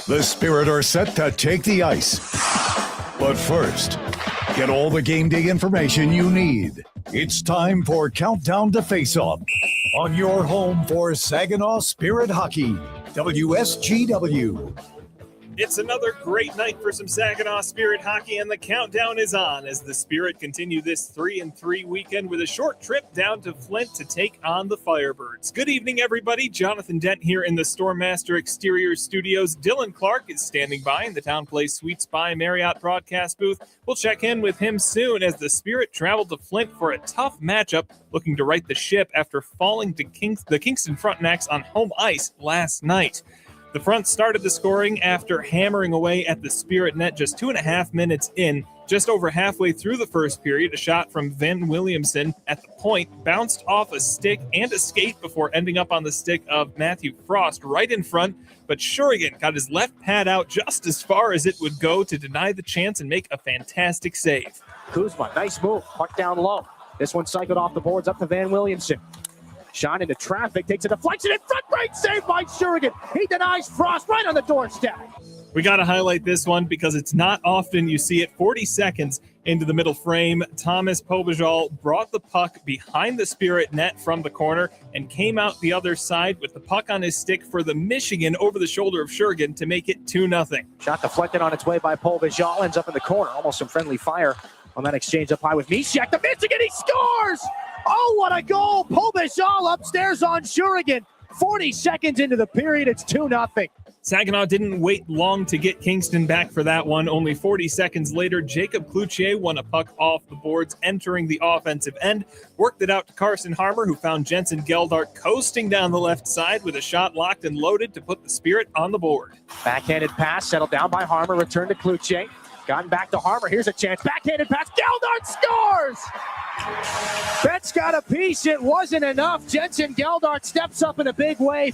The Spirit are set to take the ice. But first, get all the game day information you need. It's time for Countdown to Face-Off on your home for Saginaw Spirit Hockey, WSGW. It's another great night for some Saginaw Spirit hockey, and the countdown is on as the Spirit continue this 3-3 weekend with a short trip down to Flint to take on the Firebirds. Good evening, everybody. Jonathan Dent here in the Stormmaster Exterior Studios. Dylan Clark is standing by in the Town Place Suites by Marriott broadcast booth. We'll check in with him soon as the Spirit traveled to Flint for a tough matchup, looking to right the ship after falling to the Kingston Frontenacs on home ice last night. The Front started the scoring after hammering away at the Spirit net just 2.5 minutes in. Just over halfway through the first period, a shot from Van Williamson at the point bounced off a stick and a skate before ending up on the stick of Matthew Frost right in front. But Shurigan got his left pad out just as far as it would go to deny the chance and make a fantastic save. Kuzma, nice move, puck down low. This one cycled off the boards up to Van Williamson. Shot into traffic, takes a deflection in front, great save by Shurigan. He denies Frost right on the doorstep. We got to highlight this one because it's not often you see it. 40 seconds into the middle frame, Thomas Pobajal brought the puck behind the Spirit net from the corner and came out the other side with the puck on his stick for the Michigan over the shoulder of Shurigan to make it 2-0. Shot deflected on its way by Pobajal, ends up in the corner. Almost some friendly fire on that exchange up high with Mishak. The Michigan, he scores! Oh, what a goal! Pobajal upstairs on Shurigan. 40 seconds into the period, it's 2-0. Saginaw didn't wait long to get Kingston back for that one. Only 40 seconds later, Jacob Cloutier won a puck off the boards, entering the offensive end. Worked it out to Carson Harmer, who found Jensen Geldart coasting down the left side with a shot locked and loaded to put the Spirit on the board. Backhanded pass, settled down by Harmer, returned to Cloutier. Gotten back to Harmer, here's a chance. Backhanded pass, Geldart scores! Betts got a piece, it wasn't enough. Jensen Geldart steps up in a big way.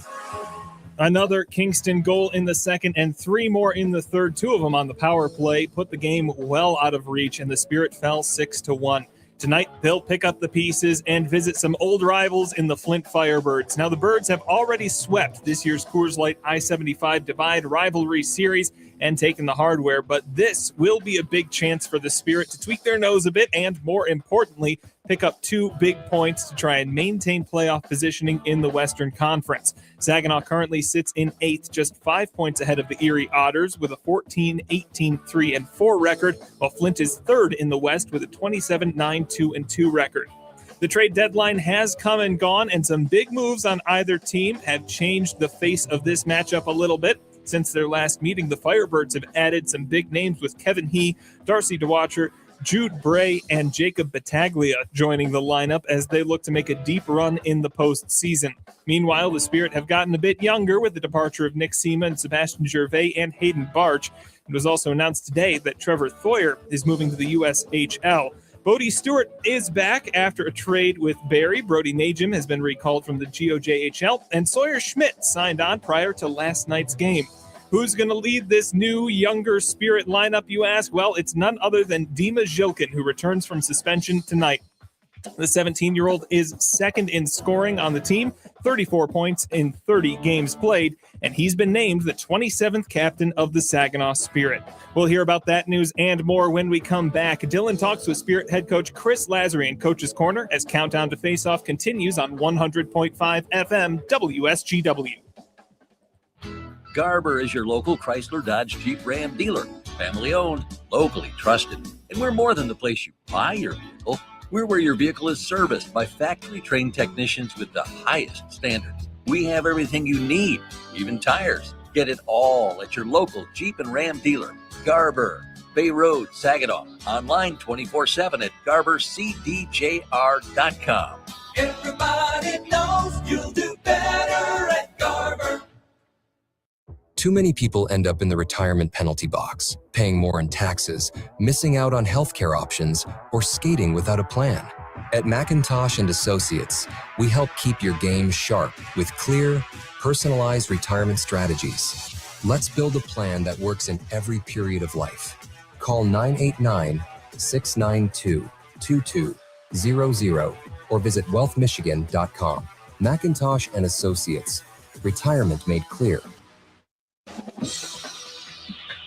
Another Kingston goal in the second and 3 more in the third, 2 of them on the power play, put the game well out of reach, and the Spirit fell 6-1. Tonight, they'll pick up the pieces and visit some old rivals in the Flint Firebirds. Now, the Birds have already swept this year's Coors Light I-75 Divide Rivalry Series and taken the hardware, but this will be a big chance for the Spirit to tweak their nose a bit and, more importantly, pick up 2 big points to try and maintain playoff positioning in the Western Conference. Saginaw currently sits in 8th, just 5 points ahead of the Erie Otters with a 14-18-3-4 record, while Flint is 3rd in the West with a 27-9-2-2 record. The trade deadline has come and gone, and some big moves on either team have changed the face of this matchup a little bit. Since their last meeting, the Firebirds have added some big names with Kevin He, Darcy DeWatcher, Jude Bray, and Jacob Battaglia joining the lineup as they look to make a deep run in the postseason. Meanwhile, the Spirit have gotten a bit younger with the departure of Nick Seaman, Sebastian Gervais, and Hayden Barch. It was also announced today that Trevor Thoyer is moving to the USHL. Bodie Stewart is back after a trade with Barrie. Brody Najim has been recalled from the GOJHL, and Sawyer Schmidt signed on prior to last night's game. Who's going to lead this new, younger Spirit lineup, you ask? Well, it's none other than Dima Zhilkin, who returns from suspension tonight. The 17-year-old is second in scoring on the team, 34 points in 30 games played, and he's been named the 27th captain of the Saginaw Spirit. We'll hear about that news and more when we come back. Dylan talks with Spirit head coach Chris Lazary in Coach's Corner as Countdown to Face-Off continues on 100.5 FM WSGW. Garber is your local Chrysler Dodge Jeep Ram dealer. Family owned, locally trusted. And we're more than the place you buy your vehicle. We're where your vehicle is serviced by factory-trained technicians with the highest standards. We have everything you need, even tires. Get it all at your local Jeep and Ram dealer. Garber, Bay Road, Saginaw. Online 24/7 at GarberCDJR.com. Everybody knows you'll do better at Garber. Too many people end up in the retirement penalty box, paying more in taxes, missing out on healthcare options, or skating without a plan. At McIntosh & Associates, we help keep your game sharp with clear, personalized retirement strategies. Let's build a plan that works in every period of life. Call 989-692-2200 or visit wealthmichigan.com. McIntosh & Associates. Retirement made clear.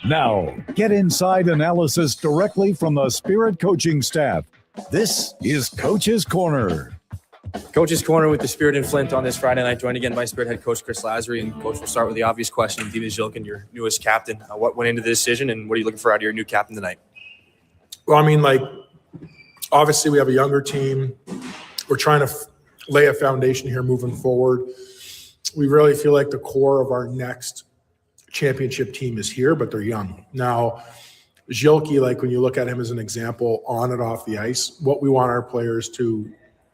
Now, get inside analysis directly from the Spirit coaching staff. This is Coach's Corner. Coach's Corner with the Spirit in Flint on this Friday night, joined again by Spirit head coach Chris Lazary. And Coach, we'll start with the obvious question. Dean Zilkin, your newest captain. What went into the decision, and what are you looking for out of your new captain tonight? Well, obviously we have a younger team. We're trying to lay a foundation here moving forward. We really feel like the core of our next championship team is here, but they're young. Now, Zilke, when you look at him as an example on and off the ice, what we want our players to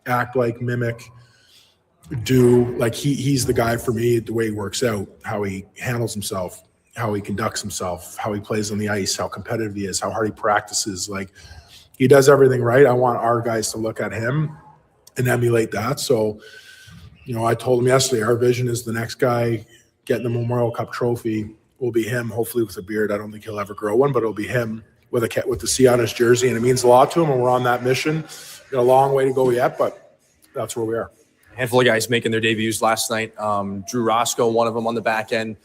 act like, mimic, do. He's the guy for me, the way he works out, how he handles himself, how he conducts himself, how he plays on the ice, how competitive he is, how hard he practices. He does everything right. I want our guys to look at him and emulate that. So, I told him yesterday, our vision is the next guy getting the Memorial Cup trophy will be him, hopefully with a beard. I don't think he'll ever grow one, but it'll be him with the C on his jersey, and it means a lot to him, and we're on that mission. Got a long way to go yet, but that's where we are. A handful of guys making their debuts last night. Drew Roscoe, one of them on the back end.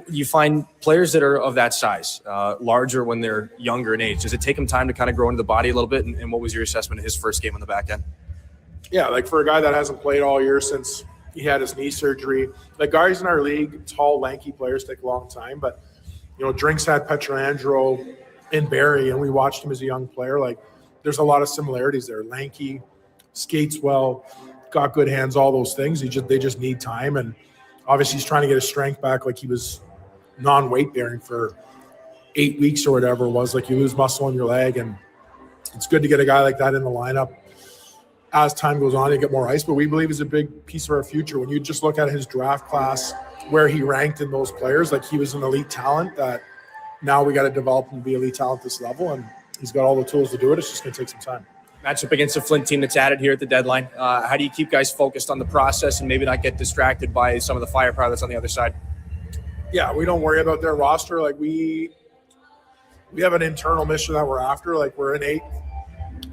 You find players that are of that size, larger when they're younger in age. Does it take them time to kind of grow into the body a little bit? And what was your assessment of his first game on the back end? Yeah, for a guy that hasn't played all year since he had his knee surgery, guys in our league, tall, lanky players take a long time. But, Drinks had Petrangelo in Barrie, and we watched him as a young player. There's a lot of similarities there. Lanky, skates well, got good hands, all those things. They just need time. And obviously he's trying to get his strength back. He was non-weight bearing for 8 weeks or whatever it was. You lose muscle in your leg, and it's good to get a guy like that in the lineup. As time goes on, you get more ice, but we believe he's a big piece of our future. When you just look at his draft class, where he ranked in those players, he was an elite talent that now we got to develop him to be elite talent at this level, and he's got all the tools to do it. It's just going to take some time. Matchup against a Flint team that's added here at the deadline. How do you keep guys focused on the process and maybe not get distracted by some of the firepower that's on the other side? Yeah, we don't worry about their roster. We have an internal mission that we're after. We're in 8th.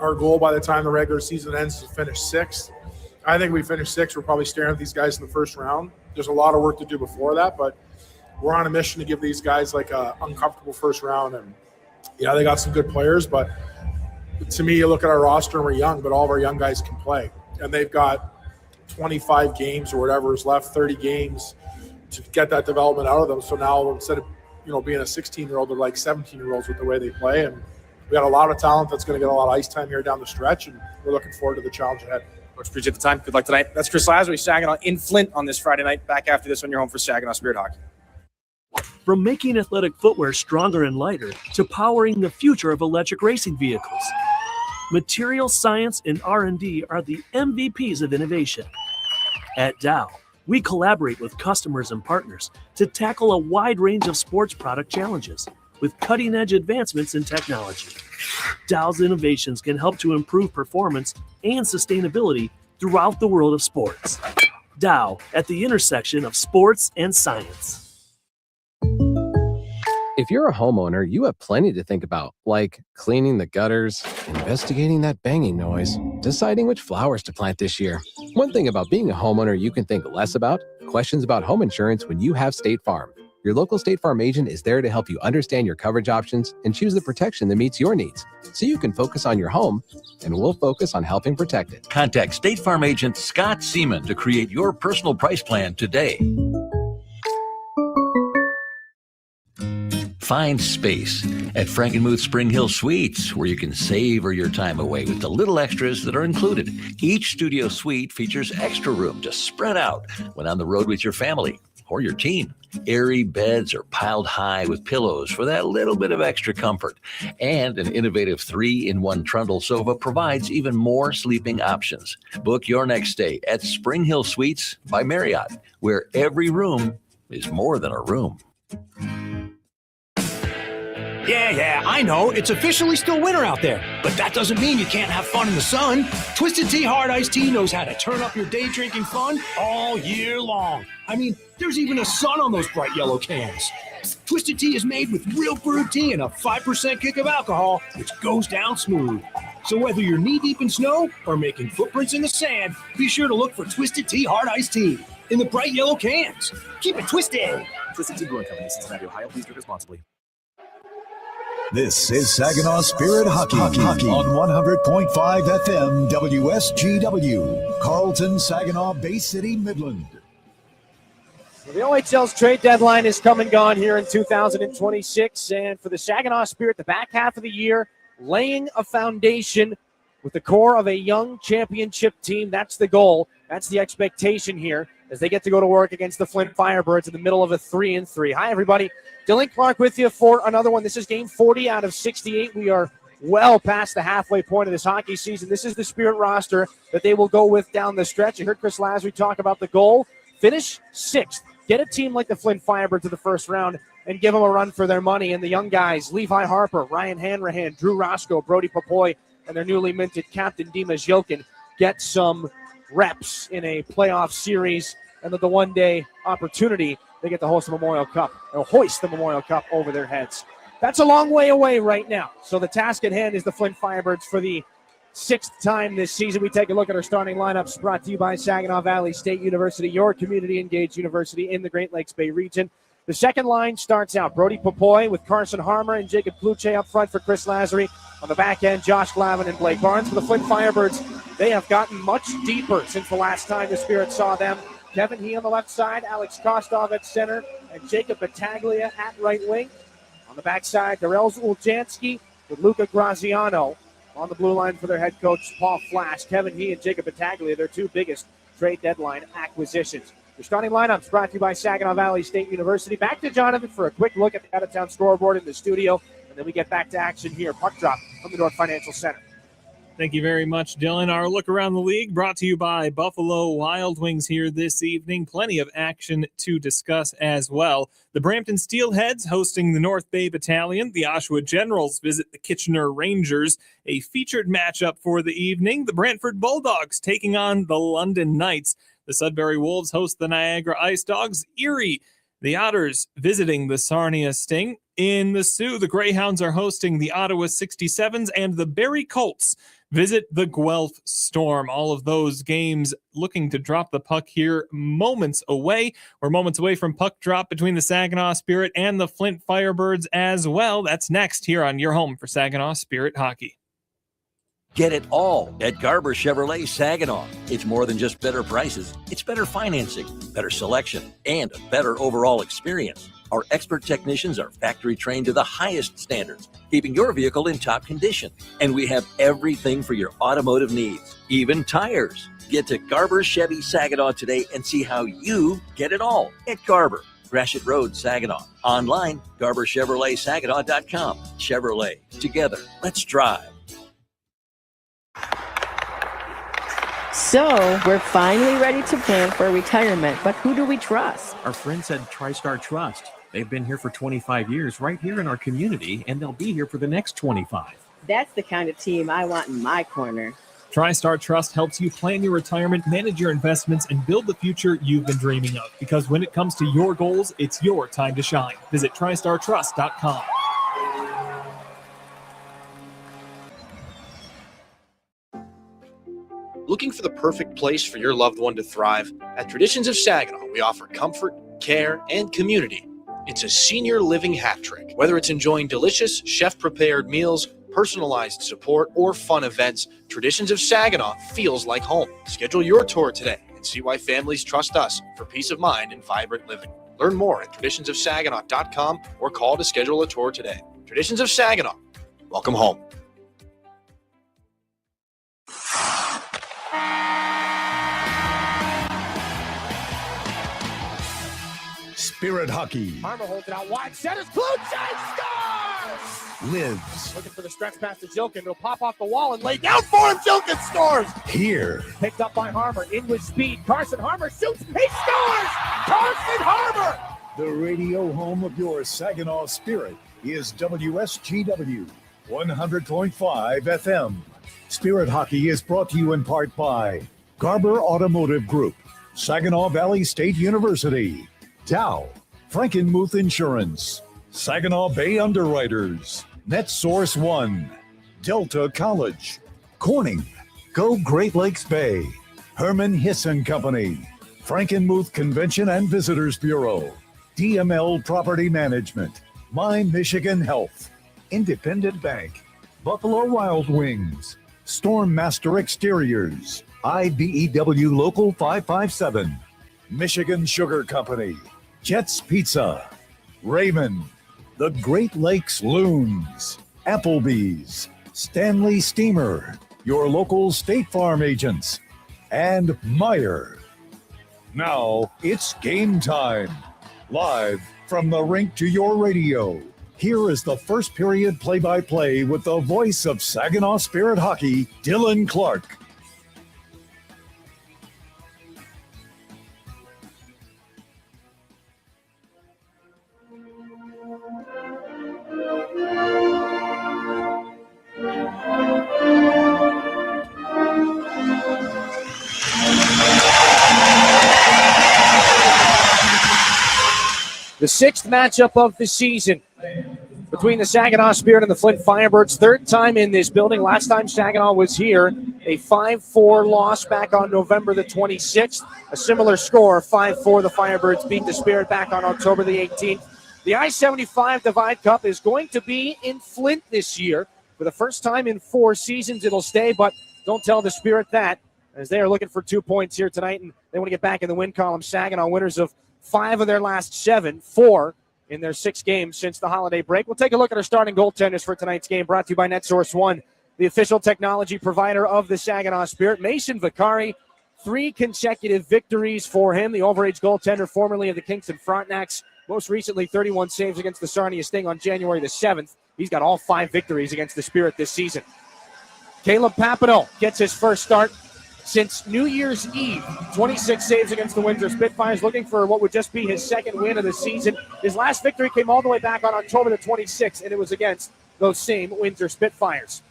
Our goal by the time the regular season ends is to finish 6th. I think we finish 6th. We're probably staring at these guys in the first round. There's a lot of work to do before that, but we're on a mission to give these guys a uncomfortable first round. And yeah, they got some good players, but to me, you look at our roster and we're young, but all of our young guys can play. And they've got 25 games or whatever is left, 30 games to get that development out of them. So now instead of, being a 16-year-old, they're like 17-year-olds with the way they play. And we got a lot of talent that's going to get a lot of ice time here down the stretch, and we're looking forward to the challenge ahead. Coach, appreciate the time. Good luck tonight. That's Chris Lazary, Saginaw in Flint on this Friday night. Back after this on your home for Saginaw Spirit Hockey. From making athletic footwear stronger and lighter to powering the future of electric racing vehicles, material science and R&D are the MVPs of innovation. At Dow, we collaborate with customers and partners to tackle a wide range of sports product challenges with cutting-edge advancements in technology. Dow's innovations can help to improve performance and sustainability throughout the world of sports. Dow, at the intersection of sports and science. If you're a homeowner, you have plenty to think about, like cleaning the gutters, investigating that banging noise, deciding which flowers to plant this year. One thing about being a homeowner you can think less about: questions about home insurance when you have State Farm. Your local State Farm agent is there to help you understand your coverage options and choose the protection that meets your needs, so you can focus on your home, and we'll focus on helping protect it. Contact State Farm agent Scott Seaman to create your personal price plan today. Find space at Frankenmuth Spring Hill Suites, where you can savor your time away with the little extras that are included. Each studio suite features extra room to spread out when on the road with your family or your team. Airy beds are piled high with pillows for that little bit of extra comfort. And an innovative 3-in-1 trundle sofa provides even more sleeping options. Book your next stay at Spring Hill Suites by Marriott, where every room is more than a room. Yeah, I know. It's officially still winter out there, but that doesn't mean you can't have fun in the sun. Twisted Tea Hard Iced Tea knows how to turn up your day drinking fun all year long. I mean, there's even a sun on those bright yellow cans. Twisted Tea is made with real brewed tea and a 5% kick of alcohol, which goes down smooth. So whether you're knee-deep in snow or making footprints in the sand, be sure to look for Twisted Tea Hard Iced Tea in the bright yellow cans. Keep it twisted. Twisted Tea Brewing Company, Cincinnati, Ohio. Please drink responsibly. This is Saginaw Spirit Hockey on 100.5 FM WSGW, Carlton, Saginaw, Bay City, Midland. The OHL's trade deadline is come and gone here in 2026, and for the Saginaw Spirit, the back half of the year, laying a foundation with the core of a young championship team. That's the goal. That's the expectation here as they get to go to work against the Flint Firebirds in the middle of a 3-3. Hi, everybody. Dylan Clark with you for another one. This is game 40 out of 68. We are well past the halfway point of this hockey season. This is the Spirit roster that they will go with down the stretch. You heard Chris Lasry talk about the goal. Finish 6th. Get a team like the Flint Firebirds to the first round and give them a run for their money. And the young guys, Levi Harper, Ryan Hanrahan, Drew Roscoe, Brody Popoy, and their newly minted captain, Dimas Jokin, get some reps in a playoff series. And with the one-day opportunity, they get to host the Memorial Cup, or hoist the Memorial Cup over their heads. That's a long way away right now. So the task at hand is the Flint Firebirds for the 6th time this season. We take a look at our starting lineups brought to you by Saginaw Valley State University, your community-engaged university in the Great Lakes Bay region. The second line starts out Brody Popoy with Carson Harmer and Jacob Kluche up front for Chris Lasry. On the back end, Josh Glavin and Blake Barnes. For the Flint Firebirds, they have gotten much deeper since the last time the Spirit saw them. Kevin He on the left side, Alex Kostov at center, and Jacob Battaglia at right wing. On the backside, Darrell Uljanski with Luca Graziano. On the blue line for their head coach, Paul Flash. Kevin He and Jacob Battaglia, their two biggest trade deadline acquisitions. Your starting lineups brought to you by Saginaw Valley State University. Back to Jonathan for a quick look at the out-of-town scoreboard in the studio, and then we get back to action here. Puck drop from the North Financial Center. Thank you very much, Dylan. Our look around the league brought to you by Buffalo Wild Wings here this evening. Plenty of action to discuss as well. The Brampton Steelheads hosting the North Bay Battalion. The Oshawa Generals visit the Kitchener Rangers. A featured matchup for the evening. The Brantford Bulldogs taking on the London Knights. The Sudbury Wolves host the Niagara Ice Dogs. Erie, the Otters visiting the Sarnia Sting. In the Sioux, the Greyhounds are hosting the Ottawa 67s, and the Barrie Colts visit the Guelph Storm. All of those games looking to drop the puck here moments away. We're moments away from puck drop between the Saginaw Spirit and the Flint Firebirds as well. That's next here on your home for Saginaw Spirit Hockey. Get it all at Garber Chevrolet Saginaw. It's more than just better prices. It's better financing, better selection, and a better overall experience. Our expert technicians are factory trained to the highest standards, keeping your vehicle in top condition. And we have everything for your automotive needs, even tires. Get to Garber Chevy Saginaw today and see how you get it all at Garber. Gratiot Road, Saginaw. Online, GarberChevroletSaginaw.com. Chevrolet. Together, let's drive. So, we're finally ready to plan for retirement, but who do we trust? Our friends at TriStar Trust. They've been here for 25 years right here in our community, and they'll be here for the next 25. That's the kind of team I want in my corner. TriStar Trust helps you plan your retirement, manage your investments, and build the future you've been dreaming of. Because when it comes to your goals, it's your time to shine. Visit TriStarTrust.com. Looking for the perfect place for your loved one to thrive? At Traditions of Saginaw, we offer comfort, care, and community. It's a senior living hat trick. Whether it's enjoying delicious, chef-prepared meals, personalized support, or fun events, Traditions of Saginaw feels like home. Schedule your tour today and see why families trust us for peace of mind and vibrant living. Learn more at traditionsofsaginaw.com or call to schedule a tour today. Traditions of Saginaw. Welcome home. Spirit Hockey Harmer holds it out wide. Centers. Kluche scores! lives Looking for the stretch pass to Jilkin. It'll pop off the wall and lay down for him. Jilkin scores! here. Picked up by Harmer. In with speed. Carson Harmer shoots. He scores! Carson Harmer! The radio home of your Saginaw Spirit is WSGW 100.5 FM. Spirit Hockey is brought to you in part by Garber Automotive Group, Saginaw Valley State University, Dow, Frankenmuth Insurance, Saginaw Bay Underwriters, NetSource One, Delta College, Corning, Go Great Lakes Bay, Herman Hisson Company, Frankenmuth Convention and Visitors Bureau, DML Property Management, My Michigan Health, Independent Bank, Buffalo Wild Wings, Storm Master Exteriors, IBEW Local 557, Michigan Sugar Company, Jets Pizza, Raymond, the Great Lakes Loons, Applebee's, Stanley Steamer, your local State Farm agents, and Meyer. Now it's game time. Live from the rink to your radio. Here is the first period play-by-play with the voice of Saginaw Spirit Hockey, Dylan Clark. The sixth matchup of the season between the Saginaw Spirit and the Flint Firebirds. Third time in this building. Last time Saginaw was here, a 5-4 loss back on November the 26th. A similar score, 5-4. The Firebirds beat the Spirit back on October the 18th. The I-75 Divide Cup is going to be in Flint this year. For the first time in 4 seasons, it'll stay, but don't tell the Spirit that, as they are looking for 2 points here tonight, and they want to get back in the win column. Saginaw winners of 5 of their last 7, 4 in their 6 games since the holiday break. We'll take a look at our starting goaltenders for tonight's game, brought to you by NetSource One, the official technology provider of the Saginaw Spirit. Mason Vicari, 3 consecutive victories for him, the overage goaltender formerly of the Kingston Frontenacs. Most recently, 31 saves against the Sarnia Sting on January the 7th. He's got all 5 victories against the Spirit this season. Caleb Papineau gets his first start since New Year's Eve. 26 saves against the Windsor Spitfires, looking for what would just be his second win of the season. His last victory came all the way back on October the 26th, and it was against those same Windsor Spitfires.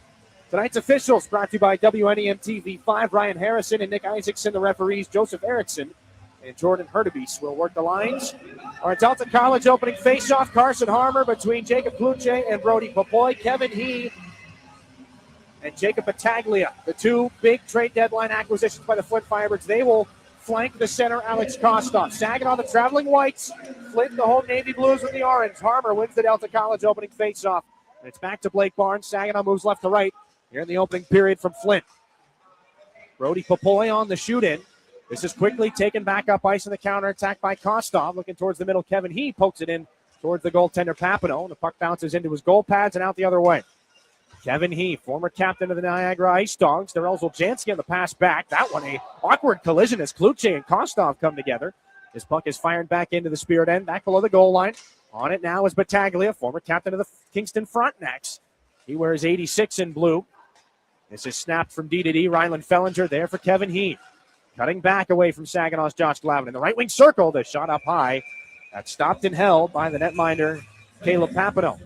Tonight's officials brought to you by WNEM TV5. Ryan Harrison and Nick Isaacson, the referees. Joseph Erickson and Jordan Hurtubise will work the lines. Our Delta College opening faceoff, Carson Harmer between Jacob Kluche and Brody Popoy. Kevin He and Jacob Battaglia, the 2 big trade deadline acquisitions by the Flint Firebirds. They will flank the center, Alex Kostoff. Saginaw, the traveling whites. Flint, the home Navy Blues with the orange. Harmer wins the Delta College opening faceoff. And it's back to Blake Barnes. Saginaw moves left to right here in the opening period from Flint. Brody Popoy on the shoot-in. This is quickly taken back up ice in the counterattack by Kostoff. Looking towards the middle, Kevin He pokes it in towards the goaltender Papineau. The puck bounces into his goal pads and out the other way. Kevin He, former captain of the Niagara Ice Dogs. Darrell Zoljanski on the pass back. That one, a awkward collision as Kluche and Kostoff come together. This puck is fired back into the Spirit end, back below the goal line. On it now is Battaglia, former captain of the Kingston Frontenacs. He wears 86 in blue. This is snapped from D to D. Ryland Fellinger there for Kevin He. Cutting back away from Saginaw's Josh Glavin. In the right wing circle, the shot up high. That's stopped and held by the netminder, Caleb Papineau.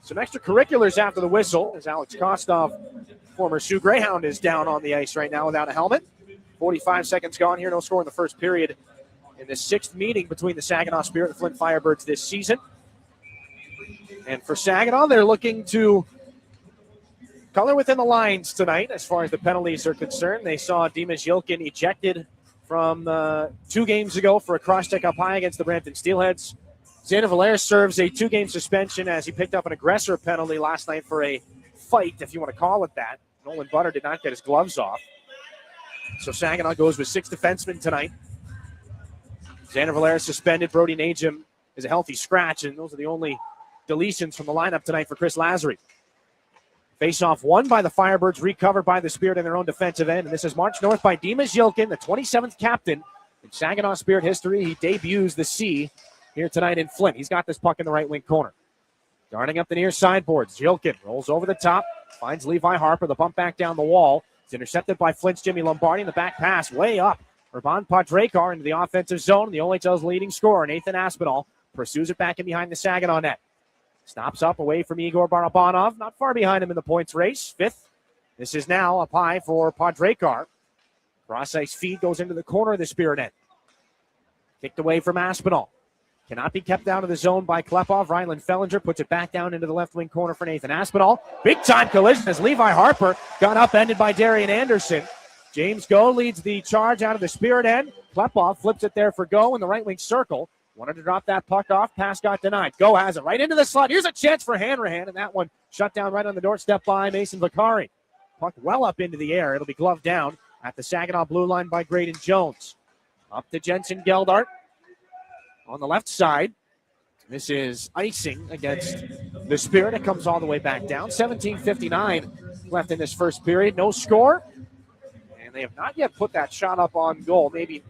Some extracurriculars after the whistle as Alex Kostoff, former Sioux Greyhound, is down on the ice right now without a helmet. 45 seconds gone here. No score in the first period in the 6th meeting between the Saginaw Spirit and the Flint Firebirds this season. And for Saginaw, they're looking to color within the lines tonight as far as the penalties are concerned. They saw Dimas Yilkin ejected from 2 games ago for a cross-check up high against the Brampton Steelheads. Xander Valère serves a 2-game suspension as he picked up an aggressor penalty last night for a fight, if you want to call it that. Nolan Butter did not get his gloves off. So Saginaw goes with 6 defensemen tonight. Xander Valère suspended. Brody Najim is a healthy scratch, and those are the only deletions from the lineup tonight for Chris Lazary. Face-off won by the Firebirds, recovered by the Spirit in their own defensive end. And this is marched north by Dimas Yilkin, the 27th captain in Saginaw Spirit history. He debuts the C here tonight in Flint. He's got this puck in the right wing corner. Darting up the near sideboards. Yilkin rolls over the top, finds Levi Harper. The bump back down the wall. It's intercepted by Flint's Jimmy Lombardi. In the back pass, way up. Urban Podrekar into the offensive zone. The OHL's leading scorer, Nathan Aspinall, pursues it back in behind the Saginaw net. Stops up away from Igor Barabanov. Not far behind him in the points race. 5th. This is now up high for Podrekar. Cross-ice feed goes into the corner of the Spirit end. Kicked away from Aspinall. Cannot be kept out of the zone by Klepov. Ryland Fellinger puts it back down into the left wing corner for Nathan Aspinall. Big-time collision as Levi Harper got upended by Darian Anderson. James Go leads the charge out of the Spirit end. Klepov flips it there for Go in the right wing circle. Wanted to drop that puck off. Pass got denied. Go has it right into the slot. Here's a chance for Hanrahan, and that one shut down right on the doorstep by Mason Vicari. Puck well up into the air. It'll be gloved down at the Saginaw blue line by Graydon Jones. Up to Jensen Geldart on the left side. This is icing against the Spirit. It comes all the way back down. 17:59 left in this first period. No score. And they have not yet put that shot up on goal. Maybe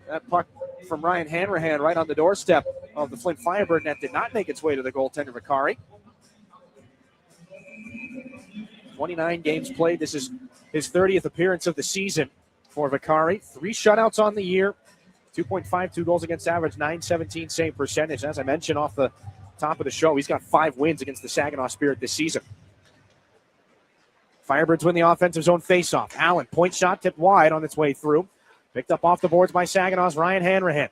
that puck from Ryan Hanrahan right on the doorstep of the Flint Firebird net did not make its way to the goaltender Vicari. 29 games played. This is his 30th appearance of the season for Vicari. 3 shutouts on the year. 2.52 goals against average, .917 save percentage. As I mentioned off the top of the show, he's got 5 wins against the Saginaw Spirit this season. Firebirds win the offensive zone faceoff. Allen, point shot tipped wide on its way through. Picked up off the boards by Saginaw's Ryan Hanrahan.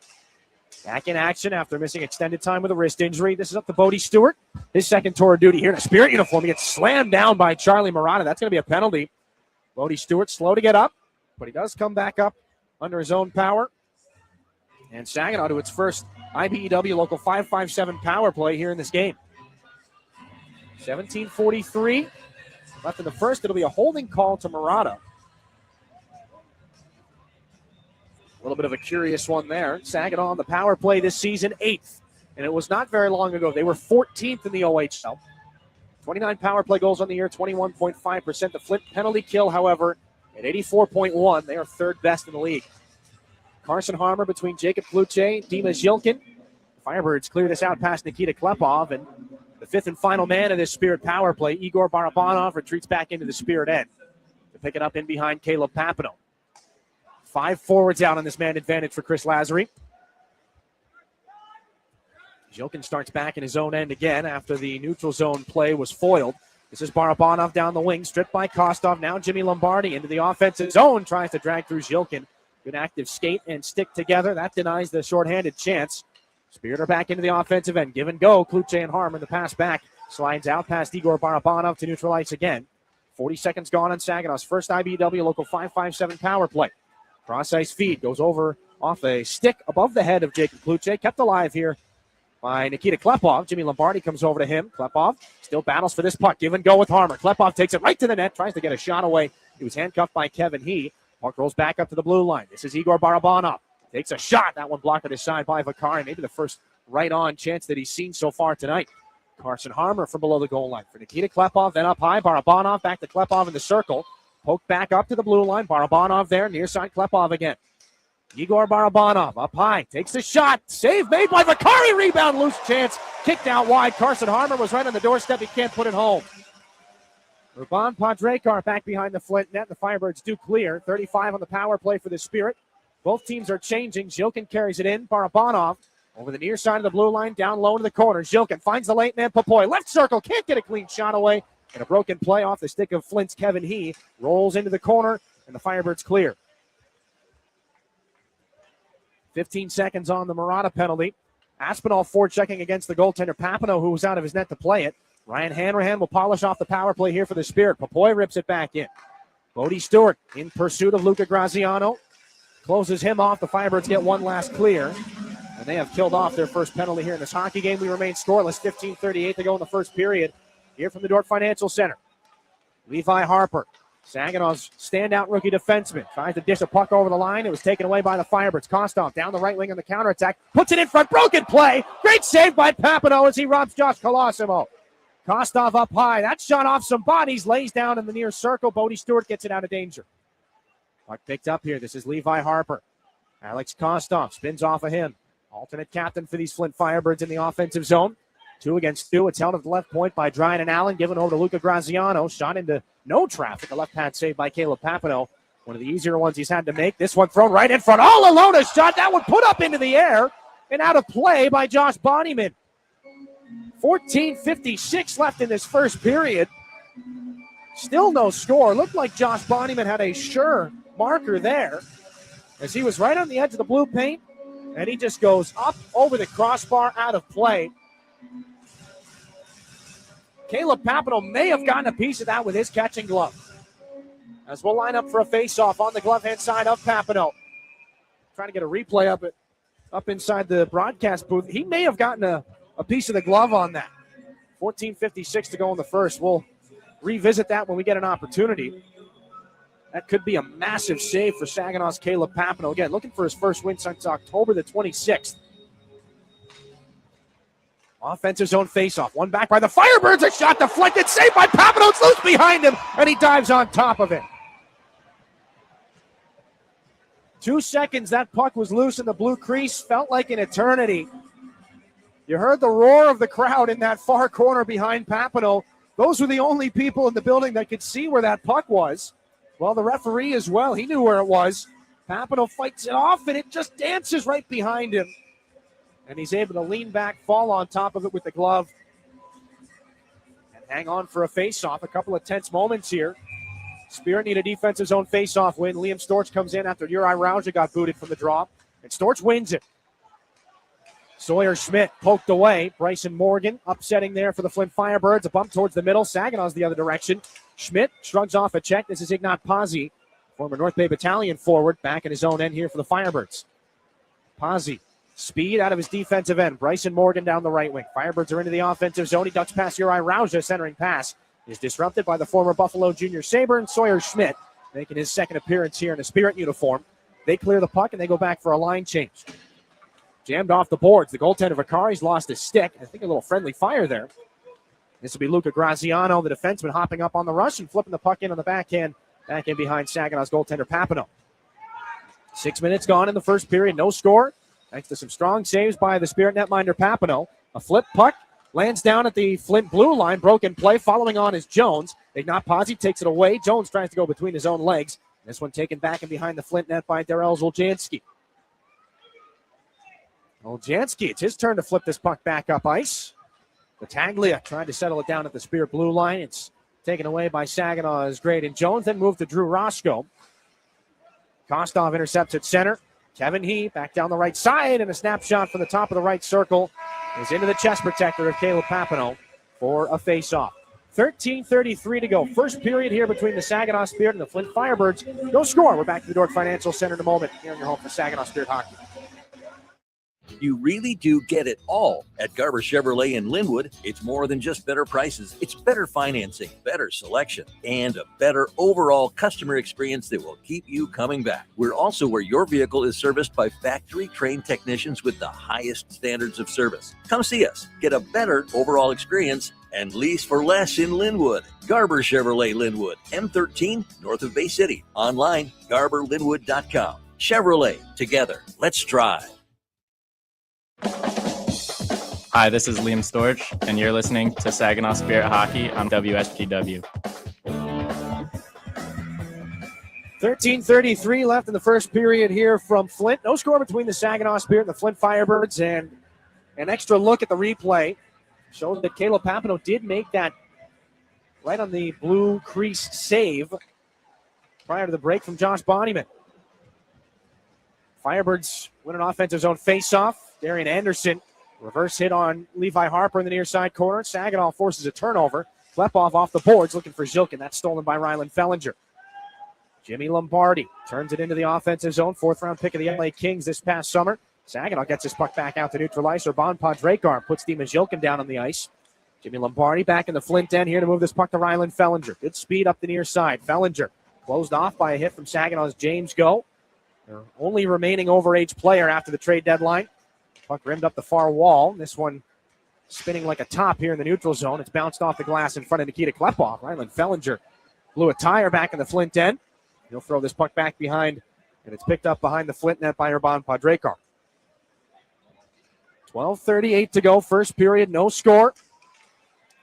Back in action after missing extended time with a wrist injury. This is up to Bodie Stewart. His second tour of duty here in a Spirit uniform. He gets slammed down by Charlie Murata. That's going to be a penalty. Bodie Stewart slow to get up, but he does come back up under his own power. And Saginaw to its first IBEW Local 557 power play here in this game. 17:43 left in the first. It'll be a holding call to Murata. A little bit of a curious one there. Saginaw on the power play this season, 8th. And it was not very long ago. They were 14th in the OHL. 29 power play goals on the year, 21.5%. The Flint penalty kill, however, at 84.1. They are 3rd best in the league. Carson Harmer between Jacob Kluche, Dima Zhilkin. The Firebirds clear this out past Nikita Klepov, and the 5th and final man of this Spirit power play, Igor Barabanov, retreats back into the Spirit end to pick it up in behind Caleb Papineau. 5 forwards out on this man advantage for Chris Lazary. Zhilkin starts back in his own end again after the neutral zone play was foiled. This is Barabanov down the wing, stripped by Kostov. Now Jimmy Lombardi into the offensive zone, tries to drag through Zhilkin. Good active skate and stick together. That denies the shorthanded chance. Spirit are back into the offensive end. Give and go. Kluche and Harmon. The pass back. Slides out past Igor Barabanov to neutral ice again. 40 seconds gone on Saginaw's first IBEW Local 557 power play. Cross ice feed goes over off a stick above the head of Jacob Kluche. Kept alive here by Nikita Klepov. Jimmy Lombardi comes over to him. Klepov still battles for this puck. Give and go with Harmer. Klepov takes it right to the net. Tries to get a shot away. He was handcuffed by Kevin He. Puck rolls back up to the blue line. This is Igor Barabanov. Takes a shot. That one blocked at his side by Vicari. Maybe the first right-on chance that he's seen so far tonight. Carson Harmer from below the goal line. For Nikita Klepov, then up high. Barabanov back to Klepov in the circle. Poked back up to the blue line. Barabanov there. Near side Klepov again. Igor Barabanov up high. Takes the shot. Save made by Vicari. Rebound. Loose chance. Kicked out wide. Carson Harmer was right on the doorstep. He can't put it home. Ruban Padrekar back behind the Flint net. The Firebirds do clear. 35 on the power play for the Spirit. Both teams are changing. Zhilkin carries it in. Barabanov over the near side of the blue line, down low to the corner. Zhilkin finds the late man, Popoy. Left circle, can't get a clean shot away. And a broken play off the stick of Flint's Kevin He. Rolls into the corner, and the Firebirds clear. 15 seconds on the Murata penalty. Aspinall forechecking against the goaltender Papineau, who was out of his net to play it. Ryan Hanrahan will polish off the power play here for the Spirit. Popoy rips it back in. Bodie Stewart in pursuit of Luca Graziano. Closes him off. The Firebirds get one last clear. And they have killed off their first penalty here in this hockey game. We remain scoreless. 15:38 to go in the first period. Here from the Dordt Financial Center. Levi Harper, Saginaw's standout rookie defenseman, tries to dish a puck over the line. It was taken away by the Firebirds. Kostov down the right wing on the counterattack. Puts it in front. Broken play. Great save by Papineau as he robs Josh Colosimo. Kostov up high. That shot off some bodies. Lays down in the near circle. Bodie Stewart gets it out of danger. Puck picked up here. This is Levi Harper. Alex Kostov spins off of him. Alternate captain for these Flint Firebirds in the offensive zone. 2 against 2. It's held at the left point by Dryan and Allen. Given over to Luca Graziano. Shot into no traffic. A left pad save by Caleb Papineau. One of the easier ones he's had to make. This one thrown right in front. All alone a shot. That one put up into the air and out of play by Josh Bonnyman. 14:56 left in this first period. Still no score. Looked like Josh Bonnyman had a sure marker there as he was right on the edge of the blue paint, and he just goes up over the crossbar out of play. Caleb Papineau may have gotten a piece of that with his catching glove. As we'll line up for a face-off on the glove-hand side of Papineau. Trying to get a replay of it up inside the broadcast booth. He may have gotten a piece of the glove on that. 14:56 to go in the first. We'll revisit that when we get an opportunity. That could be a massive save for Saginaw's Caleb Papineau. Again, looking for his first win since October the 26th. Offensive zone faceoff. One back by the Firebirds. A shot deflected. Saved by Papineau. It's loose behind him, and he dives on top of it. 2 seconds, that puck was loose in the blue crease. Felt like an eternity. You heard the roar of the crowd in that far corner behind Papineau. Those were the only people in the building that could see where that puck was. Well, the referee as well. He knew where it was. Papineau fights it off, and it just dances right behind him. And he's able to lean back, fall on top of it with the glove, and hang on for a face-off. A couple of tense moments here. Spirit need a defensive zone face-off win. Liam Storch comes in after Uri Rauja got booted from the draw, and Storch wins it. Sawyer Schmidt poked away. Bryson Morgan upsetting there for the Flint Firebirds. A bump towards the middle. Saginaw's the other direction. Schmidt shrugs off a check. This is Ignat Pazzi, former North Bay Battalion forward, back in his own end here for the Firebirds. Pazzi, speed out of his defensive end. Bryson Morgan down the right wing. Firebirds are into the offensive zone. He ducks past Uri Rauja. Centering pass is disrupted by the former Buffalo Junior Sabre, and Sawyer Schmidt making his second appearance here in a Spirit uniform. They clear the puck, and they go back for a line change. Jammed off the boards. The goaltender Vakari's lost his stick. I think a little friendly fire there. This will be Luca Graziano, the defenseman, hopping up on the rush and flipping the puck in on the backhand. Back in behind Saginaw's goaltender Papineau. 6 minutes gone in the first period. No score. Thanks to some strong saves by the Spirit netminder Papineau. A flip puck lands down at the Flint blue line. Broken play. Following on is Jones. Ignat Pazzi takes it away. Jones tries to go between his own legs. This one taken back and behind the Flint net by Darrell Zoljanski. Zoljanski, it's his turn to flip this puck back up ice. Battaglia trying to settle it down at the Spirit blue line. It's taken away by Saginaw's Graydon Jones. Then moved to Drew Roscoe. Kostov intercepts at center. Kevin He back down the right side, and a snapshot from the top of the right circle is into the chest protector of Caleb Papineau for a face-off. 13:33 to go. First period here between the Saginaw Spirit and the Flint Firebirds. No score. We're back to the Dork Financial Center in a moment here on your home for Saginaw Spirit Hockey. You really do get it all at Garber Chevrolet in Linwood. It's more than just better prices. It's better financing, better selection, and a better overall customer experience that will keep you coming back. We're also where your vehicle is serviced by factory-trained technicians with the highest standards of service. Come see us. Get a better overall experience and lease for less in Linwood. Garber Chevrolet Linwood, M13, north of Bay City. Online, garberlinwood.com. Chevrolet, together. Let's drive. Hi, this is Liam Storch, and you're listening to Saginaw Spirit Hockey on WSGW. 13:33 left in the first period here from Flint. No score between the Saginaw Spirit and the Flint Firebirds, and an extra look at the replay shows that Caleb Papineau did make that right on the blue crease save prior to the break from Josh Bonnyman. Firebirds win an offensive zone faceoff. Darian Anderson, reverse hit on Levi Harper in the near side corner. Saginaw forces a turnover. Klepov off the boards looking for Zilkin. That's stolen by Rylan Fellinger. Jimmy Lombardi turns it into the offensive zone. Fourth-round pick of the LA Kings this past summer. Saginaw gets his puck back out to neutralizer. Bon Padrekar puts Dima Zilkin down on the ice. Jimmy Lombardi back in the Flint end here to move this puck to Rylan Fellinger. Good speed up the near side. Fellinger closed off by a hit from Saginaw's James Go. Their only remaining overage player after the trade deadline. Puck rimmed up the far wall. This one spinning like a top here in the neutral zone. It's bounced off the glass in front of Nikita Klepov. Rylan Fellinger blew a tire back in the Flint end. He'll throw this puck back behind, and it's picked up behind the Flint net by Urban Padrekar. 12:38 to go. First period, no score.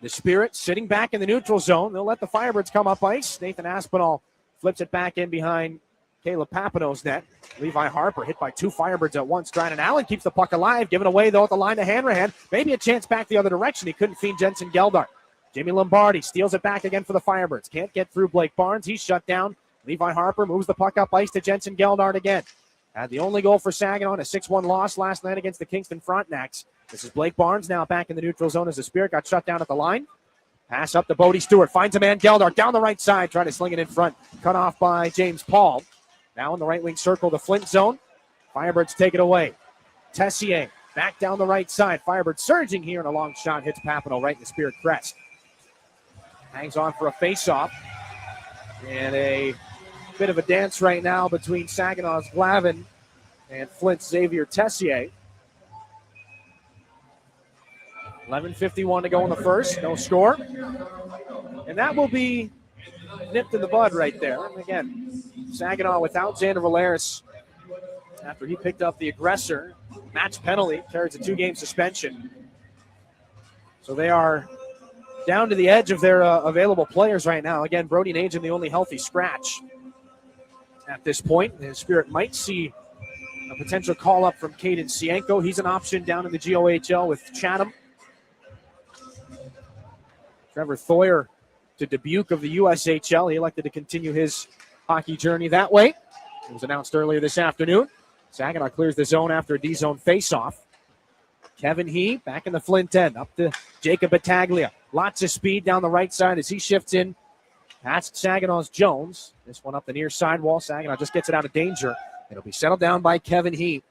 The Spirit sitting back in the neutral zone. They'll let the Firebirds come up ice. Nathan Aspinall flips it back in behind Caleb Papineau's net. Levi Harper hit by two Firebirds at once. Dryden Allen keeps the puck alive. Given away, though, at the line to Hanrahan. Maybe a chance back the other direction. He couldn't feed Jensen Geldart. Jimmy Lombardi steals it back again for the Firebirds. Can't get through Blake Barnes. He's shut down. Levi Harper moves the puck up ice to Jensen Geldart again. Had the only goal for Saginaw in a 6-1 loss last night against the Kingston Frontenacs. This is Blake Barnes now back in the neutral zone as the Spirit got shut down at the line. Pass up to Bodie Stewart. Finds a man, Geldart, down the right side. Trying to sling it in front. Cut off by James Paul. Now in the right wing circle, the Flint zone. Firebirds take it away. Tessier back down the right side. Firebird surging here, and a long shot hits Papineau right in the Spirit crest. Hangs on for a face-off. And a bit of a dance right now between Saginaw's Glavin and Flint's Xavier Tessier. 11:51 to go in the first. No score. And that will be nipped in the bud right there. And again, Saginaw without Xander Valeris after he picked up the aggressor. Match penalty, carries a 2-game suspension. So they are down to the edge of their available players right now. Again, Brody Najum, the only healthy scratch at this point. The Spirit might see a potential call-up from Caden Sienko. He's an option down in the GOHL with Chatham. Trevor Thoyer to Dubuque of the USHL. He elected to continue his hockey journey that way. It was announced earlier this afternoon. Saginaw clears the zone after a D-zone face-off. Kevin He back in the Flint end. Up to Jacob Battaglia. Lots of speed down the right side as he shifts in past Saginaw's Jones. This one up the near sidewall. Saginaw just gets it out of danger. It'll be settled down by Kevin He.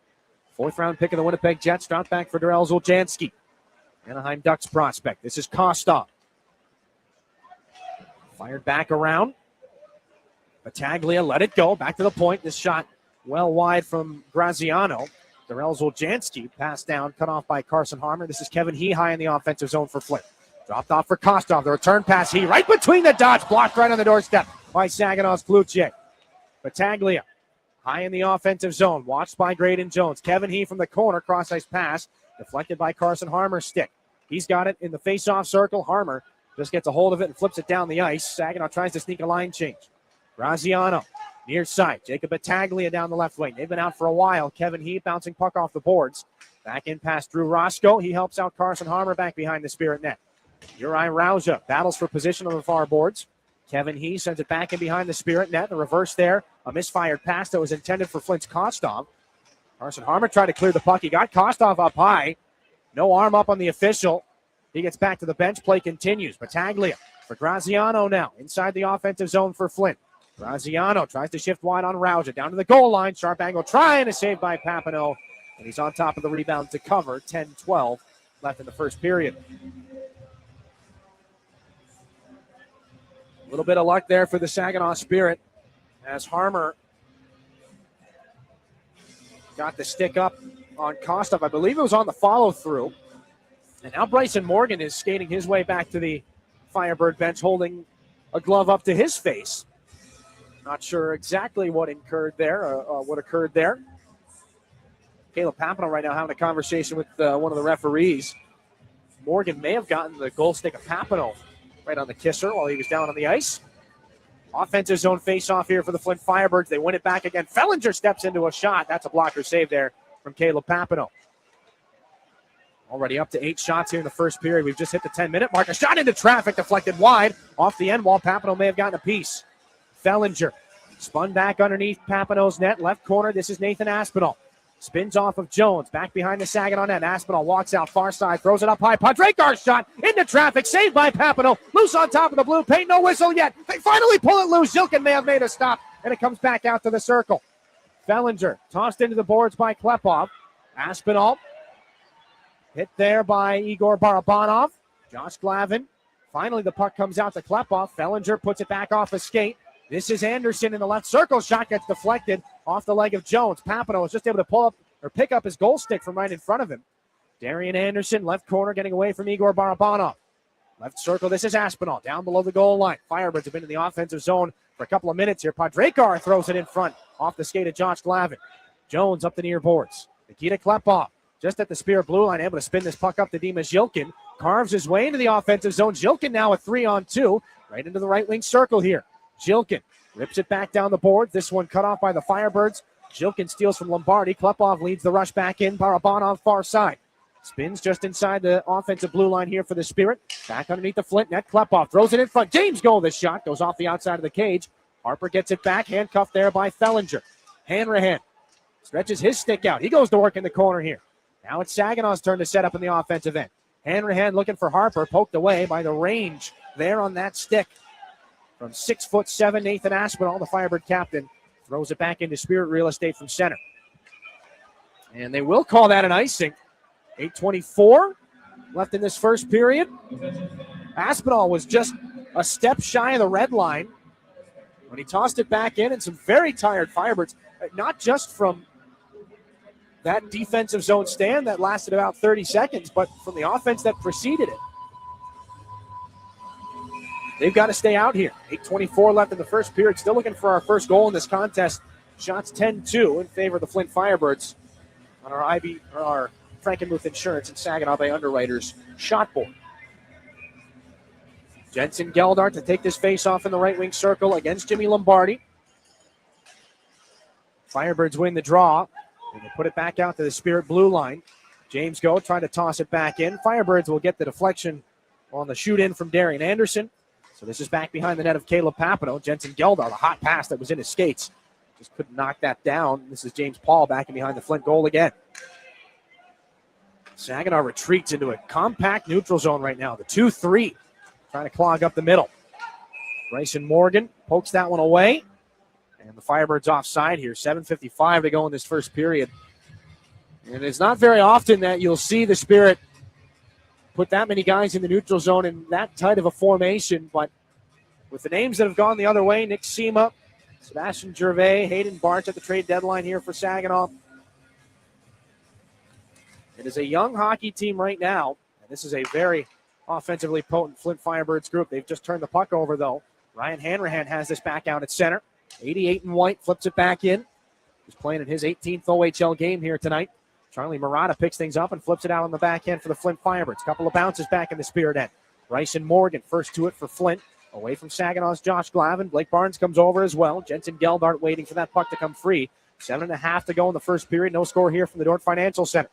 4th-round pick of the Winnipeg Jets. Drop back for Darrell Zoljanski. Anaheim Ducks prospect. This is Kostov. Fired back around. Battaglia let it go. Back to the point. This shot well wide from Graziano. Darrell Zoljanski passed down, cut off by Carson Harmer. This is Kevin He high in the offensive zone for Flint. Dropped off for Kostov. The return pass, He right between the dots. Blocked right on the doorstep by Saginaw's Cloutier. Battaglia high in the offensive zone. Watched by Graydon Jones. Kevin He from the corner. Cross-ice pass. Deflected by Carson Harmer's stick. He's got it in the face-off circle. Harmer just gets a hold of it and flips it down the ice. Saginaw tries to sneak a line change. Graziano, near side. Jacob Battaglia down the left wing. They've been out for a while. Kevin He bouncing puck off the boards. Back in past Drew Roscoe. He helps out Carson Harmer back behind the Spirit net. Uri Rauja battles for position on the far boards. Kevin He sends it back in behind the Spirit net. The reverse there. A misfired pass that was intended for Flint's Kostov. Carson Harmer tried to clear the puck. He got Kostov up high. No arm up on the official. He gets back to the bench. Play continues. Battaglia for Graziano now. Inside the offensive zone for Flint. Graziano tries to shift wide on Rauja. Down to the goal line. Sharp angle trying to save by Papineau. And he's on top of the rebound to cover. 10-12 left in the first period. A little bit of luck there for the Saginaw Spirit as Harmer got the stick up on Kostov. I believe it was on the follow-through. And now Bryson Morgan is skating his way back to the Firebird bench, holding a glove up to his face. Not sure exactly what occurred there. Caleb Papineau right now having a conversation with one of the referees. Morgan may have gotten the goal stick of Papineau right on the kisser while he was down on the ice. Offensive zone face-off here for the Flint Firebirds. They win it back again. Fellinger steps into a shot. That's a blocker save there from Caleb Papineau. Already up to 8 shots here in the first period. We've just hit the 10-minute mark. A shot into traffic, deflected wide. Off the end wall, Papineau may have gotten a piece. Fellinger spun back underneath Papineau's net. Left corner, this is Nathan Aspinall. Spins off of Jones. Back behind the Saginaw net. Aspinall walks out far side, throws it up high. Padrakar's shot into traffic, saved by Papineau. Loose on top of the blue paint, no whistle yet. They finally pull it loose. Zilkin may have made a stop, and it comes back out to the circle. Fellinger tossed into the boards by Klepov. Aspinall hit there by Igor Barabanov. Josh Glavin. Finally, the puck comes out to Klepov. Fellinger puts it back off his skate. This is Anderson in the left circle. Shot gets deflected off the leg of Jones. Papineau was just able to pull up or pick up his goal stick from right in front of him. Darian Anderson, left corner, getting away from Igor Barabanov. Left circle, this is Aspinall, down below the goal line. Firebirds have been in the offensive zone for a couple of minutes here. Padrakar throws it in front, off the skate of Josh Glavin. Jones up the near boards. Nikita Klepov, just at the Spirit blue line, able to spin this puck up to Dimas Zilkin. Carves his way into the offensive zone. Zilkin now a 3-on-2, right into the right wing circle here. Zilkin rips it back down the board. This one cut off by the Firebirds. Zilkin steals from Lombardi. Klepov leads the rush back in. Barabanov far side. Spins just inside the offensive blue line here for the Spirit. Back underneath the Flint net. Klepov throws it in front. James Goal, this shot goes off the outside of the cage. Harper gets it back. Handcuffed there by Fellinger. Hanrahan stretches his stick out. He goes to work in the corner here. Now it's Saginaw's turn to set up in the offensive end. Hanrahan looking for Harper. Poked away by the range there on that stick. From 6'7", Nathan Aspinall, the Firebird captain, throws it back into Spirit real estate from center. And they will call that an icing. 8:24 left in this first period. Aspinall was just a step shy of the red line when he tossed it back in, and some very tired Firebirds, not just from that defensive zone stand that lasted about 30 seconds, but from the offense that preceded it. They've got to stay out here. 8:24 left in the first period. Still looking for our first goal in this contest. Shots 10-2 in favor of the Flint Firebirds on our Frankenmuth Insurance and Saginaw Bay Underwriters shot board. Jensen Geldart to take this face-off in the right wing circle against Jimmy Lombardi. Firebirds win the draw, and they put it back out to the Spirit blue line. James Go trying to toss it back in. Firebirds will get the deflection on the shoot-in from Darian Anderson. So this is back behind the net of Caleb Papineau. Jensen Geldart, the hot pass that was in his skates. Just couldn't knock that down. This is James Paul backing behind the Flint goal again. Saginaw retreats into a compact neutral zone right now. The 2-3 trying to clog up the middle. Bryson Morgan pokes that one away. And the Firebirds offside here. 7:55 to go in this first period. And it's not very often that you'll see the Spirit put that many guys in the neutral zone in that tight of a formation. But with the names that have gone the other way, Nick Sema, Sebastian Gervais, Hayden Barch at the trade deadline here for Saginaw. It is a young hockey team right now. And this is a very offensively potent Flint Firebirds group. They've just turned the puck over, though. Ryan Hanrahan has this back out at center. 88 in white, flips it back in. He's playing in his 18th OHL game here tonight. Charlie Murata picks things up and flips it out on the back end for the Flint Firebirds. Couple of bounces back in the Spirit end. Bryson Morgan first to it for Flint. Away from Saginaw's Josh Glavin. Blake Barnes comes over as well. Jensen Geldart waiting for that puck to come free. 7.5 to go in the first period. No score here from the Dordt Financial Center.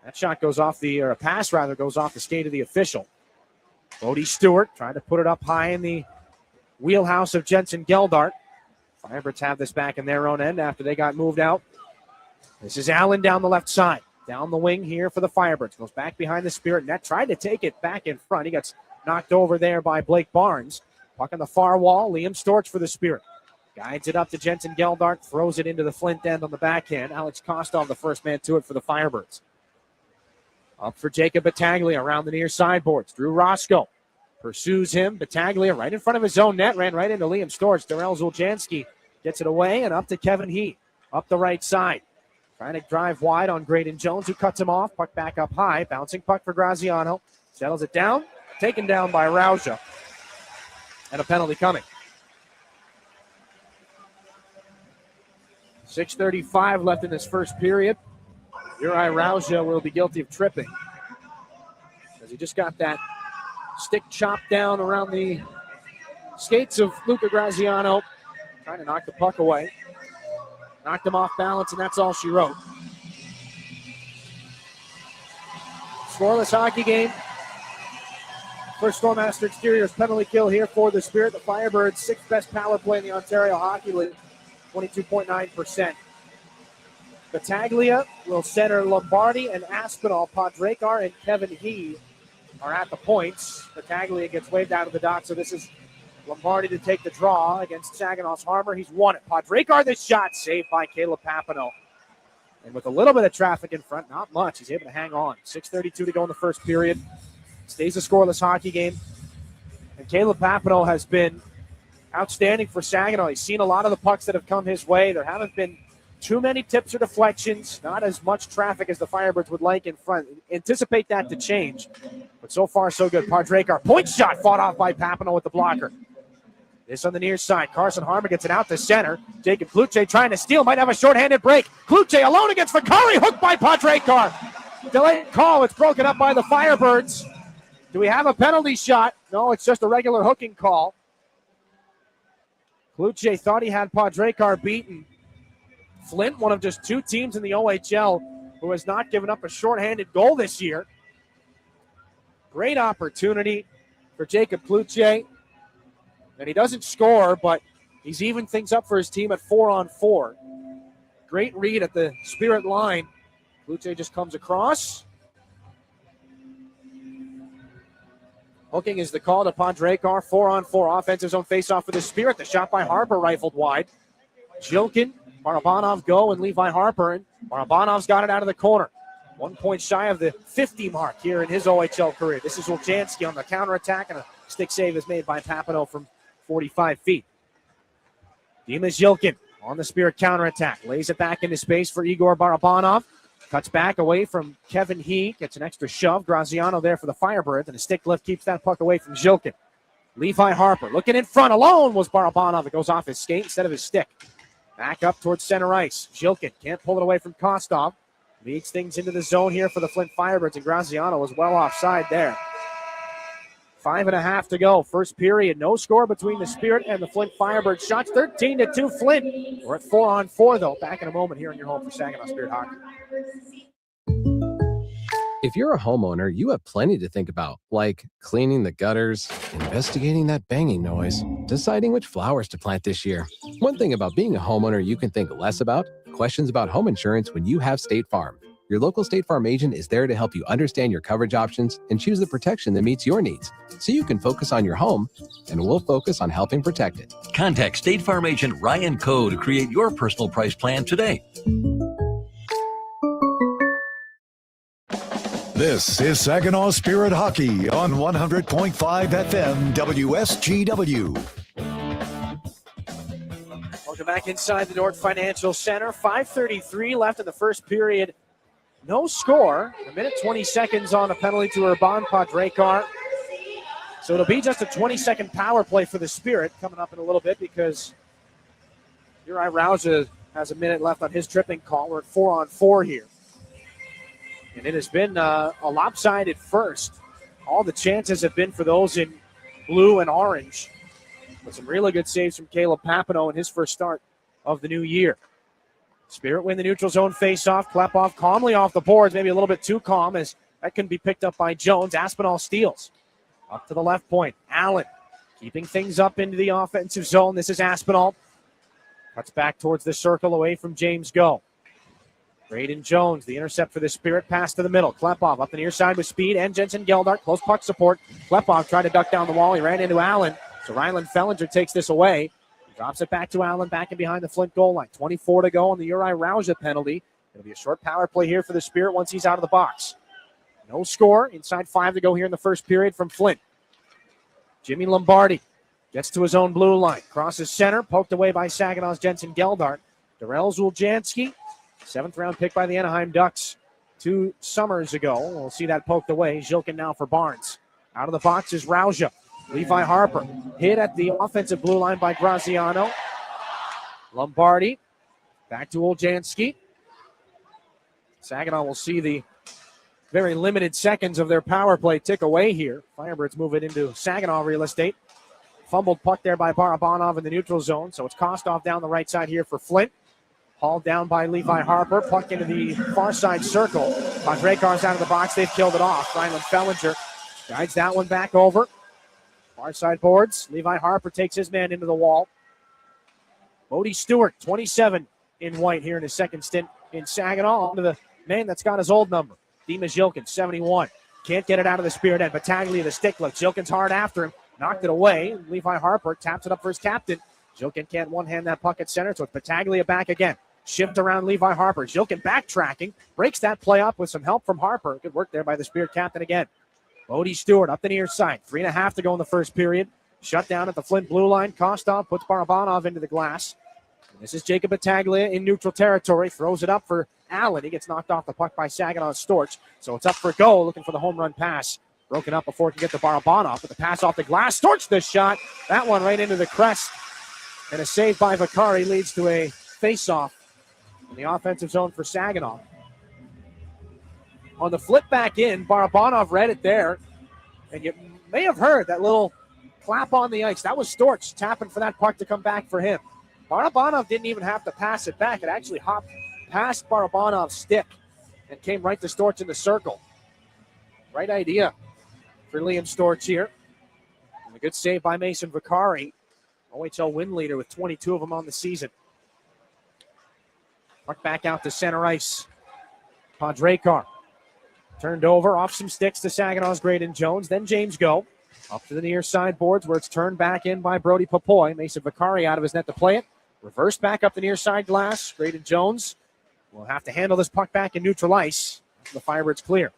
That shot goes off or a pass rather, goes off the skate of the official. Bodie Stewart trying to put it up high in the wheelhouse of Jensen Geldart. Firebirds have this back in their own end after they got moved out. This is Allen down the left side. Down the wing here for the Firebirds. Goes back behind the Spirit net. Tried to take it back in front. He gets knocked over there by Blake Barnes. Puck on the far wall. Liam Storch for the Spirit. Guides it up to Jensen Geldart. Throws it into the Flint end on the backhand. Alex Kostov, the first man to it for the Firebirds. Up for Jacob Battaglia around the near sideboards. Drew Roscoe pursues him. Battaglia right in front of his own net. Ran right into Liam Storch. Darrell Zuljanski gets it away and up to Kevin He. Up the right side. Trying to drive wide on Graydon Jones, who cuts him off. Puck back up high. Bouncing puck for Graziano. Settles it down. Taken down by Rauja. And a penalty coming. 6:35 left in this first period. Uri Rauja will be guilty of tripping, as he just got that stick chopped down around the skates of Luca Graziano. Trying to knock the puck away. Knocked him off balance, and that's all she wrote. Scoreless hockey game. First Stormmaster Exteriors penalty kill here for the Spirit. The Firebirds, sixth best power play in the Ontario Hockey League, 22.9%. Battaglia will center Lombardi and Aspinall. Podrekar and Kevin He are at the points. Battaglia gets waved out of the dock, so this is Lombardi to take the draw against Saginaw's Harbour. He's won it. Podrekar, the shot, saved by Caleb Papineau. And with a little bit of traffic in front, not much, he's able to hang on. 6:32 to go in the first period. Stays a scoreless hockey game. And Caleb Papineau has been outstanding for Saginaw. He's seen a lot of the pucks that have come his way. There haven't been too many tips or deflections, not as much traffic as the Firebirds would like in front. Anticipate that to change. But so far, so good. Podrekar, point shot, fought off by Papineau with the blocker. This on the near side. Carson Harmon gets it out to center. Jacob Kluche trying to steal. Might have a shorthanded break. Kluche alone against Vakari. Hooked by Podrekar. Delayed call. It's broken up by the Firebirds. Do we have a penalty shot? No, it's just a regular hooking call. Kluche thought he had Podrekar beaten. Flint, one of just two teams in the OHL who has not given up a shorthanded goal this year. Great opportunity for Jacob Kluche. And he doesn't score, but he's evened things up for his team at 4-on-4. Great read at the Spirit line. Kluche just comes across. Hooking is the call to Podrekar. 4-on-4 offensive zone faceoff for the Spirit. The shot by Harper rifled wide. Jilkin Barabanov go and Levi Harper, and Barabanov's got it out of the corner. 1 point shy of the 50 mark here in his OHL career. This is Woljanski on the counterattack, and a stick save is made by Papineau from 45 feet. Dimas Yilkin on the Spirit counterattack. Lays it back into space for Igor Barabanov. Cuts back away from Kevin He. Gets an extra shove. Graziano there for the Firebirds, and a stick lift keeps that puck away from Yilkin. Levi Harper looking in front. Alone was Barabanov. It goes off his skate instead of his stick. Back up towards center ice. Yilkin can't pull it away from Kostov. Leads things into the zone here for the Flint Firebirds, and Graziano was well offside there. 5.5 to go. First period. No score between the Spirit and the Flint Firebirds. Shots 13-2 Flint. We're at 4-on-4 though. Back in a moment here on your home for Saginaw Spirit Hockey. If you're a homeowner, you have plenty to think about, like cleaning the gutters, investigating that banging noise, deciding which flowers to plant this year. One thing about being a homeowner you can think less about: questions about home insurance when you have State Farm. Your local State Farm agent is there to help you understand your coverage options and choose the protection that meets your needs, so you can focus on your home, and we'll focus on helping protect it. Contact State Farm agent Ryan Coe to create your personal price plan today. This is Saginaw Spirit Hockey on 100.5 FM WSGW. Welcome back inside the North Financial Center. 5:33 left in the first period. No score. A minute 20 seconds on a penalty to Urban Padrekar. So it'll be just a 20-second power play for the Spirit coming up in a little bit, because Uri Rauja has a minute left on his tripping call. We're at 4-on-4 here. And it has been a lopsided first. All the chances have been for those in blue and orange. But some really good saves from Caleb Papineau in his first start of the new year. Spirit win the neutral zone face-off. Klepov calmly off the boards, maybe a little bit too calm, as that can be picked up by Jones. Aspinall steals. Up to the left point. Allen keeping things up into the offensive zone. This is Aspinall. Cuts back towards the circle away from James Go. Braden Jones, the intercept for the Spirit, pass to the middle. Klepov up the near side with speed, and Jensen Geldart, close puck support. Klepov tried to duck down the wall. He ran into Allen. So Ryland Fellinger takes this away. Drops it back to Allen, back and behind the Flint goal line. 24 to go on the Uri Rauja penalty. It'll be a short power play here for the Spirit once he's out of the box. No score. Inside 5 to go here in the first period from Flint. Jimmy Lombardi gets to his own blue line. Crosses center, poked away by Saginaw's Jensen Geldart. Darrell Zuljanski, 7th-round pick by the Anaheim Ducks 2 summers ago. We'll see that poked away. Zilkin now for Barnes. Out of the box is Rauja. Levi Harper hit at the offensive blue line by Graziano. Lombardi back to Oljanski. Saginaw will see the very limited seconds of their power play tick away here. Firebirds move it into Saginaw real estate. Fumbled puck there by Barabanov in the neutral zone, so it's Kostov down the right side here for Flint. Hauled down by Levi Harper. Puck into the far side circle. Padrekar's out of the box. They've killed it off. Ryland Fellinger guides that one back over. Far side boards. Levi Harper takes his man into the wall. Bodie Stewart, 27 in white here in his second stint in Saginaw. Onto the man that's got his old number. Dimas Yilkin, 71. Can't get it out of the Spirit end. Battaglia, the stick lift. Yilkin's hard after him. Knocked it away. Levi Harper taps it up for his captain. Yilkin can't one-hand that puck at center, so it's Battaglia back again. Shift around Levi Harper. Yilkin backtracking. Breaks that play up with some help from Harper. Good work there by the Spirit captain again. Bodie Stewart up the near side. 3.5 to go in the first period. Shut down at the Flint blue line. Kostov puts Barabanov into the glass. And this is Jacob Battaglia in neutral territory. Throws it up for Allen. He gets knocked off the puck by Saginaw's Storch. So it's up for goal. Looking for the home run pass. Broken up before it can get to Barabanov. But the pass off the glass. Storch the shot. That one right into the crest. And a save by Vakari leads to a face-off in the offensive zone for Saginaw. On the flip back in, Barabanov read it there. And you may have heard that little clap on the ice. That was Storch tapping for that puck to come back for him. Barabanov didn't even have to pass it back. It actually hopped past Barabanov's stick and came right to Storch in the circle. Right idea for Liam Storch here. And a good save by Mason Vakari. OHL win leader with 22 of them on the season. Puck back out to center ice. Padrekar. Turned over, off some sticks to Saginaw's Graydon Jones. Then James Go. Up to the near side boards where it's turned back in by Brody Papoy. Mason Vakari out of his net to play it. Reverse back up the near side glass. Graydon Jones will have to handle this puck back in neutral ice. The Firebirds clear.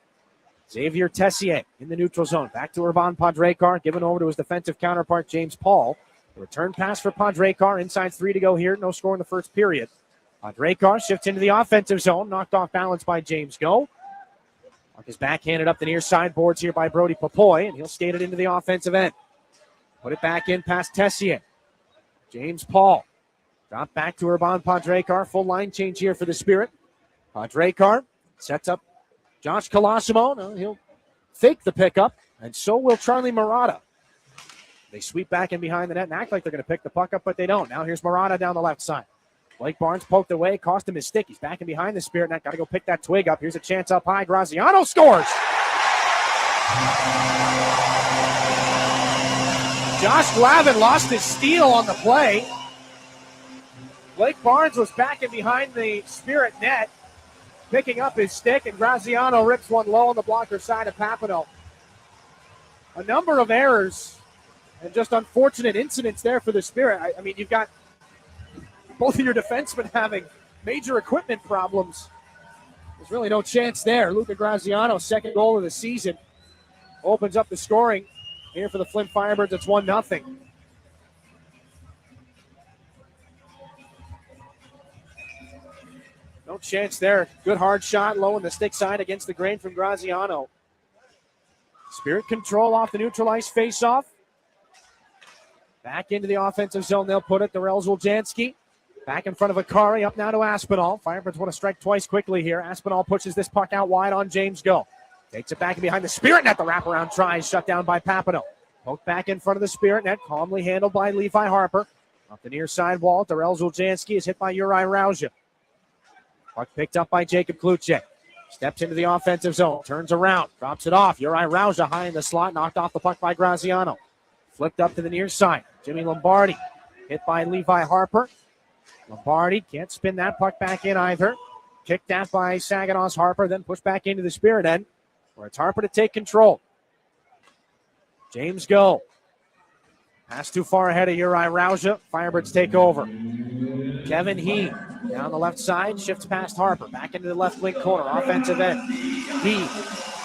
Xavier Tessier in the neutral zone. Back to Urban Padrekar, given over to his defensive counterpart, James Paul. The return pass for Padrekar. Inside 3 to go here. No score in the first period. Padrekar shifts into the offensive zone. Knocked off balance by James Go. Puck is backhanded up the near side boards here by Brody Papoy, and he'll skate it into the offensive end. Put it back in past Tessier. James Paul. Drop back to Urban Padrekar. Full line change here for the Spirit. Padrekar sets up Josh Colosimo. No, he'll fake the pickup, and so will Charlie Murata. They sweep back in behind the net and act like they're going to pick the puck up, but they don't. Now here's Murata down the left side. Blake Barnes poked away, cost him his stick. He's back in behind the Spirit net. Got to go pick that twig up. Here's a chance up high. Graziano scores. Josh Glavin lost his steal on the play. Blake Barnes was back in behind the Spirit net, picking up his stick, and Graziano rips one low on the blocker side of Papineau. A number of errors and just unfortunate incidents there for the Spirit. I mean, you've got both of your defensemen having major equipment problems. There's really no chance there. Luca Graziano, second goal of the season, opens up the scoring here for the Flint Firebirds. It's 1-0. No chance there. Good hard shot, low on the stick side against the grain from Graziano. Spirit control off the neutral ice face-off. Back into the offensive zone, they'll put it. Darrell Zoljanski back in front of Akari, up now to Aspinall. Firebirds want to strike twice quickly here. Aspinall pushes this puck out wide on James Go. Takes it back in behind the Spirit net. The wraparound tries, shut down by Papineau. Poked back in front of the Spirit net, calmly handled by Levi Harper. Off the near side wall, Darrell Zoljanski is hit by Uri Rauja. Puck picked up by Jacob Kluche. Steps into the offensive zone, turns around, drops it off. Uri Rauja high in the slot, knocked off the puck by Graziano. Flipped up to the near side. Jimmy Lombardi hit by Levi Harper. Lombardi can't spin that puck back in either. Kicked out by Saginaw's Harper, then pushed back into the Spirit end, where it's Harper to take control. James Go. Pass too far ahead of Uri Rauja. Firebirds take over. Kevin He down the left side, shifts past Harper. Back into the left wing corner, offensive end. He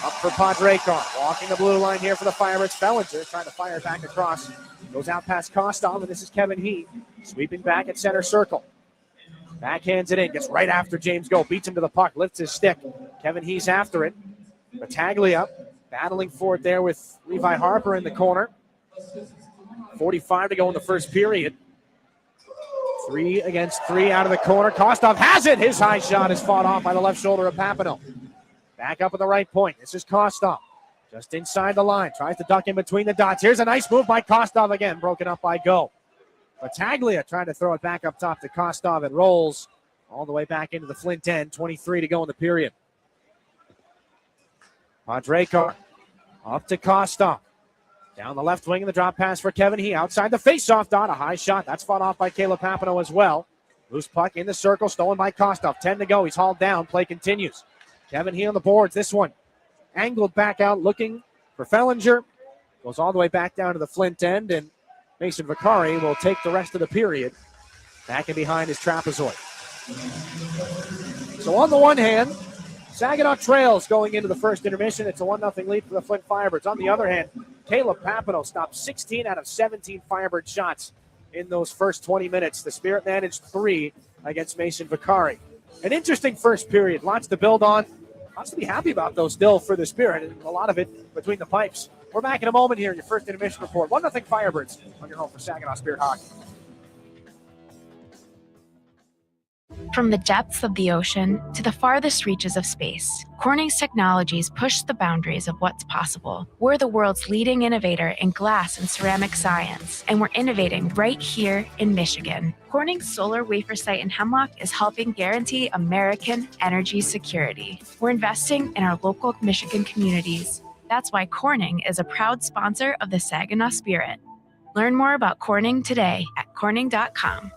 up for Padrekar. Walking the blue line here for the Firebirds. Fellinger trying to fire back across. Goes out past Kostov, and this is Kevin He. Sweeping back at center circle. Backhands it in, gets right after James Go. Beats him to the puck, lifts his stick. Kevin He's after it. Battaglia battling for it there with Levi Harper in the corner. 45 to go in the first period. 3 against 3 out of the corner. Kostov has it. His high shot is fought off by the left shoulder of Papineau. Back up at the right point. This is Kostov. Just inside the line. Tries to duck in between the dots. Here's a nice move by Kostov again. Broken up by Go. Battaglia trying to throw it back up top to Kostov. It rolls all the way back into the Flint end. 23 to go in the period. Padrekar up to Kostov. Down the left wing in the drop pass for Kevin He. Outside the face-off dot. A high shot. That's fought off by Caleb Papineau as well. Loose puck in the circle. Stolen by Kostov. 10 to go. He's hauled down. Play continues. Kevin He on the boards. This one angled back out looking for Fellinger. Goes all the way back down to the Flint end. And Mason Vicari will take the rest of the period. Back in behind his trapezoid. So on the one hand, Saginaw trails going into the first intermission. It's a 1-0 lead for the Flint Firebirds. On the other hand, Caleb Papineau stopped 16 out of 17 Firebird shots in those first 20 minutes. The Spirit managed 3 against Mason Vicari. An interesting first period. Lots to build on. Lots to be happy about, though, still for the Spirit. And a lot of it between the pipes. We're back in a moment here in your first intermission report. 1-0 Firebirds on your home for Saginaw Spirit Hockey. From the depths of the ocean to the farthest reaches of space, Corning's technologies push the boundaries of what's possible. We're the world's leading innovator in glass and ceramic science, and we're innovating right here in Michigan. Corning's solar wafer site in Hemlock is helping guarantee American energy security. We're investing in our local Michigan communities. That's why Corning is a proud sponsor of the Saginaw Spirit. Learn more about Corning today at corning.com.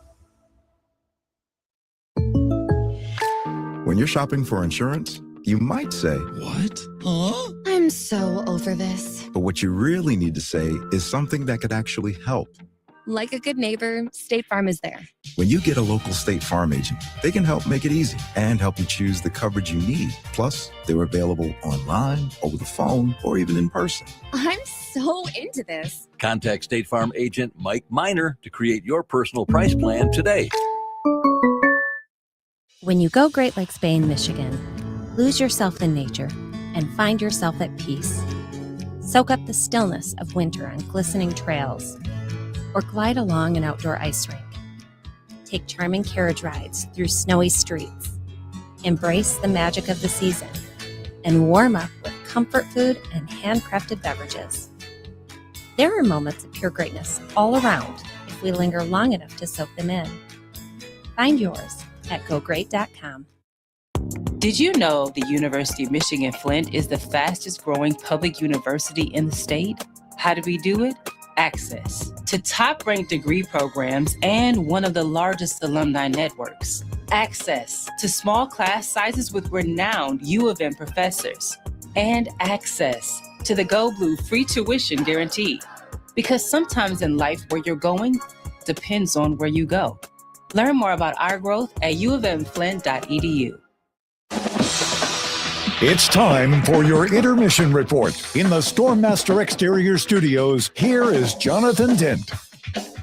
When you're shopping for insurance, you might say, "What? Huh?" I'm so over this. But what you really need to say is something that could actually help. Like a good neighbor, State Farm is there. When you get a local State Farm agent, they can help make it easy and help you choose the coverage you need. Plus, they're available online, over the phone, or even in person. I'm so into this. Contact State Farm agent Mike Miner to create your personal price plan today. When you go Great Lakes Bay in Michigan, lose yourself in nature and find yourself at peace. Soak up the stillness of winter on glistening trails, or glide along an outdoor ice rink. Take charming carriage rides through snowy streets. Embrace the magic of the season and warm up with comfort food and handcrafted beverages. There are moments of pure greatness all around if we linger long enough to soak them in. Find yours at gogreat.com. Did you know the University of Michigan Flint is the fastest growing public university in the state? How do we do it? Access to top-ranked degree programs and one of the largest alumni networks. Access to small class sizes with renowned U of M professors. And access to the Go Blue free tuition guarantee. Because sometimes in life where you're going depends on where you go. Learn more about our growth at uofmflint.edu. It's time for your intermission report. In the Stormmaster Exterior Studios, here is Jonathan Dent.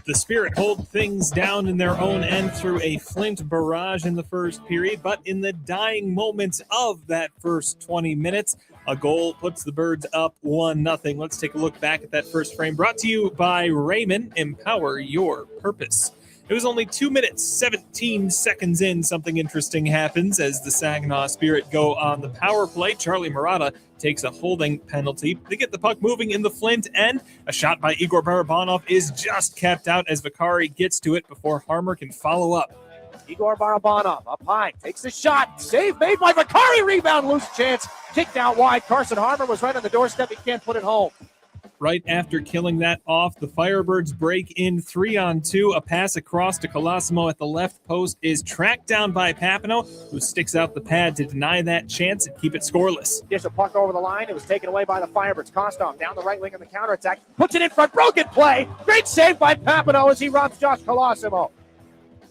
The Spirit hold things down in their own end through a Flint barrage in the first period, but in the dying moments of that first 20 minutes, a goal puts the Birds up 1-0. Let's take a look back at that first frame, brought to you by Raymond. Empower your purpose. It was only 2 minutes, 17 seconds in. Something interesting happens as the Saginaw Spirit go on the power play. Charlie Murata takes a holding penalty. They get the puck moving in the Flint end. A shot by Igor Barabanov is just kept out as Vakari gets to it before Harmer can follow up. Igor Barabanov up high, takes the shot. Save made by Vakari. Rebound, loose chance. Kicked out wide. Carson Harmer was right on the doorstep. He can't put it home. Right after killing that off, the Firebirds break in 3-on-2. A pass across to Colosimo at the left post is tracked down by Papineau, who sticks out the pad to deny that chance and keep it scoreless. Gets a puck over the line. It was taken away by the Firebirds. Kostov down the right wing on the counterattack. Puts it in front. Broken play. Great save by Papineau as he robs Josh Colosimo.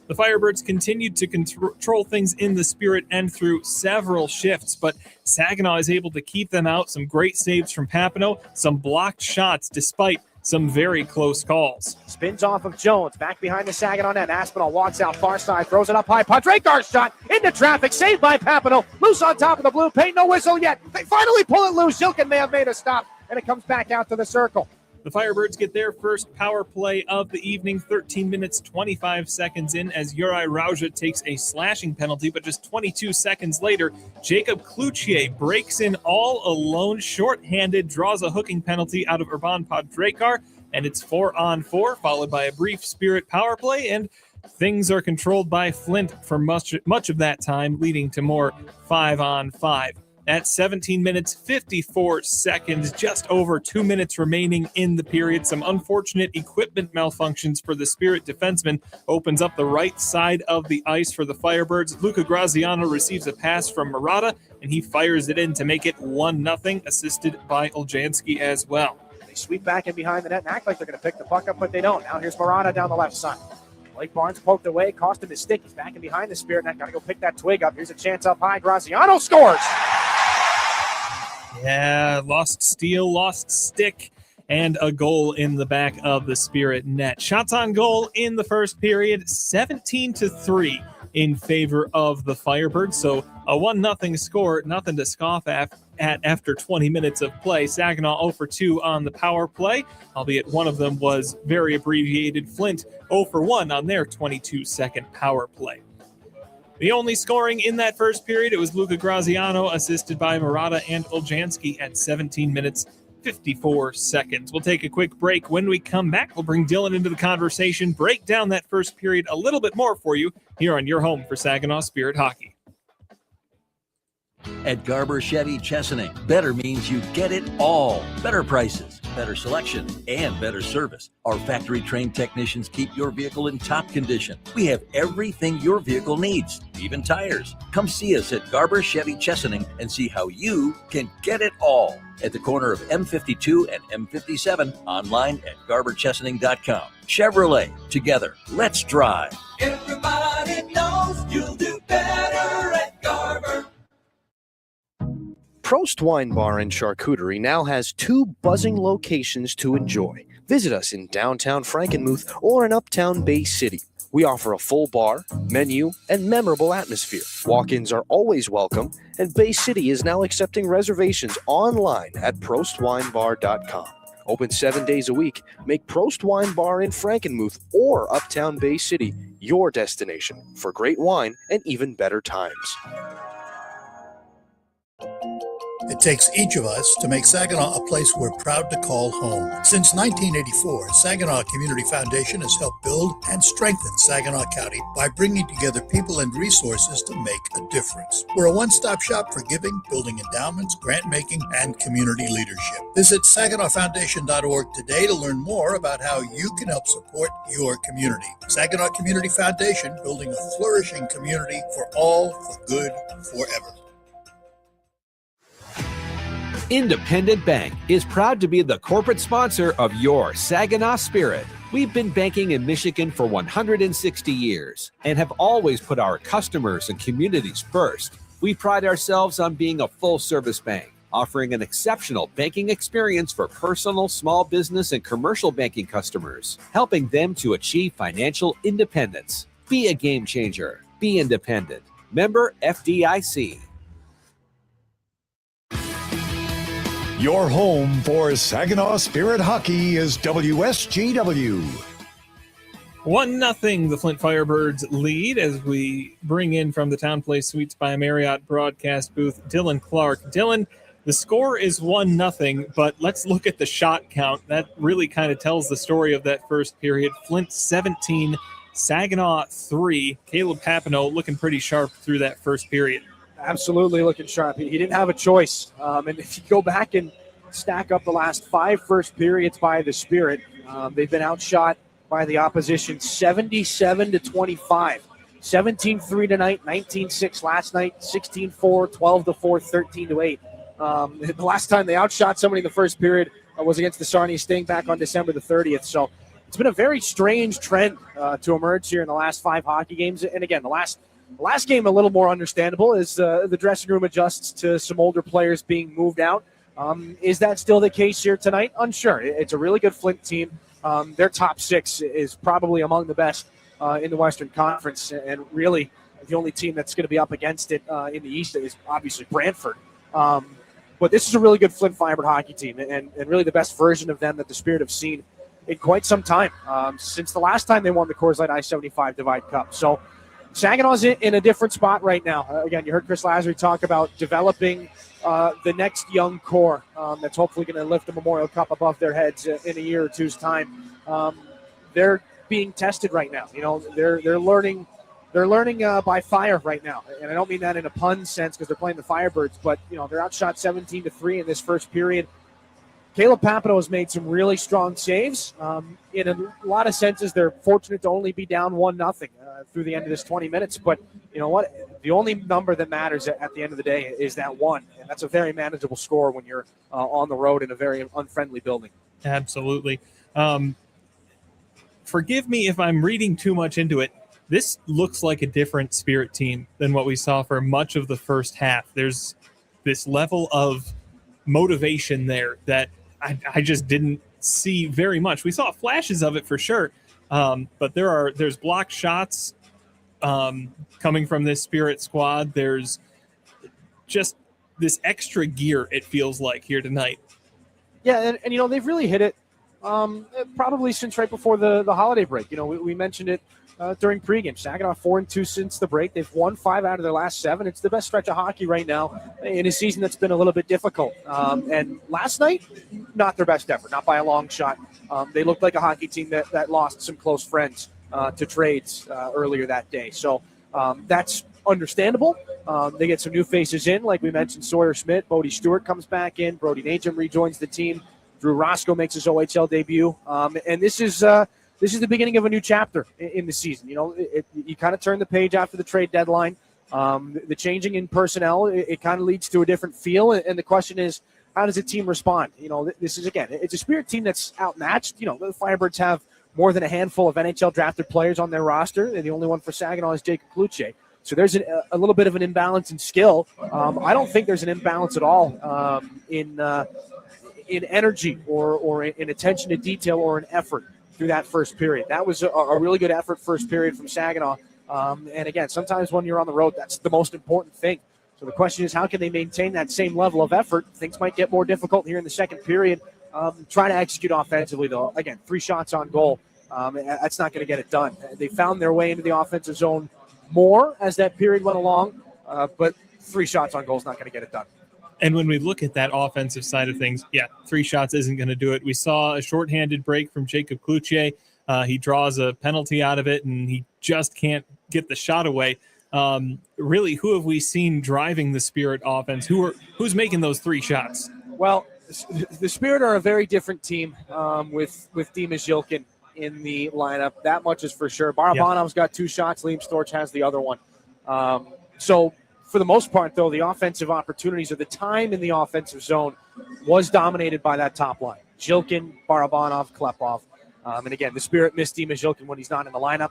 The Firebirds continued to control things in the Spirit end through several shifts, but Saginaw is able to keep them out. Some great saves from Papineau, some blocked shots despite some very close calls. Spins off of Jones, back behind the Saginaw net. Aspinall walks out far side, throws it up high. Podrekar's shot into traffic, saved by Papineau. Loose on top of the blue paint, no whistle yet. They finally pull it loose. Zilkin may have made a stop, and it comes back out to the circle. The Firebirds get their first power play of the evening, 13 minutes, 25 seconds in, as Juraj Rauja takes a slashing penalty, but just 22 seconds later, Jacob Cloutier breaks in all alone, short-handed, draws a hooking penalty out of Urban Podrekar, and it's 4-on-4, followed by a brief Spirit power play, and things are controlled by Flint for much of that time, leading to more 5-on-5. At 17 minutes, 54 seconds, just over 2 minutes remaining in the period. Some unfortunate equipment malfunctions for the Spirit defenseman opens up the right side of the ice for the Firebirds. Luca Graziano receives a pass from Murata, and he fires it in to make it 1-0, assisted by Oljanski as well. They sweep back in behind the net and act like they're going to pick the puck up, but they don't. Now here's Murata down the left side. Blake Barnes poked away, cost him his stick. He's back in behind the Spirit net. Got to go pick that twig up. Here's a chance up high. Graziano scores! Yeah, lost steal, lost stick, and a goal in the back of the Spirit net. Shots on goal in the first period, 17-3 in favor of the Firebirds. So a 1-0 score, nothing to scoff at after 20 minutes of play. Saginaw 0-for-2 on the power play, albeit one of them was very abbreviated. Flint 0-for-1 on their 22-second power play. The only scoring in that first period, it was Luca Graziano, assisted by Murata and Oljanski at 17 minutes, 54 seconds. We'll take a quick break. When we come back, we'll bring Dylan into the conversation, break down that first period a little bit more for you here on your home for Saginaw Spirit Hockey. At Garber Chevy Chesaning, better means you get it all. Better prices, better selection, and better service. Our factory-trained technicians keep your vehicle in top condition. We have everything your vehicle needs, even tires. Come see us at Garber Chevy Chesaning and see how you can get it all. At the corner of M52 and M57, online at garberchesaning.com. Chevrolet, together, let's drive. Everybody knows you'll do better at Garber. Prost Wine Bar and Charcuterie now has 2 buzzing locations to enjoy. Visit us in downtown Frankenmuth or in uptown Bay City. We offer a full bar, menu, and memorable atmosphere. Walk-ins are always welcome, and Bay City is now accepting reservations online at prostwinebar.com. Open 7 days a week. Make Prost Wine Bar in Frankenmuth or uptown Bay City your destination for great wine and even better times. It takes each of us to make Saginaw a place we're proud to call home. Since 1984, Saginaw Community Foundation has helped build and strengthen Saginaw County by bringing together people and resources to make a difference. We're a one-stop shop for giving, building endowments, grant-making, and community leadership. Visit SaginawFoundation.org today to learn more about how you can help support your community. Saginaw Community Foundation, building a flourishing community for all, for good, forever. Independent Bank is proud to be the corporate sponsor of your Saginaw Spirit. We've been banking in Michigan for 160 years and have always put our customers and communities first. We pride ourselves on being a full-service bank, offering an exceptional banking experience for personal, small business, and commercial banking customers, helping them to achieve financial independence. Be a game changer. Be independent. Member FDIC. Your home for Saginaw Spirit hockey is WSGW. 1-0 the Flint Firebirds lead as we bring in from the Town Place Suites by Marriott broadcast booth, Dylan Clark. Dylan, the score is 1-0, but let's look at the shot count. That really kind of tells the story of that first period. Flint 17, Saginaw 3. Caleb Papineau looking pretty sharp through that first period. Absolutely looking sharp. He didn't have a choice. And if you go back and stack up the last 5 first periods by the Spirit, they've been outshot by the opposition 77-25. 17-3 tonight, 19-6 last night, 16-4, 12-4, 13-8. The last time they outshot somebody in the first period was against the Sarnia Sting back on December the 30th. So it's been a very strange trend to emerge here in the last 5 hockey games. And again, the last game a little more understandable as the dressing room adjusts to some older players being moved out. Is that still the case here tonight? Unsure. It's a really good Flint team. Their top 6 is probably among the best in the Western Conference, and really the only team that's going to be up against it in the East is obviously Brantford. But this is a really good Flint Firebird hockey team, and really the best version of them that the Spirit have seen in quite some time, since the last time they won the Coors Light I-75 Divide Cup. So Saginaw's in a different spot right now. Again, you heard Chris Lazary talk about developing the next young core that's hopefully going to lift the Memorial Cup above their heads in a year or two's time. They're being tested right now. You know, they're learning by fire right now, and I don't mean that in a pun sense because they're playing the Firebirds, but you know they're outshot 17-3 in this first period. Caleb Papineau has made some really strong saves. In a lot of senses, they're fortunate to only be down 1-0 through the end of this 20 minutes. But you know what? The only number that matters at the end of the day is that 1. And that's a very manageable score when you're on the road in a very unfriendly building. Absolutely. Forgive me if I'm reading too much into it. This looks like a different Spirit team than what we saw for much of the first half. There's this level of motivation there that I just didn't see very much. We saw flashes of it for sure, but there's blocked shots coming from this Spirit squad. There's just this extra gear, it feels like, here tonight. Yeah, and you know, they've really hit it probably since right before the holiday break. You know, we mentioned it during pregame. Saginaw 4-2 since the break. They've won 5 out of their last 7. It's the best stretch of hockey right now in a season that's been a little bit difficult. And last night, not their best effort, not by a long shot. They looked like a hockey team that lost some close friends to trades earlier that day. So that's understandable. They get some new faces in, like we mentioned, Sawyer Schmidt. Bodie Stewart comes back in. Brody Najam rejoins the team. Drew Roscoe makes his OHL debut, and this is the beginning of a new chapter in the season. You know, you kind of turn the page after the trade deadline. The changing in personnel, it kind of leads to a different feel, and the question is, how does the team respond? You know, this is, again, it's a Spirit team that's outmatched. You know, the Firebirds have more than a handful of NHL drafted players on their roster, and the only one for Saginaw is Jacob Cloutier. So there's a little bit of an imbalance in skill. I don't think there's an imbalance at all in energy or in attention to detail or in effort through that first period. That was a really good effort first period from Saginaw. And again, sometimes when you're on the road, that's the most important thing. So the question is, how can they maintain that same level of effort? Things might get more difficult here in the second period. Trying to execute offensively, though. Again, 3 shots on goal. That's not going to get it done. They found their way into the offensive zone more as that period went along, but 3 shots on goal is not going to get it done. And when we look at that offensive side of things, 3 shots isn't going to do it. We saw a shorthanded break from Jacob Cloutier. He draws a penalty out of it, and he just can't get the shot away. Really, who have we seen driving the Spirit offense? Who's making those 3 shots? Well, the Spirit are a very different team with Dimas Yilkin in the lineup. That much is for sure. Barabanov's got 2 shots. Liam Storch has the other one. So for the most part, though, the offensive opportunities or the time in the offensive zone was dominated by that top line. Yilkin, Barabanov, Klepov. And again, the Spirit missed Dimas Yilkin when he's not in the lineup.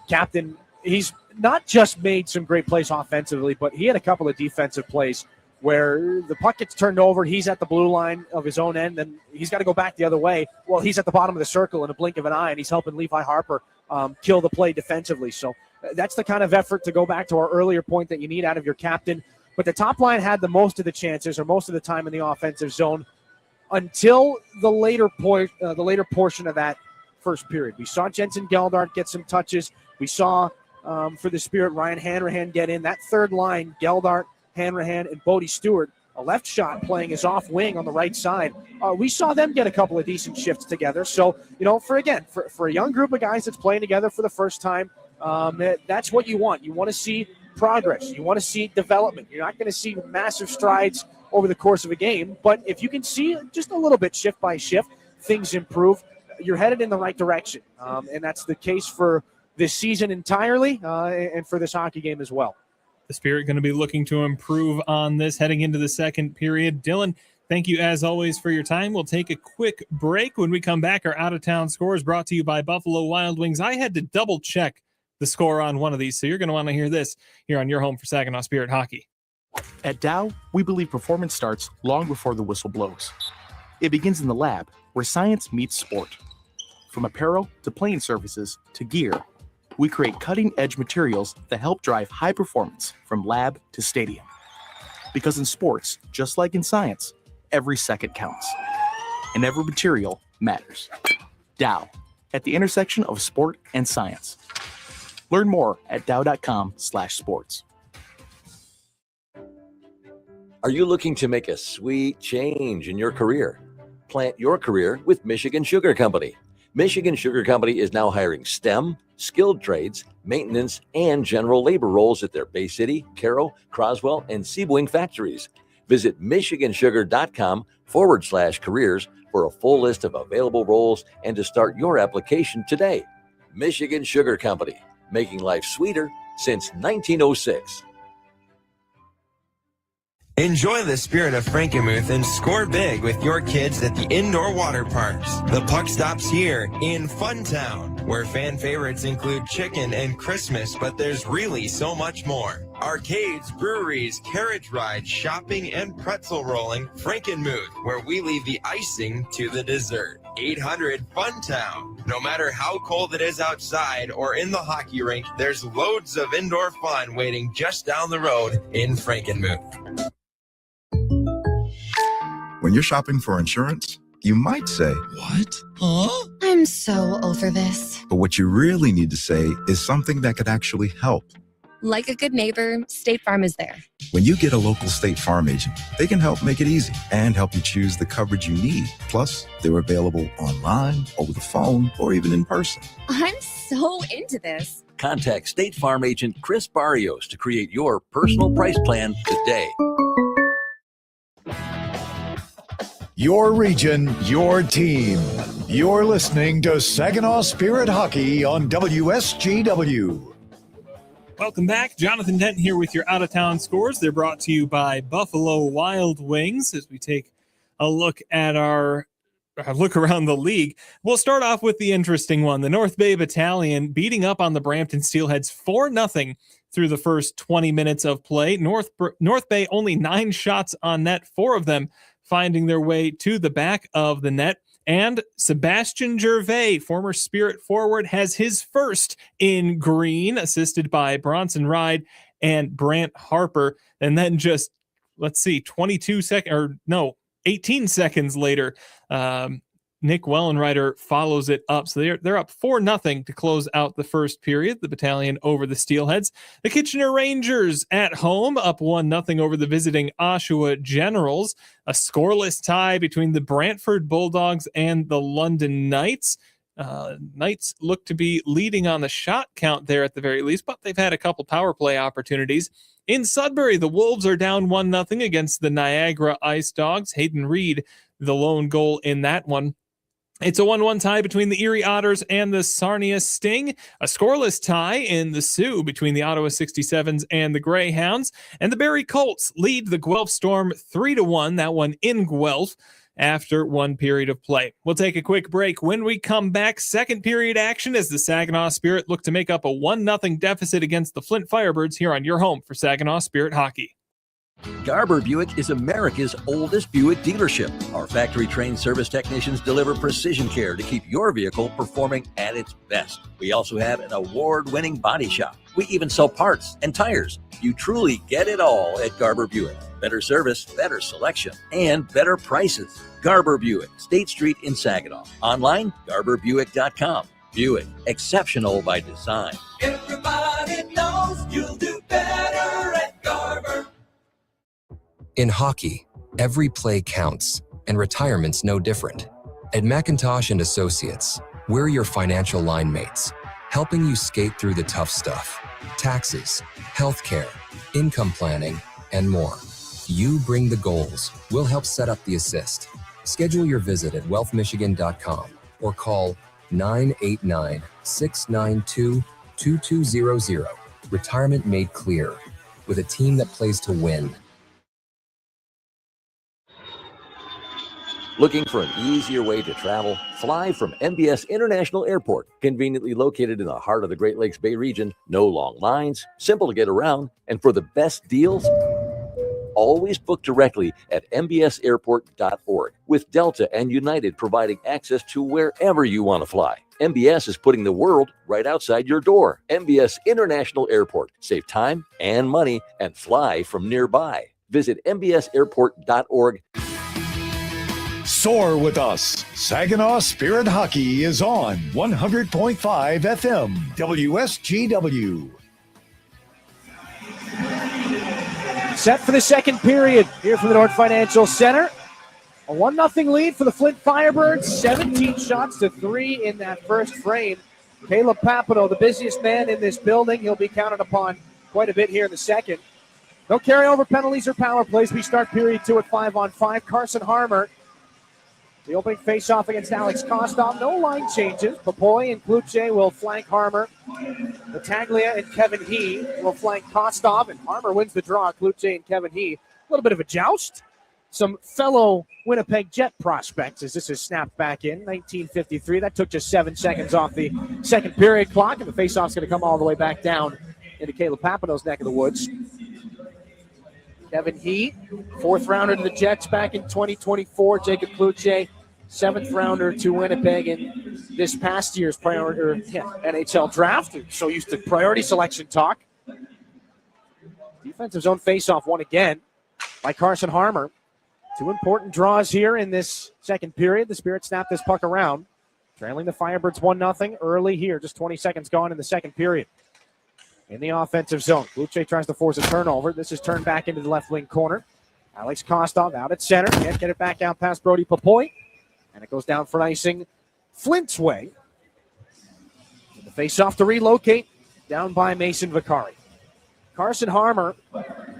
Captain, he's not just made some great plays offensively, but he had a couple of defensive plays where the puck gets turned over, he's at the blue line of his own end, and he's got to go back the other way. Well, he's at the bottom of the circle in a blink of an eye, and he's helping Levi Harper kill the play defensively. So that's the kind of effort, to go back to our earlier point, that you need out of your captain. But the top line had the most of the chances, or most of the time in the offensive zone, until the later portion of that first period. We saw Jensen Geldart get some touches. We saw, for the Spirit, Ryan Hanrahan get in. That third line, Geldart, Hanrahan, and Bodie Stewart, a left shot playing his off wing on the right side. We saw them get a couple of decent shifts together. So, you know, for a young group of guys that's playing together for the first time, that's what you want. You want to see progress. You want to see development. You're not going to see massive strides over the course of a game, but if you can see just a little bit shift by shift, things improve, you're headed in the right direction. And that's the case for this season entirely, and for this hockey game as well. The Spirit going to be looking to improve on this heading into the second period. Dylan, thank you as always for your time. We'll take a quick break. When we come back, our out-of-town scores brought to you by Buffalo Wild Wings. I had to double-check the score on one of these, so you're going to want to hear this here on your home for Saginaw Spirit Hockey. At Dow, we believe performance starts long before the whistle blows. It begins in the lab, where science meets sport. From apparel to playing surfaces to gear, we create cutting-edge materials that help drive high performance from lab to stadium. Because in sports, just like in science, every second counts. And every material matters. Dow, at the intersection of sport and science. Learn more at dow.com/sports. Are you looking to make a sweet change in your career? Plant your career with Michigan Sugar Company. Michigan Sugar Company is now hiring STEM, skilled trades, maintenance, and general labor roles at their Bay City, Caro, Croswell, and Seaboing factories. Visit michigansugar.com/careers for a full list of available roles and to start your application today. Michigan Sugar Company, making life sweeter since 1906. Enjoy the spirit of Frankenmuth and score big with your kids at the indoor water parks. The puck stops here in Funtown, where fan favorites include chicken and Christmas, but there's really so much more. Arcades, breweries, carriage rides, shopping, and pretzel rolling. Frankenmuth, where we leave the icing to the dessert. 800 Funtown. No matter how cold it is outside or in the hockey rink, there's loads of indoor fun waiting just down the road in Frankenmuth. When you're shopping for insurance, you might say, "What? Huh?" I'm so over this. But what you really need to say is something that could actually help. Like a good neighbor, State Farm is there. When you get a local State Farm agent, they can help make it easy and help you choose the coverage you need. Plus, they're available online, over the phone, or even in person. I'm so into this. Contact State Farm agent Chris Barrios to create your personal price plan today. Your region, your team. You're listening to Saginaw Spirit Hockey on WSGW. Welcome back. Jonathan Denton here with your out-of-town scores. They're brought to you by Buffalo Wild Wings as we take a look at our look around the league. We'll start off with the interesting one. The North Bay Battalion beating up on the Brampton Steelheads 4-0 through the first 20 minutes of play. North Bay only 9 shots on net, 4 of them finding their way to the back of the net. And Sebastian Gervais, former Spirit forward, has his first in green, assisted by Bronson Ride and Brant Harper. And then just, 18 seconds later, Nick Wellenreiter follows it up. So they're up 4-0 to close out the first period, the battalion over the Steelheads. The Kitchener Rangers at home up 1-0 over the visiting Oshawa Generals. A scoreless tie between the Brantford Bulldogs and the London Knights. Knights look to be leading on the shot count there at the very least, but they've had a couple power play opportunities. In Sudbury, the Wolves are down 1-0 against the Niagara Ice Dogs. Hayden Reed, the lone goal in that one. It's a 1-1 tie between the Erie Otters and the Sarnia Sting. A scoreless tie in the Sioux between the Ottawa 67s and the Greyhounds. And the Barrie Colts lead the Guelph Storm 3-1, that one in Guelph, after one period of play. We'll take a quick break. When we come back, second period action as the Saginaw Spirit look to make up a 1-0 deficit against the Flint Firebirds here on your home for Saginaw Spirit Hockey. Garber Buick is America's oldest Buick dealership. Our factory-trained service technicians deliver precision care to keep your vehicle performing at its best. We also have an award-winning body shop. We even sell parts and tires. You truly get it all at Garber Buick. Better service, better selection, and better prices. Garber Buick, State Street in Saginaw. Online, GarberBuick.com. Buick, exceptional by design. Everybody knows you'll do better at Garber. In hockey, every play counts, and retirement's no different. At McIntosh and Associates, we're your financial line mates, helping you skate through the tough stuff. Taxes, healthcare, income planning, and more. You bring the goals. We'll help set up the assist. Schedule your visit at wealthmichigan.com or call 989-692-2200. Retirement made clear with a team that plays to win. Looking for an easier way to travel? Fly from MBS International Airport, conveniently located in the heart of the Great Lakes Bay region. No long lines, simple to get around, and for the best deals, always book directly at mbsairport.org, with Delta and United providing access to wherever you want to fly. MBS is putting the world right outside your door. MBS International Airport. Save time and money and fly from nearby. Visit mbsairport.org. Soar with us. Saginaw Spirit Hockey is on 100.5 FM WSGW. Set for the second period here from the North Financial Center. A 1-0 lead for the Flint Firebirds. 17 shots to 3 in that first frame. Caleb Papineau, the busiest man in this building. He'll be counted upon quite a bit here in the second. No carryover penalties or power plays. We start period 2 at 5-on-5. Carson Harmer, the opening face-off against Alex Kostov. No line changes. Popoy and Kluche will flank Harmer. Battaglia and Kevin He will flank Kostov, and Harmer wins the draw. Kluche and Kevin He. A little bit of a joust. Some fellow Winnipeg Jet prospects as this is snapped back in. 1953. That took just 7 seconds off the second period clock, and the face-off's going to come all the way back down into Caleb Papineau's neck of the woods. Kevin He, 4th rounder to the Jets back in 2024. Jacob Kluche, 7th rounder to Winnipeg in this past year's NHL draft. So used to priority selection talk. Defensive zone faceoff won again by Carson Harmer. 2 important draws here in this second period. The Spirit snapped this puck around, trailing the Firebirds 1-0 early here. Just 20 seconds gone in the second period. In the offensive zone, Kluche tries to force a turnover. This is turned back into the left wing corner. Alex Kostov out at center. Can't get it back out past Brody Popoy. And it goes down for icing Flint's way. The face-off to relocate down by Mason Vicari. Carson Harmer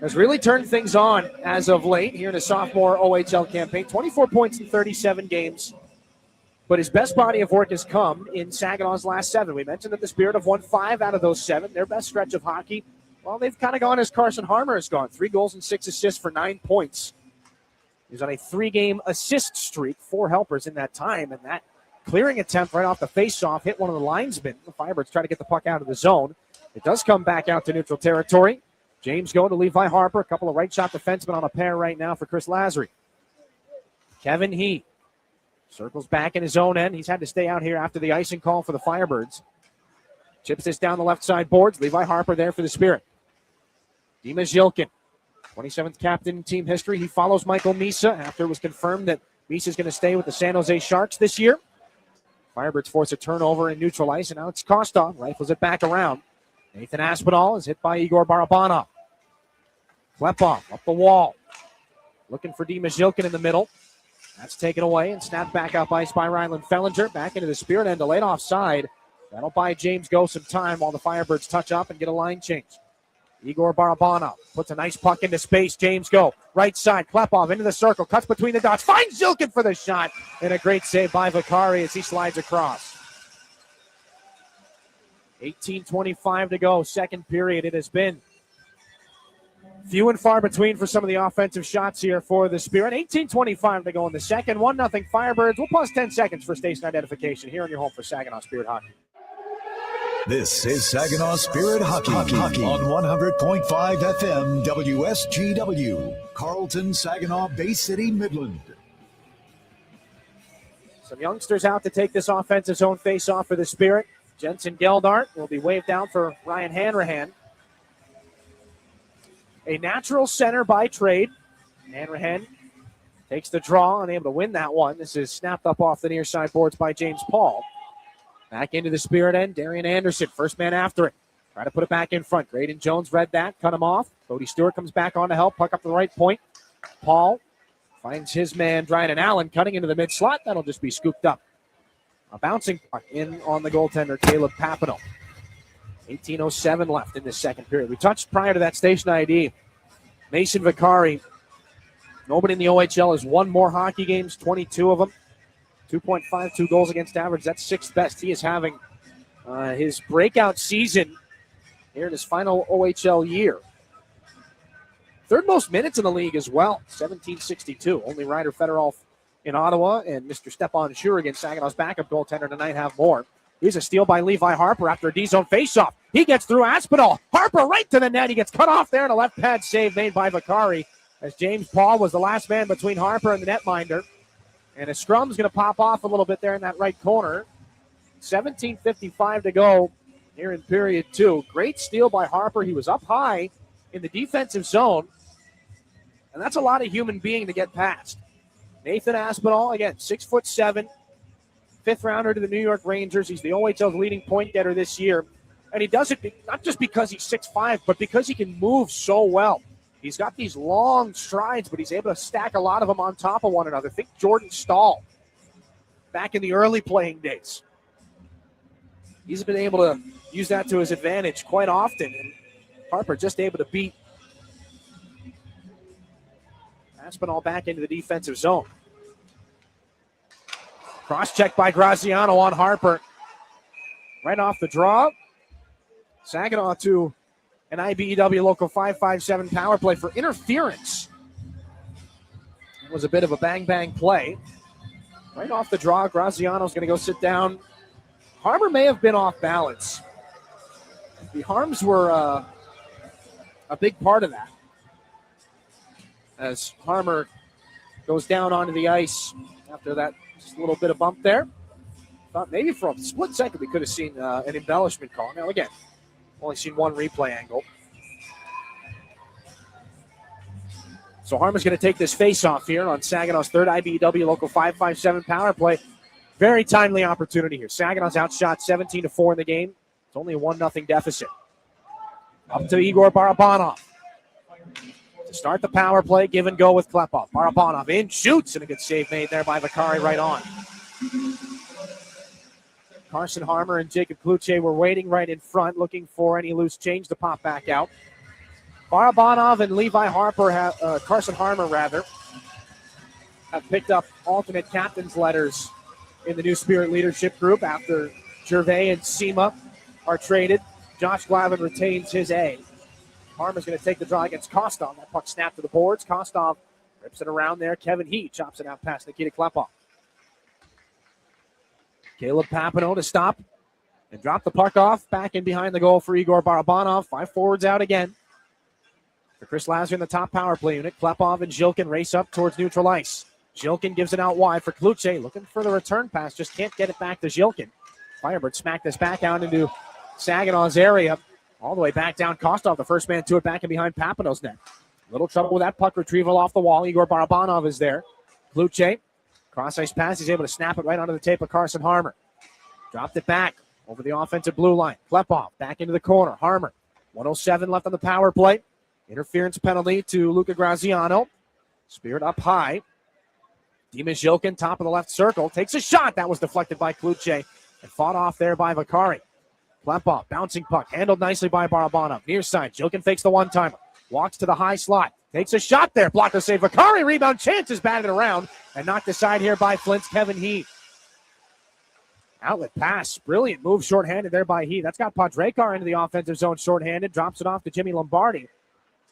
has really turned things on as of late here in his sophomore OHL campaign. 24 points in 37 games. But his best body of work has come in Saginaw's last 7. We mentioned that the Spirit have won 5 out of those 7. Their best stretch of hockey, well, they've kind of gone as Carson Harmer has gone. 3 goals and 6 assists for 9 points. He's on a 3-game assist streak, 4 helpers in that time, and that clearing attempt right off the faceoff hit one of the linesmen. The Firebirds try to get the puck out of the zone. It does come back out to neutral territory. James going to Levi Harper. A couple of right shot defensemen on a pair right now for Chris Lazary. Kevin He circles back in his own end. He's had to stay out here after the icing call for the Firebirds. Chips this down the left side boards. Levi Harper there for the Spirit. Dimas Yilkin, 27th captain in team history. He follows Michael Misa after it was confirmed that Misa is going to stay with the San Jose Sharks this year. Firebirds force a turnover in neutral ice, and Alex Kostov rifles it back around. Nathan Aspinall is hit by Igor Barabanov. Klepov up the wall. Looking for Dimas Yilkin in the middle. That's taken away and snapped back up ice by Ryland Fellinger. Back into the Spirit end, delayed offside. That'll buy James Go some time while the Firebirds touch up and get a line change. Igor Barabanov puts a nice puck into space. James Go, right side. Klepov into the circle, cuts between the dots, finds Yilkin for the shot. And a great save by Vakari as he slides across. 18:25 to go, second period. It has been few and far between for some of the offensive shots here for the Spirit. 18:25 to go in the second. 1-0 Firebirds. We'll pause 10 seconds for station identification here on your home for Saginaw Spirit Hockey. This is Saginaw Spirit Hockey on 100.5 FM WSGW. Carlton, Saginaw, Bay City, Midland. Some youngsters out to take this offensive zone face-off for the Spirit. Jensen Geldart will be waved down for Ryan Hanrahan. A natural center by trade. Hanrahan takes the draw, unable to win that one. This is snapped up off the near side boards by James Paul. Back into the Spirit end. Darian Anderson, first man after it. Try to put it back in front. Graydon Jones read that, cut him off. Cody Stewart comes back on to help. Puck up to the right point. Paul finds his man, Dryden Allen, cutting into the mid slot. That'll just be scooped up. A bouncing puck in on the goaltender, Caleb Papineau. 18:07 left in this second period. We touched prior to that station ID. Mason Vakari. Nobody in the OHL has won more hockey games, 22 of them. 2.52 goals against average. That's 6th best. He is having his breakout season here in his final OHL year. 3rd most minutes in the league as well, 1762. Only Ryder Fedorov in Ottawa and Mr. Stepan Shurigan, Saginaw's backup goaltender tonight, have more. Here's a steal by Levi Harper after a D-zone faceoff. He gets through Aspinall. Harper right to the net. He gets cut off there, and a left pad save made by Vakari as James Paul was the last man between Harper and the netminder. And a scrum's going to pop off a little bit there in that right corner. 17:55 to go here in period 2. Great steal by Harper. He was up high in the defensive zone, and that's a lot of human being to get past. Nathan Aspinall, again, 6'7", 5th rounder to the New York Rangers. He's the OHL's leading point getter this year. And he does it not just because he's 6'5", but because he can move so well. He's got these long strides, but he's able to stack a lot of them on top of one another. Think Jordan Stahl back in the early playing days. He's been able to use that to his advantage quite often. And Harper just able to beat Aspinall back into the defensive zone. Cross-check by Graziano on Harper. Right off the draw. Saginaw to an IBEW Local 557 power play for interference. It was a bit of a bang-bang play. Right off the draw, Graziano's going to go sit down. Harmer may have been off balance. The harms were a big part of that. As Harmer goes down onto the ice after that just a little bit of bump there. Thought maybe for a split second we could have seen an embellishment call. Now again, only seen one replay angle. So Harmer's going to take this face-off here on Saginaw's 3rd IBEW Local 557 power play. Very timely opportunity here. Saginaw's outshot 17-4 in the game. It's only a 1-0 deficit. Up to Igor Barabanov. To start the power play, give and go with Klepov. Barabanov in, shoots, and a good save made there by Vakari right on. Carson Harmer and Jacob Kluche were waiting right in front, looking for any loose change to pop back out. Barabanov and Levi Harper, Carson Harmer rather, have picked up alternate captain's letters in the new Spirit leadership group after Gervais and Sema are traded. Josh Glavin retains his A. Harmer's going to take the draw against Kostov. That puck snapped to the boards. Kostov rips it around there. Kevin He chops it out past Nikita Klepov. Caleb Papineau to stop and drop the puck off. Back in behind the goal for Igor Barabanov. 5 forwards out again. For Chris Lazar in the top power play unit. Klepov and Zhilkin race up towards neutral ice. Zhilkin gives it out wide for Kluche. Looking for the return pass. Just can't get it back to Zhilkin. Firebirds smack this back out into Saginaw's area. All the way back down. Kostov, the first man to it, back in behind Papineau's net. Little trouble with that puck retrieval off the wall. Igor Barabanov is there. Kluche. Cross-ice pass. He's able to snap it right onto the tape of Carson Harmer. Dropped it back over the offensive blue line. Klepov back into the corner. Harmer. 1:07 left on the power play. Interference penalty to Luca Graziano. Spirit up high. Dima Zhilkin, top of the left circle. Takes a shot. That was deflected by Kluche and fought off there by Vakari. Klepov, bouncing puck. Handled nicely by Barabanov. Near side. Zhilkin fakes the one-timer. Walks to the high slot. Takes a shot there. Blocker save. Vakari rebound. Chances batted around and knocked aside here by Flint's Kevin He. Outlet pass. Brilliant move shorthanded there by He. That's got Podrekar into the offensive zone shorthanded. Drops it off to Jimmy Lombardi.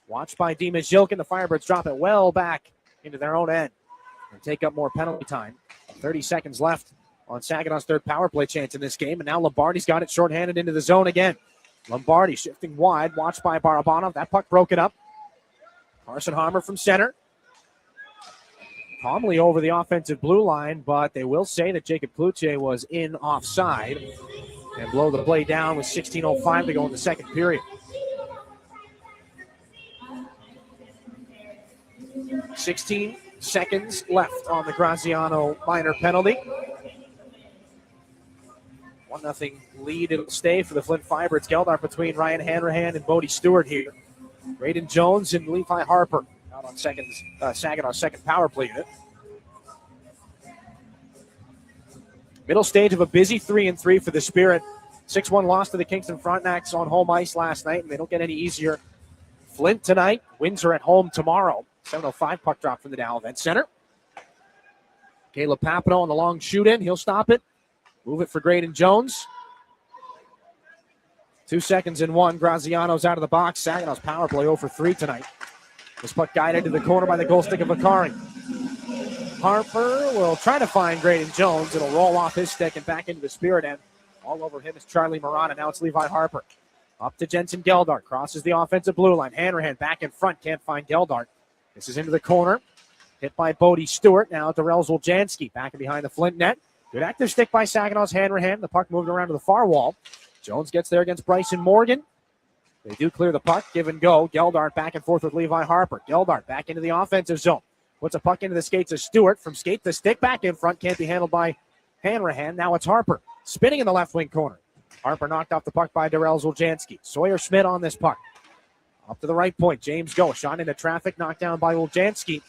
Watched by Dima Zhilkin. The Firebirds drop it well back into their own end and take up more penalty time. 30 seconds left on Saginaw's third power play chance in this game. And now Lombardi's got it shorthanded into the zone again. Lombardi shifting wide. Watched by Barabanov. That puck broken up. Carson Harmer from center. Calmly over the offensive blue line, but they will say that Jacob Kluche was in offside and blow the play down with 16:05 to go in the second period. 16 seconds left on the Graziano minor penalty. 1-0 lead. It'll stay for the Flint Firebirds. Geldart between Ryan Hanrahan and Bodie Stewart here. Braden Jones and Levi Harper out on Saginaw's second power play unit. Middle stage of a busy 3-3 for the Spirit. 6-1 loss to the Kingston Frontenacs on home ice last night, and they don't get any easier. Flint tonight, Windsor at home tomorrow. 7:05 puck drop from the Dow Event Center. Caleb Papineau on the long shoot-in. He'll stop it. Move it for Braden Jones. 2 seconds and 1. Graziano's out of the box. Saginaw's power play 0 for 3 tonight. This puck guided to the corner by the goal stick of Vakari. Harper will try to find Braden Jones. It'll roll off his stick and back into the Spirit end. All over him is Charlie Morana. Now it's Levi Harper. Up to Jensen Geldart. Crosses the offensive blue line. Hanrahan back in front. Can't find Geldart. This is into the corner. Hit by Bodie Stewart. Now Darrell Zoljanski back in behind the Flint net. Good active stick by Saginaw's Hanrahan. The puck moved around to the far wall. Jones gets there against Bryson Morgan. They do clear the puck. Give and go. Geldart back and forth with Levi Harper. Geldart back into the offensive zone. Puts a puck into the skates of Stewart. From skate to stick back in front. Can't be handled by Hanrahan. Now it's Harper. Spinning in the left wing corner. Harper knocked off the puck by Darrell Zoljanski. Sawyer Schmidt on this puck. Up to the right point. James Go. Shot into traffic. Knocked down by Zoljanski.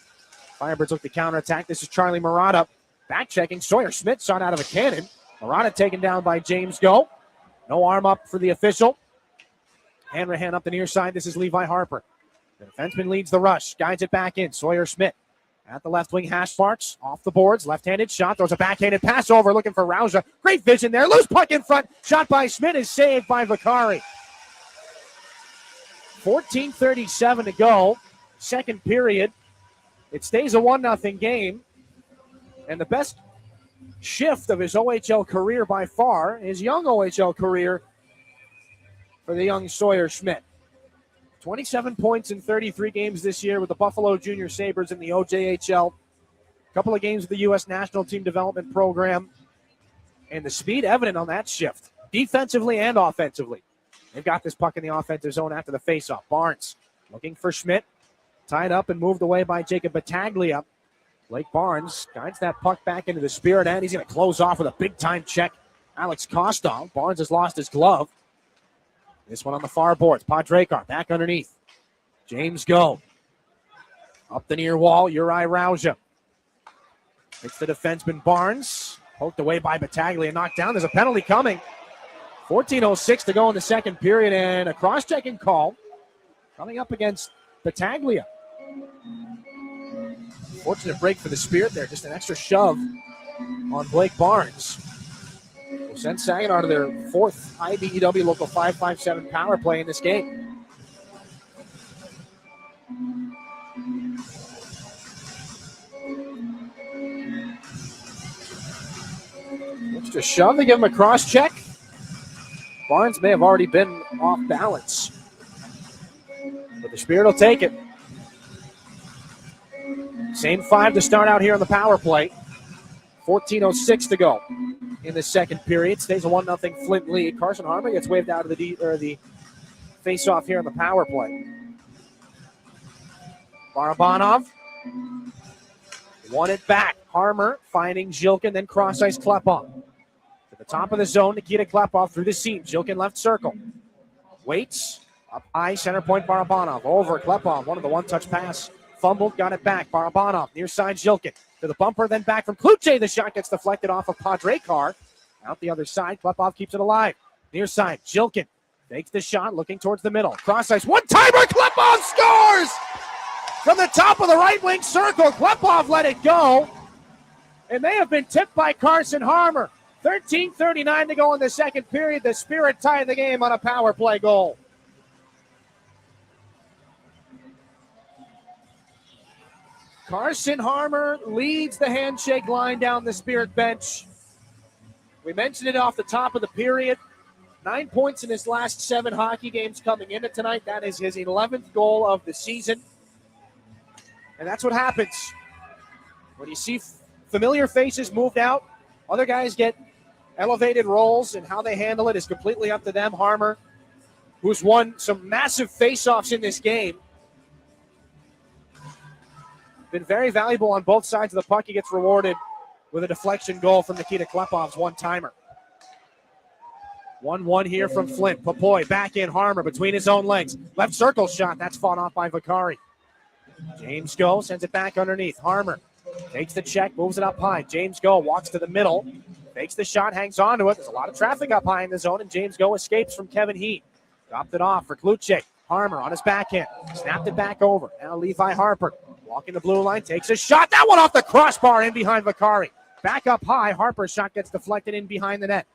Firebirds look to counterattack. This is Charlie Murata. Back checking. Sawyer Schmidt shot out of a cannon. Murata taken down by James Go. No arm up for the official. Hanrahan up the near side. This is Levi Harper. The defenseman leads the rush. Guides it back in. Sawyer Schmidt at the left wing hash marks. Off the boards. Left-handed shot. Throws a backhanded pass over. Looking for Rauja. Great vision there. Loose puck in front. Shot by Schmidt is saved by Vakari. 14:37 to go. Second period. It stays a 1-0 game. And the best shift of his OHL career by far, his young OHL career for the young Sawyer Schmidt. 27 points in 33 games this year with the Buffalo Junior Sabres in the OJHL. A couple of games with the U.S. National Team Development Program. And the speed evident on that shift, defensively and offensively. They've got this puck in the offensive zone after the faceoff. Barnes looking for Schmidt. Tied up and moved away by Jacob Battaglia. Blake Barnes guides that puck back into the Spirit end. He's going to close off with a big-time check. Alex Kostov. Barnes has lost his glove. This one on the far boards. Podrekar back underneath. James Go. Up the near wall. Uri Rauja. It's the defenseman Barnes. Poked away by Battaglia. Knocked down. There's a penalty coming. 14:06 to go in the second period. And a cross-checking call coming up against Battaglia. Fortunate break for the Spirit there. Just an extra shove on Blake Barnes. Will send Saginaw to their 4th IBEW Local 557 power play in this game. Extra shove. They give him a cross check. Barnes may have already been off balance, but the Spirit will take it. Same 5 to start out here on the power play. 14:06 to go in the second period. Stays a 1-0 Flint lead. Carson Harmer gets waved out of the face-off here on the power play. Barabanov won it back. Harmer finding Zhilkin, then cross-ice Klepov. To the top of the zone, Nikita Klepov through the seam. Zhilkin left circle. Waits. Up high, center point Barabanov. Over Klepov, one of the one-touch pass. Fumbled, got it back. Barabanov, near side Zhilkin. To the bumper, then back from Kluche. The shot gets deflected off of Padrekar. Out the other side, Klepov keeps it alive. Near side, Zhilkin takes the shot, looking towards the middle. Cross-ice, one-timer, Klepov scores! From the top of the right wing circle, Klepov let it go. And they have been tipped by Carson Harmer. 13:39 to go in the second period. The Spirit tied the game on a power play goal. Carson Harmer leads the handshake line down the Spirit bench. We mentioned it off the top of the period. 9 points in his last 7 hockey games coming into tonight. That is his 11th goal of the season. And that's what happens when you see familiar faces moved out. Other guys get elevated roles, and how they handle it is completely up to them. Harmer, who's won some massive face-offs in this game, been very valuable on both sides of the puck. He gets rewarded with a deflection goal from Nikita Klepov's one-timer. 1-1 here from Flint. Popoy back in. Harmer between his own legs. Left circle shot. That's fought off by Vakari. James Go sends it back underneath. Harmer takes the check, moves it up high. James Go walks to the middle, takes the shot, hangs on to it. There's a lot of traffic up high in the zone, and James Go escapes from Kevin Heat. Dropped it off for Kluche. Harmer on his backhand. Snapped it back over. Now Levi Harper walking the blue line, takes a shot. That one off the crossbar in behind Vakari. Back up high. Harper's shot gets deflected in behind the net.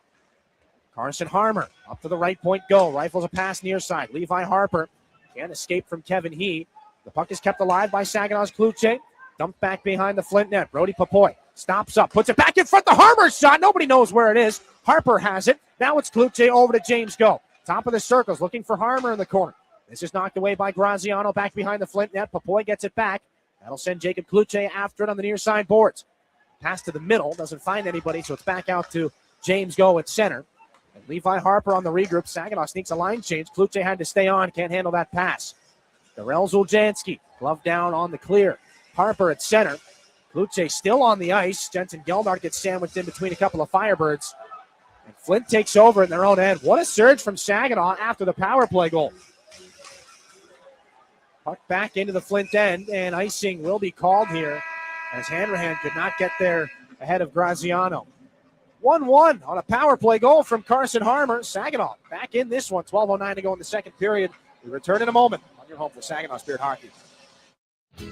Carson Harmer up to the right point. Go. Rifles a pass near side. Levi Harper can't escape from Kevin Heat. The puck is kept alive by Saginaw's Kluche. Dumped back behind the Flint net. Brody Popoy stops up, puts it back in front. The Harmer shot. Nobody knows where it is. Harper has it. Now it's Kluche over to James Go. Top of the circles, looking for Harmer in the corner. This is knocked away by Graziano back behind the Flint net. Popoy gets it back. That'll send Jacob Kluche after it on the near side boards. Pass to the middle. Doesn't find anybody, so it's back out to James Go at center. And Levi Harper on the regroup. Saginaw sneaks a line change. Kluche had to stay on. Can't handle that pass. Darrell Zuljanski, glove down on the clear. Harper at center. Kluche still on the ice. Jensen Gelnard gets sandwiched in between a couple of Firebirds. And Flint takes over in their own end. What a surge from Saginaw after the power play goal. Puck back into the Flint end, and icing will be called here as Hanrahan could not get there ahead of Graziano. 1-1 on a power play goal from Carson Harmer. Saginaw back in this one. 12:09 to go in the second period. We return in a moment on your home for Saginaw Spirit Hockey.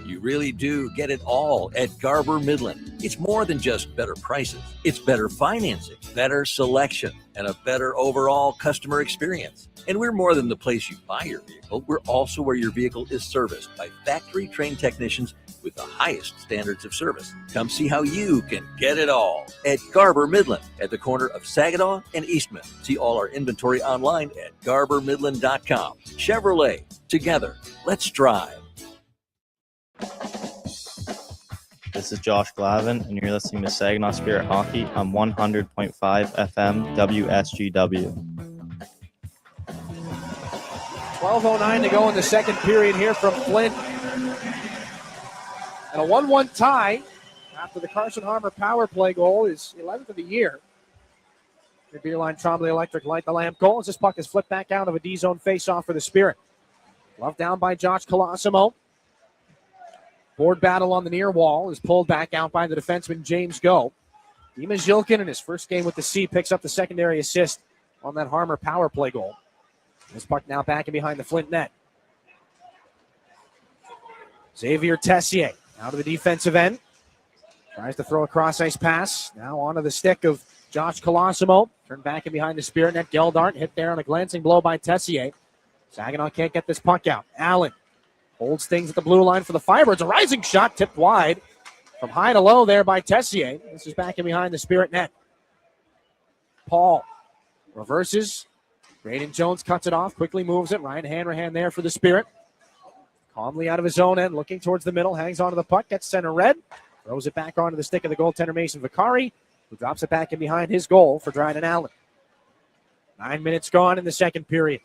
You really do get it all at Garber Midland. It's more than just better prices. It's better financing, better selection, and a better overall customer experience. And we're more than the place you buy your vehicle. We're also where your vehicle is serviced by factory-trained technicians with the highest standards of service. Come see how you can get it all at Garber Midland at the corner of Saginaw and Eastman. See all our inventory online at garbermidland.com. Chevrolet, together, let's drive. This is Josh Glavin, and you're listening to Saginaw Spirit Hockey on 100.5 FM WSGW. 12:09 to go in the second period here from Flint. And a 1-1 tie after the Carson Harmer power play goal is 11th of the year. The Beerline Trombley Electric light the lamp goal as this puck is flipped back out of a D-zone face-off for the Spirit. Glove down by Josh Colosimo. Board battle on the near wall is pulled back out by the defenseman James Go. Dima Zhilkin in his first game with the C picks up the secondary assist on that Harmer power play goal. This puck now back in behind the Flint net. Xavier Tessier out of the defensive end. Tries to throw a cross-ice pass. Now onto the stick of Josh Colosimo. Turned back and behind the Spirit net. Geldart hit there on a glancing blow by Tessier. Saginaw can't get this puck out. Allen holds things at the blue line for the Firebirds. A rising shot tipped wide from high to low there by Tessier. This is back in behind the Spirit net. Paul reverses. Braden Jones cuts it off, quickly moves it. Ryan Hanrahan there for the Spirit. Calmly out of his own end, looking towards the middle, hangs onto the puck, gets center red. Throws it back onto the stick of the goaltender Mason Vicari, who drops it back in behind his goal for Dryden Allen. 9 minutes gone in the second period.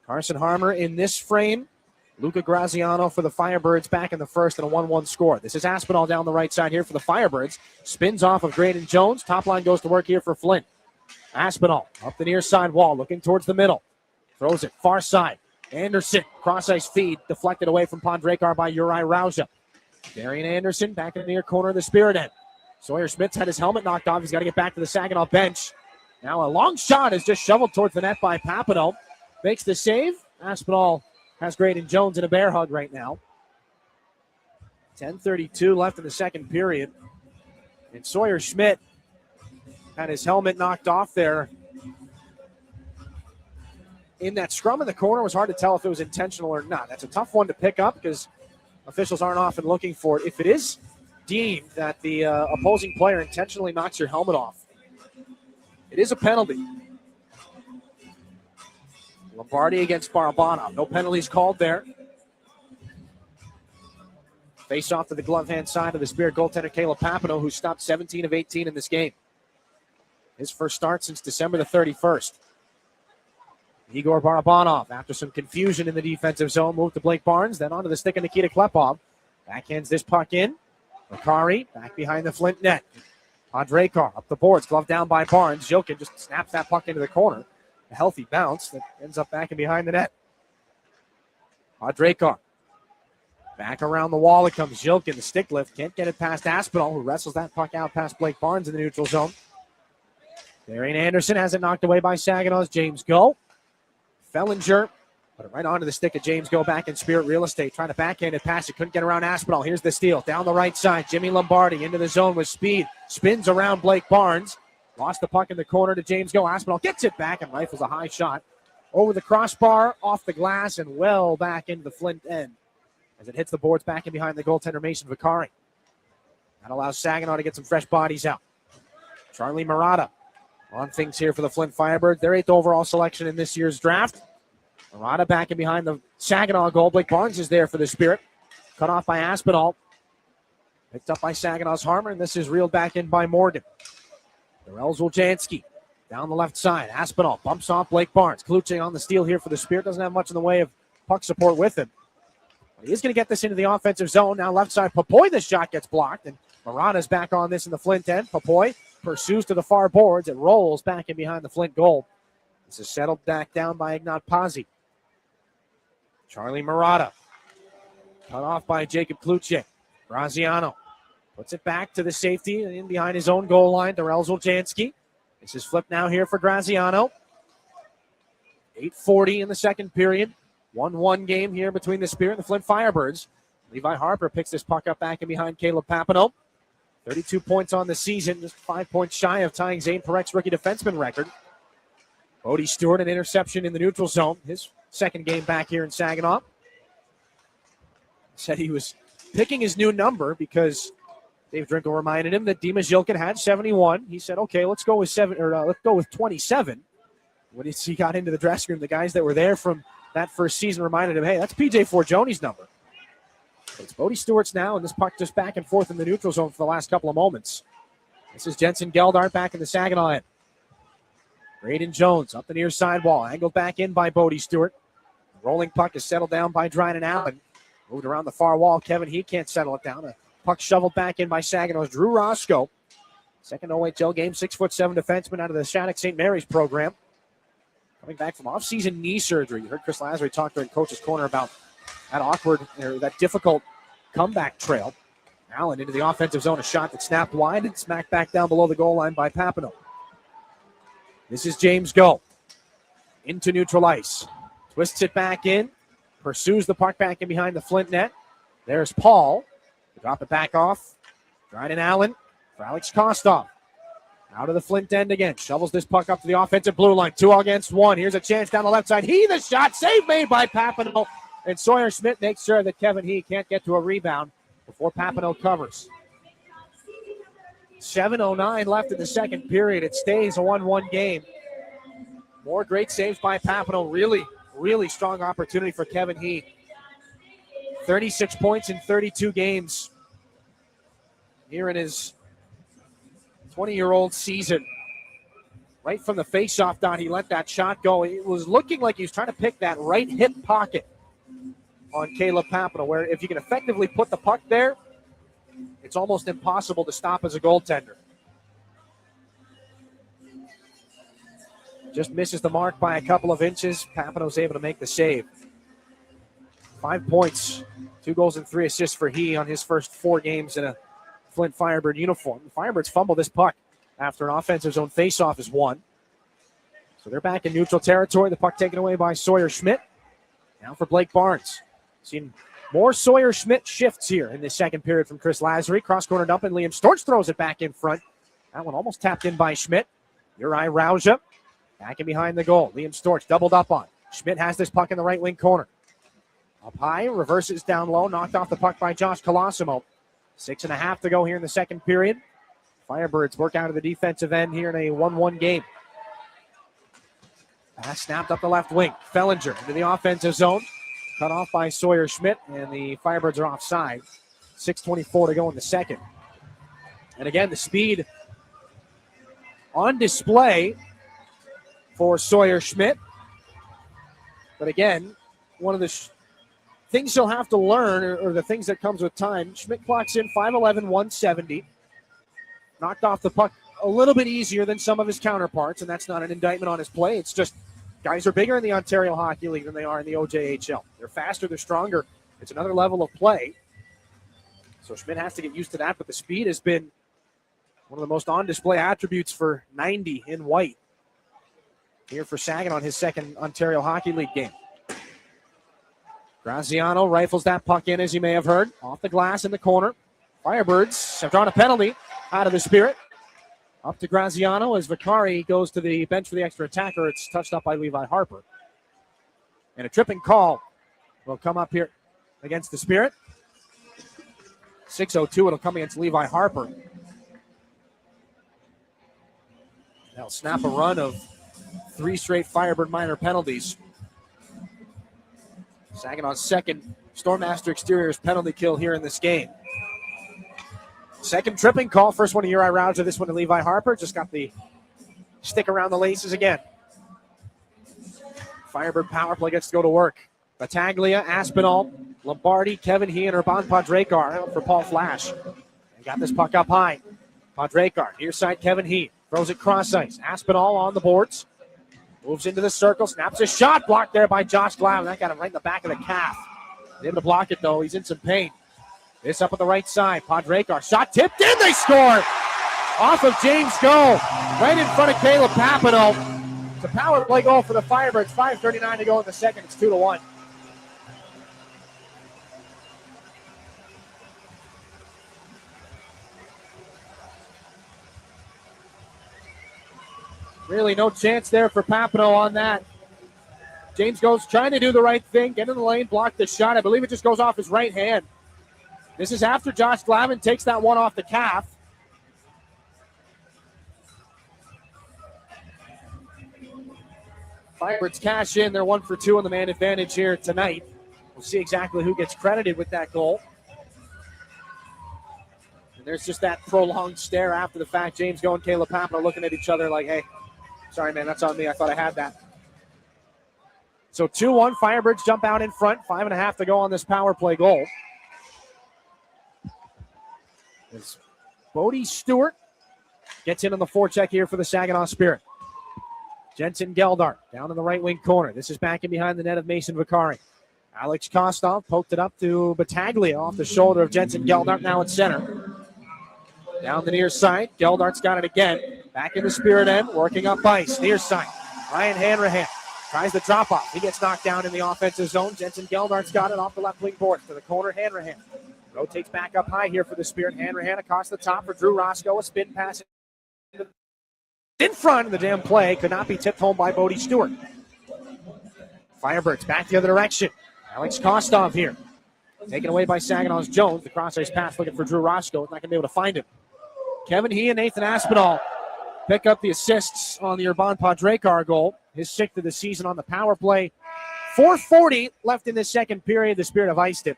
Carson Harmer in this frame. Luca Graziano for the Firebirds back in the first and a 1-1 score. This is Aspinall down the right side here for the Firebirds. Spins off of Graydon Jones. Top line goes to work here for Flint. Aspinall up the near side wall, looking towards the middle. Throws it far side. Anderson, cross-ice feed, deflected away from Pondrekar by Uri Rauja. Darian Anderson back in the near corner of the Spirit end. Sawyer Smith's had his helmet knocked off. He's got to get back to the Saginaw bench. Now a long shot is just shoveled towards the net by Papineau. Makes the save. Aspinall has Graydon Jones in a bear hug right now. 10:32 left in the second period. And Sawyer Schmidt had his helmet knocked off there. In that scrum in the corner, it was hard to tell if it was intentional or not. That's a tough one to pick up because officials aren't often looking for it. If it is deemed that the opposing player intentionally knocks your helmet off, it is a penalty. Lombardi against Barabanov. No penalties called there. Face off to the glove hand side of the Spirit goaltender Caleb Papineau, who stopped 17 of 18 in this game. His first start since December the 31st. Igor Barabanov, after some confusion in the defensive zone, moved to Blake Barnes, then onto the stick of Nikita Klepov. Backhands this puck in. Makari back behind the Flint net. Pondrekar up the boards, glove down by Barnes. Jokin just snaps that puck into the corner. A healthy bounce that ends up back and behind the net. Pondrekar back around the wall it comes. Jokin, the stick lift, can't get it past Aspinall, who wrestles that puck out past Blake Barnes in the neutral zone. Darian Anderson has it knocked away by Saginaw's James Go. Fellinger put it right onto the stick of James Go back in Spirit real estate. Trying to backhand it pass it. Couldn't get around Aspinall. Here's the steal. Down the right side. Jimmy Lombardi into the zone with speed. Spins around Blake Barnes. Lost the puck in the corner to James Go. Aspinall gets it back and rifles a high shot. Over the crossbar, off the glass, and well back into the Flint end. As it hits the boards back in behind the goaltender Mason Vicari. That allows Saginaw to get some fresh bodies out. Charlie Murata on things here for the Flint Firebirds. Their 8th overall selection in this year's draft. Murata back in behind the Saginaw goal. Blake Barnes is there for the Spirit. Cut off by Aspinall. Picked up by Saginaw's Harmer, and this is reeled back in by Morgan. Darrell Zuljanski down the left side. Aspinall bumps off Blake Barnes. Kluche on the steal here for the Spirit. Doesn't have much in the way of puck support with him. But he is going to get this into the offensive zone. Now left side, Papoy, the shot gets blocked, and Murata's back on this in the Flint end. Papoy pursues to the far boards. It rolls back in behind the Flint goal. This is settled back down by Ignat Pazzi. Charlie Murata. Cut off by Jacob Kluche. Graziano puts it back to the safety in behind his own goal line. Darrell Zuljanski. This is flipped now here for Graziano. 8:40 in the second period. 1-1 game here between the Spirit and the Flint Firebirds. Levi Harper picks this puck up back in behind Caleb Papineau. 32 points on the season, just 5 points shy of tying Zane Parek's rookie defenseman record. Bodie Stewart, an interception in the neutral zone. His second game back here in Saginaw. Said he was picking his new number because Dave Drinkel reminded him that Dimas Jilkin had 71. He said, "Okay, let's go with 27." When he got into the dressing room, the guys that were there from that first season reminded him, "Hey, that's PJ Forgioni's number." But it's Bodie Stewart's now, and this puck just back and forth in the neutral zone for the last couple of moments. This is Jensen Geldart back in the Saginaw end. Braden Jones up the near side wall, angled back in by Bodie Stewart. The rolling puck is settled down by Dryden Allen. Moved around the far wall. Kevin He can't settle it down. A puck shoveled back in by Saginaw's Drew Roscoe. Second OHL game, 6'7" defenseman out of the Shattuck St. Mary's program. Coming back from off-season knee surgery. You heard Chris Lazary talk during Coach's Corner about that difficult comeback trail. Allen into the offensive zone, a shot that snapped wide and smacked back down below the goal line by Papineau. This is James Go. Into neutral ice. Twists it back in. Pursues the puck back in behind the Flint net. There's Paul. Drop it back off. Dryden Allen for Alex Kostov. Out of the Flint end again. Shovels this puck up to the offensive blue line. 2 against 1. Here's a chance down the left side. The shot. Save made by Papineau. And Sawyer Schmidt makes sure that Kevin He can't get to a rebound before Papineau covers. 7:09 left in the second period. It stays a 1-1 game. More great saves by Papineau. Really, really strong opportunity for Kevin He. 36 points in 32 games here in his 20-year-old season. Right from the face-off dot, he let that shot go. It was looking like he was trying to pick that right hip pocket on Caleb Papineau, where if you can effectively put the puck there, it's almost impossible to stop as a goaltender. Just misses the mark by a couple of inches. Papineau's able to make the save. 5 points, 2 goals and 3 assists for He on his first 4 games in a Flint Firebird uniform. The Firebirds fumble this puck after an offensive zone faceoff is won. So they're back in neutral territory. The puck taken away by Sawyer Schmidt. Now for Blake Barnes. Seen more Sawyer Schmidt shifts here in the second period from Chris Lazary. Cross-corner dump, and Liam Storch throws it back in front. That one almost tapped in by Schmidt. Uri Rauja back in behind the goal. Liam Storch doubled up on. Schmidt has this puck in the right wing corner. Up high, reverses down low, knocked off the puck by Josh Colosimo. 6.5 to go here in the second period. Firebirds work out of the defensive end here in a 1-1 game. Pass snapped up the left wing. Fellinger into the offensive zone. Cut off by Sawyer Schmidt, and the Firebirds are offside. 6:24 to go in the second. And again, the speed on display for Sawyer Schmidt. But again, one of the things he'll have to learn, or the things that comes with time, Schmidt clocks in 5'11", 170. Knocked off the puck a little bit easier than some of his counterparts, and that's not an indictment on his play. It's just guys are bigger in the Ontario Hockey League than they are in the OJHL. They're faster, they're stronger. It's another level of play. So Schmidt has to get used to that, but the speed has been one of the most on-display attributes for 90 in white here for Saginaw on his second Ontario Hockey League game. Graziano rifles that puck in, as you may have heard, off the glass in the corner. Firebirds have drawn a penalty out of the Spirit. Up to Graziano as Vicari goes to the bench for the extra attacker. It's touched up by Levi Harper. And a tripping call will come up here against the Spirit. 6:02, it'll come against Levi Harper. They'll snap a run of 3 straight Firebird minor penalties. Saginaw's second Stormmaster Exteriors penalty kill here in this game. Second tripping call. First one to Uri Rauja, this one to Levi Harper. Just got the stick around the laces again. Firebird power play gets to go to work. Battaglia, Aspinall, Lombardi, Kevin He, and Urban Padrekar out for Paul Flash. They got this puck up high. Padrekar, near side Kevin He. Throws it cross ice. Aspinall on the boards. Moves into the circle. Snaps a shot. Blocked there by Josh Glavin. That got him right in the back of the calf. Able to block it, though. He's in some pain. This up on the right side. Padrekar. Shot tipped in. They score. Off of James Go. Right in front of Caleb Papineau. It's a power play goal for the Firebirds. 5:39 to go in the second. It's 2-1. Really no chance there for Papineau on that. James goes trying to do the right thing, get in the lane, block the shot. I believe it just goes off his right hand. This is after Josh Glavin takes that one off the calf. Firebirds cash in. They're 1 for 2 on the man advantage here tonight. We'll see exactly who gets credited with that goal. And there's just that prolonged stare after the fact. James Go and Caleb Papineau looking at each other like, hey, sorry, man, that's on me. I thought I had that. So 2-1, Firebirds jump out in front. 5.5 to go on this power play goal. As Bodie Stewart gets in on the forecheck here for the Saginaw Spirit. Jensen Geldart down in the right wing corner. This is back in behind the net of Mason Vicari. Alex Kostov poked it up to Battaglia off the shoulder of Jensen Geldart, now at center. Down the near side. Geldart's got it again. Back in the Spirit end, working up ice. Near side. Ryan Hanrahan Tries the drop-off. He gets knocked down in the offensive zone. Jensen Geldart's got it off the left wing board to the corner. Hanrahan rotates back up high here for the Spirit. Hanrahan across the top for Drew Roscoe. A spin pass in front of the damn play. Could not be tipped home by Bodie Stewart. Firebirds back the other direction. Alex Kostov here. Taken away by Saginaw's Jones. The cross-ice pass looking for Drew Roscoe. Not going to be able to find him. Kevin He and Nathan Aspinall pick up the assists on the Urban Padrekar goal. His 6th of the season on the power play. 4:40 left in the second period. The Spirit have iced it.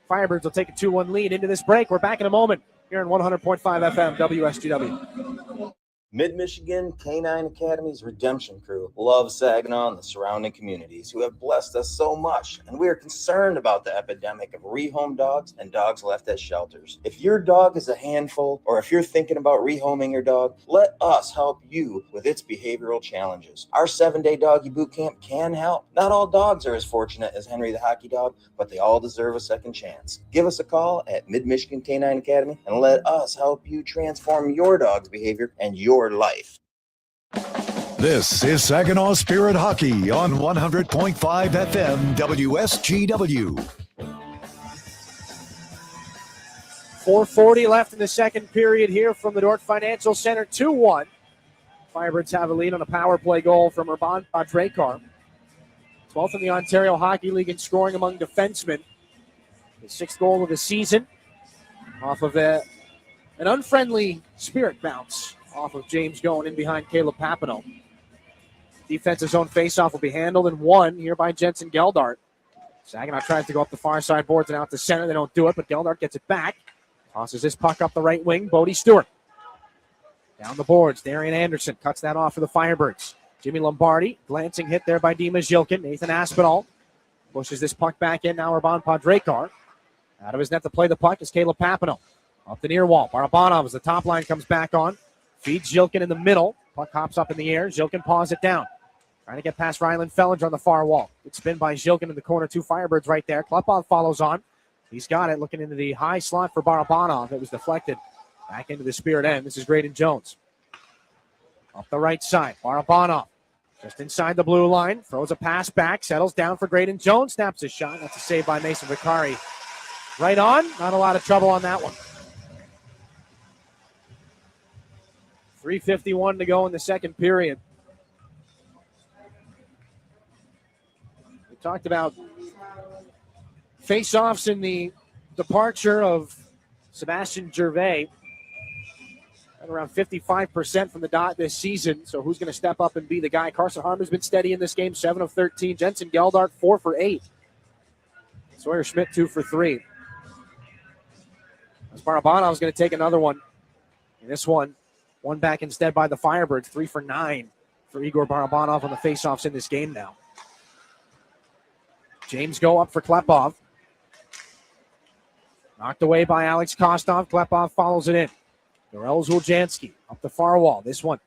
Firebirds will take a 2-1 lead into this break. We're back in a moment here on 100.5 FM WSGW. Mid-Michigan Canine Academy's Redemption Crew loves Saginaw and the surrounding communities who have blessed us so much, and we are concerned about the epidemic of rehome dogs and dogs left at shelters. If your dog is a handful, or if you're thinking about rehoming your dog, let us help you with its behavioral challenges. Our 7-day doggy boot camp can help. Not all dogs are as fortunate as Henry the Hockey Dog, but they all deserve a second chance. Give us a call at Mid-Michigan Canine Academy and let us help you transform your dog's behavior and your life. This is Saginaw Spirit Hockey on 100.5 FM WSGW. 4:40 left in the second period here from the Dordt Financial Center. 2-1. Firebirds have a lead on a power play goal from Urban Padrekar. 12th in the Ontario Hockey League in scoring among defensemen. His 6th goal of the season off of an unfriendly Spirit bounce off of James going in behind Caleb Papineau. Defensive zone faceoff will be handled and won here by Jensen Geldart. Saginaw tries to go up the far side boards and out to center. They don't do it, but Geldart gets it back. Tosses this puck up the right wing. Bodie Stewart. Down the boards. Darian Anderson cuts that off for the Firebirds. Jimmy Lombardi. Glancing hit there by Dima Zhilkin. Nathan Aspinall pushes this puck back in. Now Urban Padrekar. Out of his net to play the puck is Caleb Papineau. Up the near wall. Barabanov as the top line comes back on. Feeds Zhilkin in the middle. Puck hops up in the air. Zhilkin paws it down. Trying to get past Ryland Fellinger on the far wall. Good spin by Zhilkin in the corner. 2 Firebirds right there. Klepov follows on. He's got it. Looking into the high slot for Barabanov. It was deflected back into the Spirit end. This is Graydon Jones. Up the right side. Barabanov just inside the blue line. Throws a pass back. Settles down for Graydon Jones. Snaps his shot. That's a save by Mason Vicari. Right on. Not a lot of trouble on that one. 3:51 to go in the second period. We talked about face-offs in the departure of Sebastian Gervais. At around 55% from the dot this season. So who's going to step up and be the guy? Carson Harmer's been steady in this game, 7 of 13. Jensen Geldart, 4 for 8. Sawyer Schmidt, 2 for 3. As Barabanov's going to take another one. And this one back instead by the Firebirds, 3 for 9 for Igor Barabanov on the faceoffs in this game now. James go up for Klepov. Knocked away by Alex Kostov. Klepov follows it in. Darrell Zuljanski up the far wall. This one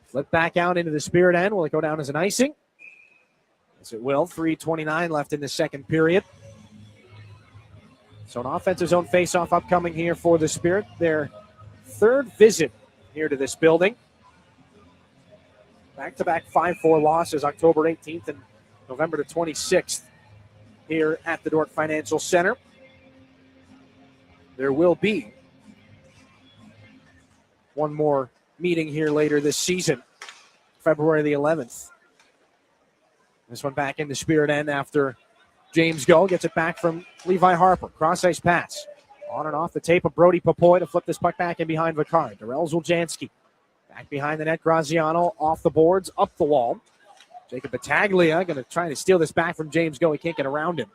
flipped back out into the Spirit end. Will it go down as an icing? Yes, it will. 3:29 left in the second period. So an offensive zone faceoff upcoming here for the Spirit. Their 3rd visit here to this building. Back-to-back 5-4 losses, October 18th and November the 26th here at the Dordt Financial Center. There will be one more meeting here later this season, February the 11th. This one back in the Spirit end after James Go gets it back from Levi Harper. Cross-ice pass. On and off the tape of Brody Popoy to flip this puck back in behind Vicari. Darrell Zuljanski back behind the net. Graziano off the boards, up the wall. Jacob Battaglia going to try to steal this back from James Go. He can't get around him.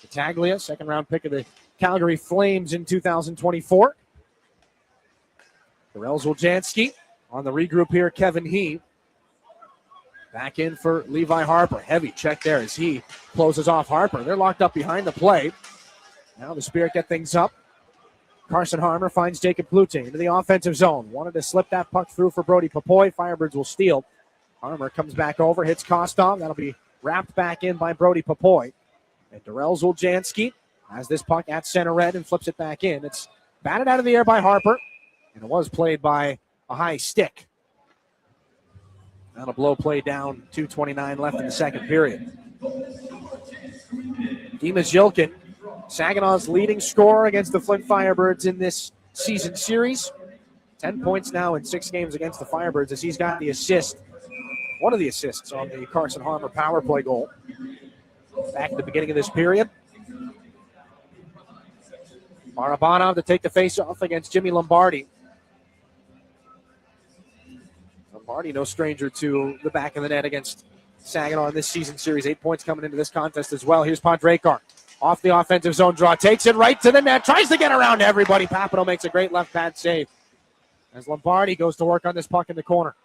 Battaglia, 2nd-round pick of the Calgary Flames in 2024. Darrell Zuljanski on the regroup here. Kevin He back in for Levi Harper. Heavy check there as he closes off Harper. They're locked up behind the play. Now the Spirit get things up. Carson Harmer finds Jacob Plute into the offensive zone. Wanted to slip that puck through for Brody Popoy. Firebirds will steal. Harmer comes back over, hits Kostov. That'll be wrapped back in by Brody Popoy. And Darrell Zuljanski has this puck at center red and flips it back in. It's batted out of the air by Harper. And it was played by a high stick. And a blow play down, 2:29 left in the second period. Dimas Yilkin, Saginaw's leading scorer against the Flint Firebirds in this season series. 10 points now in 6 games against the Firebirds as he's got the assist. One of the assists on the Carson Harmer power play goal. Back at the beginning of this period. Barabanov to take the face-off against Jimmy Lombardi. Lombardi, no stranger to the back of the net against Saginaw in this season series. 8 points coming into this contest as well. Here's Podrekar. Off the offensive zone draw. Takes it right to the net. Tries to get around everybody. Papino makes a great left pad save. As Lombardi goes to work on this puck in the corner.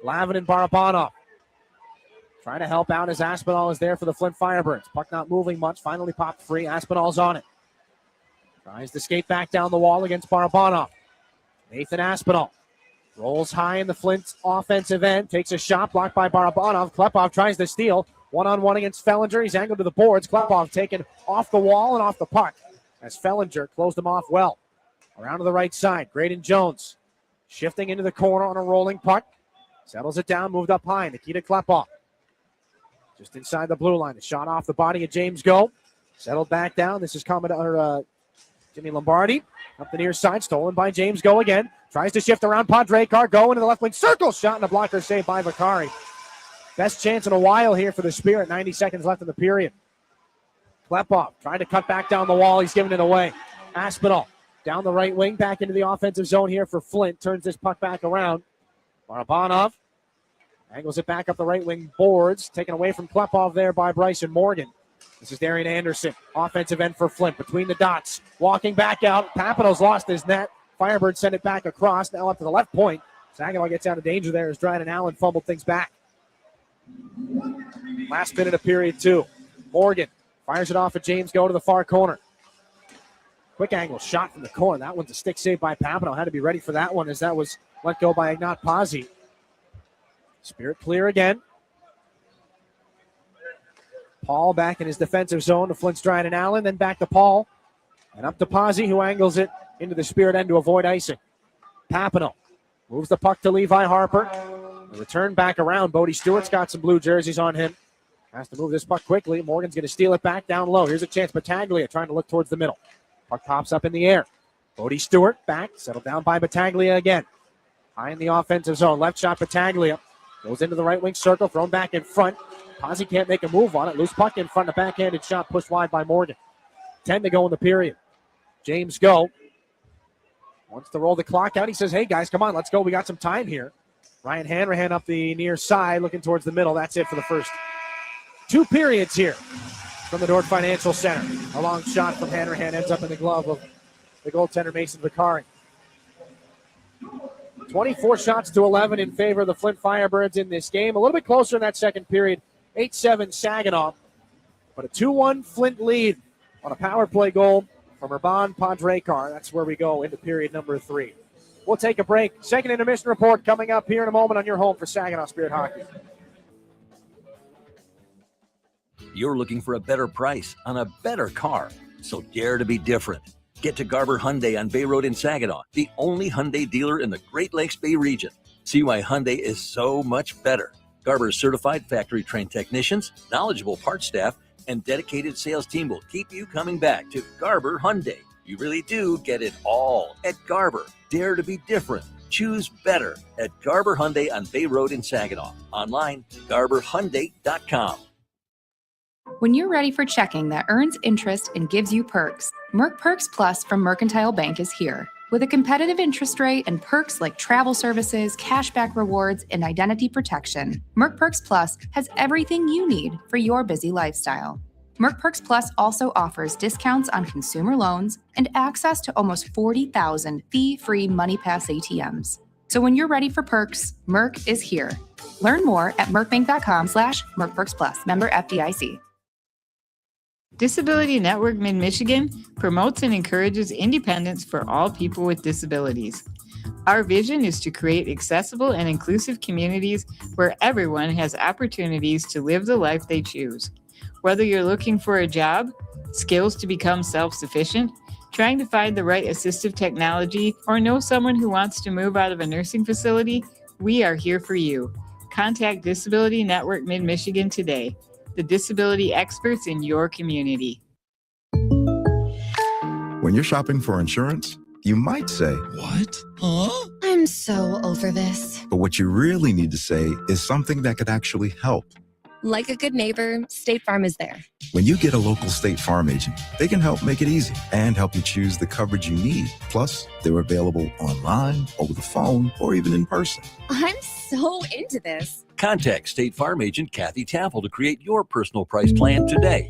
Lavin and Barabanov trying to help out as Aspinall is there for the Flint Firebirds. Puck not moving much. Finally popped free. Aspinall's on it. Tries to skate back down the wall against Barabanov. Nathan Aspinall rolls high in the Flint offensive end. Takes a shot blocked by Barabanov. Klepov tries to steal. One-on-one against Fellinger. He's angled to the boards. Klepov taken off the wall and off the puck as Fellinger closed him off well. Around to the right side. Graydon Jones shifting into the corner on a rolling puck. Settles it down, moved up high. Nikita Klepov just inside the blue line. A shot off the body of James Go. Settled back down. This is Jimmy Lombardi. Up the near side. Stolen by James Go again. Tries to shift around Podrekar. Go into the left wing circle. Shot and a blocker saved by Vakari. Best chance in a while here for the Spirit. 90 seconds left in the period. Klepov trying to cut back down the wall. He's giving it away. Aspinall down the right wing. Back into the offensive zone here for Flint. Turns this puck back around. Barabanov angles it back up the right wing boards. Taken away from Klepov there by Bryson Morgan. This is Darian Anderson. Offensive end for Flint. Between the dots. Walking back out. Papino's lost his net. Firebirds send it back across. Now up to the left point. Saginaw gets out of danger there as Dryden Allen fumbled things back. Last minute of period 2. Morgan fires it off at James Go to the far corner. Quick angle shot from the corner. That one's a stick save by Papino. Had to be ready for that one as that was let go by Ignat Pazzi. Spirit clear again. Paul back in his defensive zone to Flint's Dryden Allen. Then back to Paul. And up to Pazzi, who angles it into the Spirit end to avoid icing. Papino moves the puck to Levi Harper. The return back around. Bodie Stewart's got some blue jerseys on him. Has to move this puck quickly. Morgan's going to steal it back down low. Here's a chance. Battaglia trying to look towards the middle. Puck pops up in the air. Bodie Stewart back. Settled down by Battaglia again. High in the offensive zone. Left shot Battaglia. Goes into the right wing circle. Thrown back in front. Pazzi can't make a move on it. Loose puck in front. A backhanded shot pushed wide by Morgan. 10 to go in the period. James Go wants to roll the clock out. He says, hey, guys, come on. Let's go. We got some time here. Ryan Hanrahan up the near side, looking towards the middle. That's it for the first 2 periods here from the North Financial Center. A long shot from Hanrahan ends up in the glove of the goaltender, Mason Vicari. 24 shots to 11 in favor of the Flint Firebirds in this game. A little bit closer in that second period. 8-7 Saginaw. But a 2-1 Flint lead on a power play goal from Urban Podrekar. That's where we go into period number 3. We'll take a break. Second intermission report coming up here in a moment on your home for Saginaw Spirit Hockey. You're looking for a better price on a better car, so dare to be different. Get to Garber Hyundai on Bay Road in Saginaw, the only Hyundai dealer in the Great Lakes Bay region. See why Hyundai is so much better. Garber's certified factory-trained technicians, knowledgeable parts staff, and dedicated sales team will keep you coming back to Garber Hyundai. You really do get it all at Garber. Dare to be different. Choose better at Garber Hyundai on Bay Road in Saginaw. Online, garberhyundai.com. When you're ready for checking that earns interest and gives you perks, Merc Perks Plus from Mercantile Bank is here. With a competitive interest rate and perks like travel services, cashback rewards, and identity protection, Merc Perks Plus has everything you need for your busy lifestyle. Merc Perks Plus also offers discounts on consumer loans and access to almost 40,000 fee-free MoneyPass ATMs. So when you're ready for perks, Merc is here. Learn more at mercbank.com/mercperksplus. Member FDIC. Disability Network Mid-Michigan promotes and encourages independence for all people with disabilities. Our vision is to create accessible and inclusive communities where everyone has opportunities to live the life they choose. Whether you're looking for a job, skills to become self-sufficient, trying to find the right assistive technology, or know someone who wants to move out of a nursing facility, we are here for you. Contact Disability Network Mid-Michigan today, the disability experts in your community. When you're shopping for insurance, you might say, "What? Huh?" I'm so over this. But what you really need to say is something that could actually help. Like a good neighbor, State Farm is there. When you get a local State Farm agent, they can help make it easy and help you choose the coverage you need. Plus, they're available online, over the phone, or even in person. I'm so into this. Contact State Farm agent Kathy Taffel to create your personal price plan today.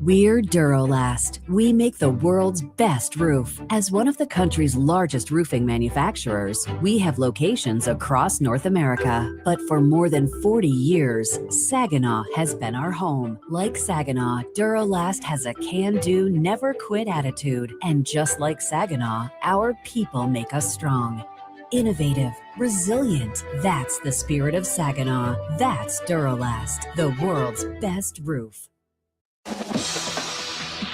We're Durolast. We make the world's best roof. As one of the country's largest roofing manufacturers, we have locations across North America. But for more than 40 years, Saginaw has been our home. Like Saginaw, Durolast has a can-do, never-quit attitude. And just like Saginaw, our people make us strong. Innovative, resilient. That's the spirit of Saginaw. That's Durolast, the world's best roof.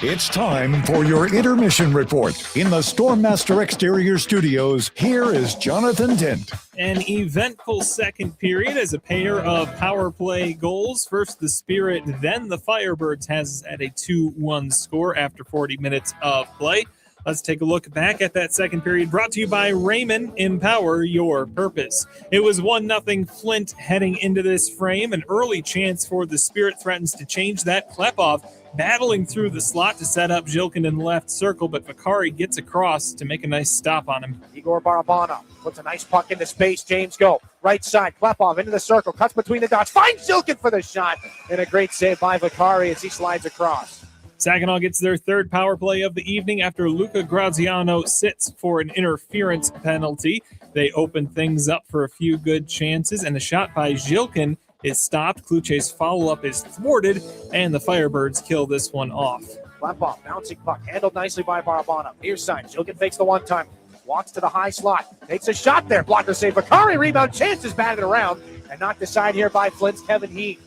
It's time for your intermission report. In the Stormmaster Exterior Studios, here is Jonathan Dent. An eventful second period as a pair of power play goals. First the Spirit, then the Firebirds has at a 2-1 score after 40 minutes of play. Let's take a look back at that second period, brought to you by Raymond. Empower your purpose. It was 1-0 Flint heading into this frame. An early chance for the Spirit threatens to change that. Klepov battling through the slot to set up Zhilkin in the left circle, but Vakari gets across to make a nice stop on him. Igor Barabanov puts a nice puck into space. James Go, right side. Klepov into the circle, cuts between the dots, finds Zhilkin for the shot, and a great save by Vakari as he slides across. Saginaw gets their third power play of the evening after Luca Graziano sits for an interference penalty. They open things up for a few good chances, and a shot by Zhilkin is stopped. Kluche's follow-up is thwarted, and the Firebirds kill this one off. Klepov, bouncing puck, handled nicely by Barabanov. Near side, Zhilkin fakes the one-time, walks to the high slot, takes a shot there, blocker save. Vakari rebound, chances batted around, and knocked aside here by Flint's Kevin Heath.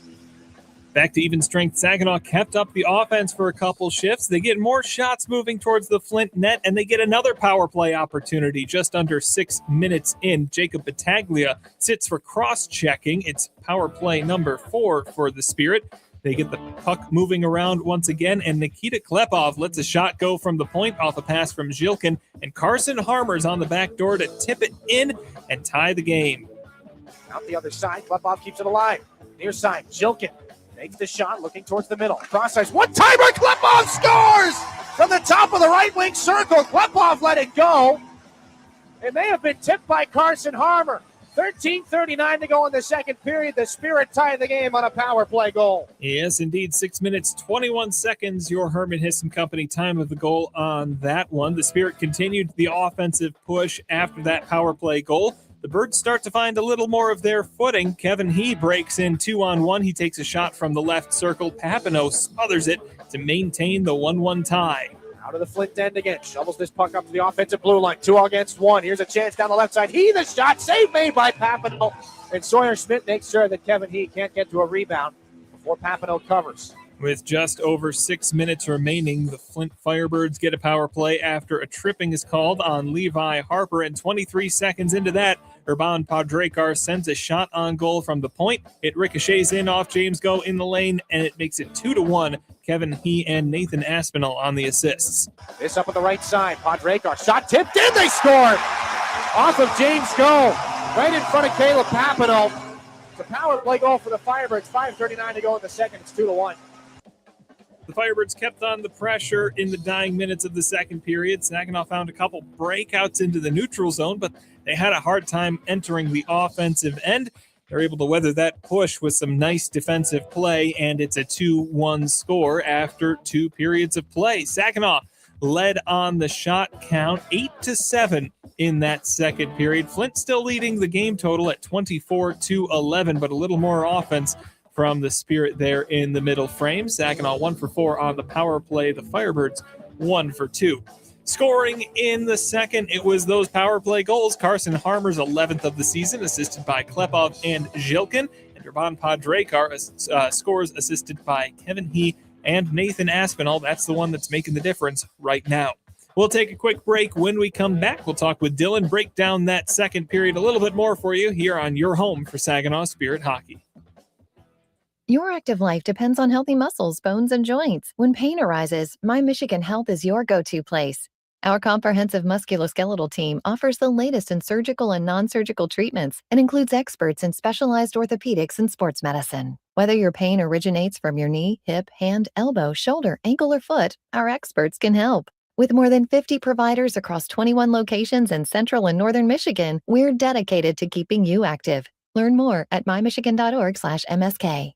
Back to even strength, Saginaw kept up the offense for a couple shifts. They get more shots moving towards the Flint net, and they get another power play opportunity just under 6 minutes in. Jacob Battaglia sits for cross-checking. It's power play number 4 for the Spirit. They get the puck moving around once again, and Nikita Klepov lets a shot go from the point off a pass from Zhilkin, and Carson Harmer's on the back door to tip it in and tie the game. Out the other side, Klepov keeps it alive. Near side, Zhilkin makes the shot, looking towards the middle. Cross-ice, one-timer, Klepov scores! From the top of the right wing circle, Klepov let it go. It may have been tipped by Carson Harmer. 13:39 to go in the second period. The Spirit tie the game on a power play goal. Yes, indeed. 6 minutes, 21 seconds. Your Herman Hisson Company time of the goal on that one. The Spirit continued the offensive push after that power play goal. The Birds start to find a little more of their footing. Kevin He breaks in 2-on-1. He takes a shot from the left circle. Papineau smothers it to maintain the 1-1 tie. Out of the Flint end again. Shovels this puck up to the offensive blue line. 2 against 1. Here's a chance down the left side. He the shot. Save made by Papineau. And Sawyer Smith makes sure that Kevin He can't get to a rebound before Papineau covers. With just over 6 minutes remaining, the Flint Firebirds get a power play after a tripping is called on Levi Harper. And 23 seconds into that, Urban Padrekar sends a shot on goal from the point. It ricochets in off James Go in the lane, and it makes it 2-1. Kevin He and Nathan Aspinall on the assists. This up on the right side. Padrekar shot tipped in. They scored off of James Go, right in front of Caleb Papineau. It's a power play goal for the Firebirds. 5:39 to go in the second. It's 2-1. The Firebirds kept on the pressure in the dying minutes of the second period. Saginaw found a couple breakouts into the neutral zone, but they had a hard time entering the offensive end. They're able to weather that push with some nice defensive play, and it's a 2-1 score after 2 periods of play. Saginaw led on the shot count 8-7 in that second period. Flint still leading the game total at 24-11, but a little more offense from the Spirit there in the middle frame. Saginaw 1 for 4 on the power play. The Firebirds 1 for 2. Scoring in the second, it was those power play goals. Carson Harmer's 11th of the season, assisted by Klepov and Zhilkin. And Urban Padrekar scores assisted by Kevin He and Nathan Aspinall. That's the one that's making the difference right now. We'll take a quick break. When we come back, we'll talk with Dylan, break down that second period a little bit more for you here on your home for Saginaw Spirit Hockey. Your active life depends on healthy muscles, bones, and joints. When pain arises, My Michigan Health is your go-to place. Our comprehensive musculoskeletal team offers the latest in surgical and non-surgical treatments and includes experts in specialized orthopedics and sports medicine. Whether your pain originates from your knee, hip, hand, elbow, shoulder, ankle, or foot, our experts can help. With more than 50 providers across 21 locations in central and northern Michigan, we're dedicated to keeping you active. Learn more at mymichigan.org/MSK.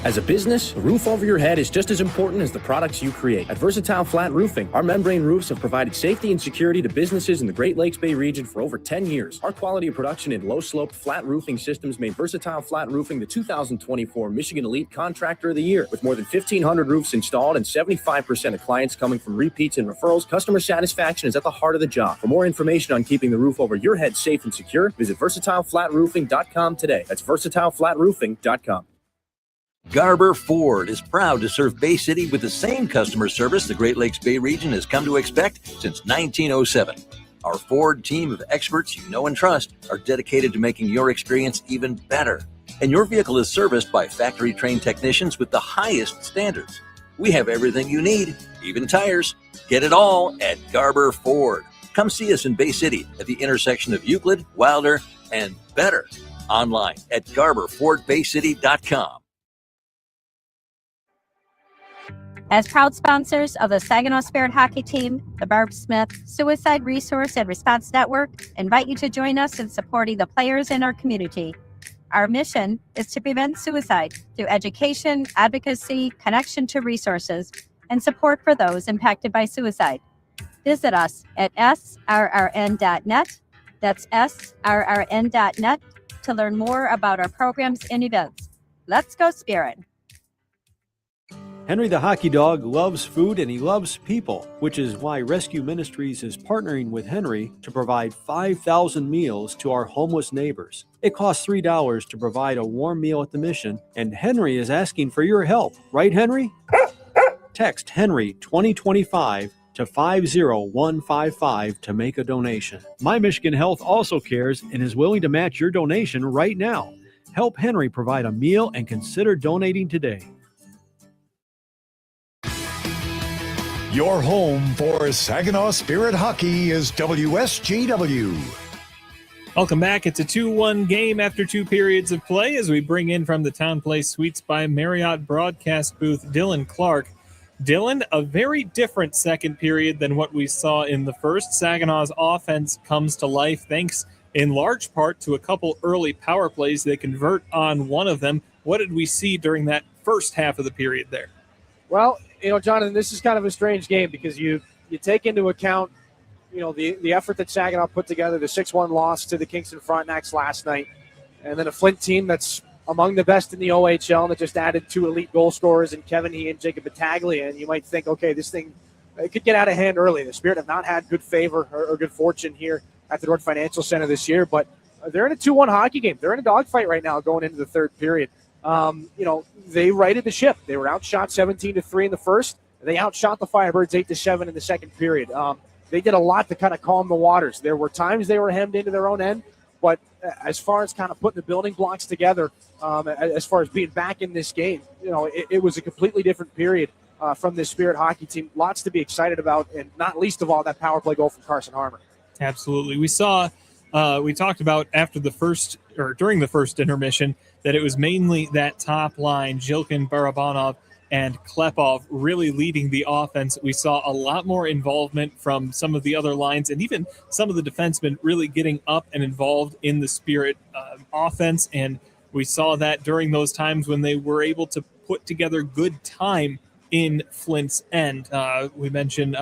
As a business, the roof over your head is just as important as the products you create. At Versatile Flat Roofing, our membrane roofs have provided safety and security to businesses in the Great Lakes Bay region for over 10 years. Our quality of production in low-sloped flat roofing systems made Versatile Flat Roofing the 2024 Michigan Elite Contractor of the Year. With more than 1,500 roofs installed and 75% of clients coming from repeats and referrals, customer satisfaction is at the heart of the job. For more information on keeping the roof over your head safe and secure, visit VersatileFlatRoofing.com today. That's VersatileFlatRoofing.com. Garber Ford is proud to serve Bay City with the same customer service the Great Lakes Bay region has come to expect since 1907. Our Ford team of experts you know and trust are dedicated to making your experience even better. And your vehicle is serviced by factory-trained technicians with the highest standards. We have everything you need, even tires. Get it all at Garber Ford. Come see us in Bay City at the intersection of Euclid, Wilder, and Better. Online at GarberFordBayCity.com. As proud sponsors of the Saginaw Spirit Hockey Team, the Barb Smith Suicide Resource and Response Network invite you to join us in supporting the players in our community. Our mission is to prevent suicide through education, advocacy, connection to resources, and support for those impacted by suicide. Visit us at srrn.net. That's srrn.net to learn more about our programs and events. Let's go Spirit! Henry the Hockey Dog loves food and he loves people, which is why Rescue Ministries is partnering with Henry to provide 5,000 meals to our homeless neighbors. It costs $3 to provide a warm meal at the mission, and Henry is asking for your help. Right, Henry? Text Henry 2025 to 50155 to make a donation. My Michigan Health also cares and is willing to match your donation right now. Help Henry provide a meal and consider donating today. Your home for Saginaw Spirit Hockey is WSGW. Welcome back. It's a 2-1 game after 2 periods of play as we bring in from the Town Place Suites by Marriott broadcast booth, Dylan Clark. Dylan, a very different second period than what we saw in the first. Saginaw's offense comes to life thanks in large part to a couple early power plays. They convert on one of them. What did we see during that first half of the period there? Well, Jonathan, this is kind of a strange game because you take into account, the effort that Saginaw put together, the 6-1 loss to the Kingston Frontenacs last night, and then a Flint team that's among the best in the OHL that just added 2 elite goal scorers in Kevin He and Jacob Battaglia. And you might think, okay, this thing it could get out of hand early. The Spirit have not had good favor or good fortune here at the North Financial Center this year, but they're in a 2-1 hockey game. They're in a dogfight right now going into the third period. They righted the ship. They were outshot 17-3 in the first. They outshot the Firebirds 8-7 in the second period. They did a lot to kind of calm the waters. There were times they were hemmed into their own end, but as far as kind of putting the building blocks together, as far as being back in this game, it was a completely different period from this Spirit hockey team. Lots to be excited about, and not least of all, that power play goal from Carson Harmer. Absolutely. We talked about during the first intermission that it was mainly that top line, Jilkin, Barabanov, and Klepov really leading the offense. We saw a lot more involvement from some of the other lines and even some of the defensemen really getting up and involved in the Spirit offense. And we saw that during those times when they were able to put together good time in Flint's end. We mentioned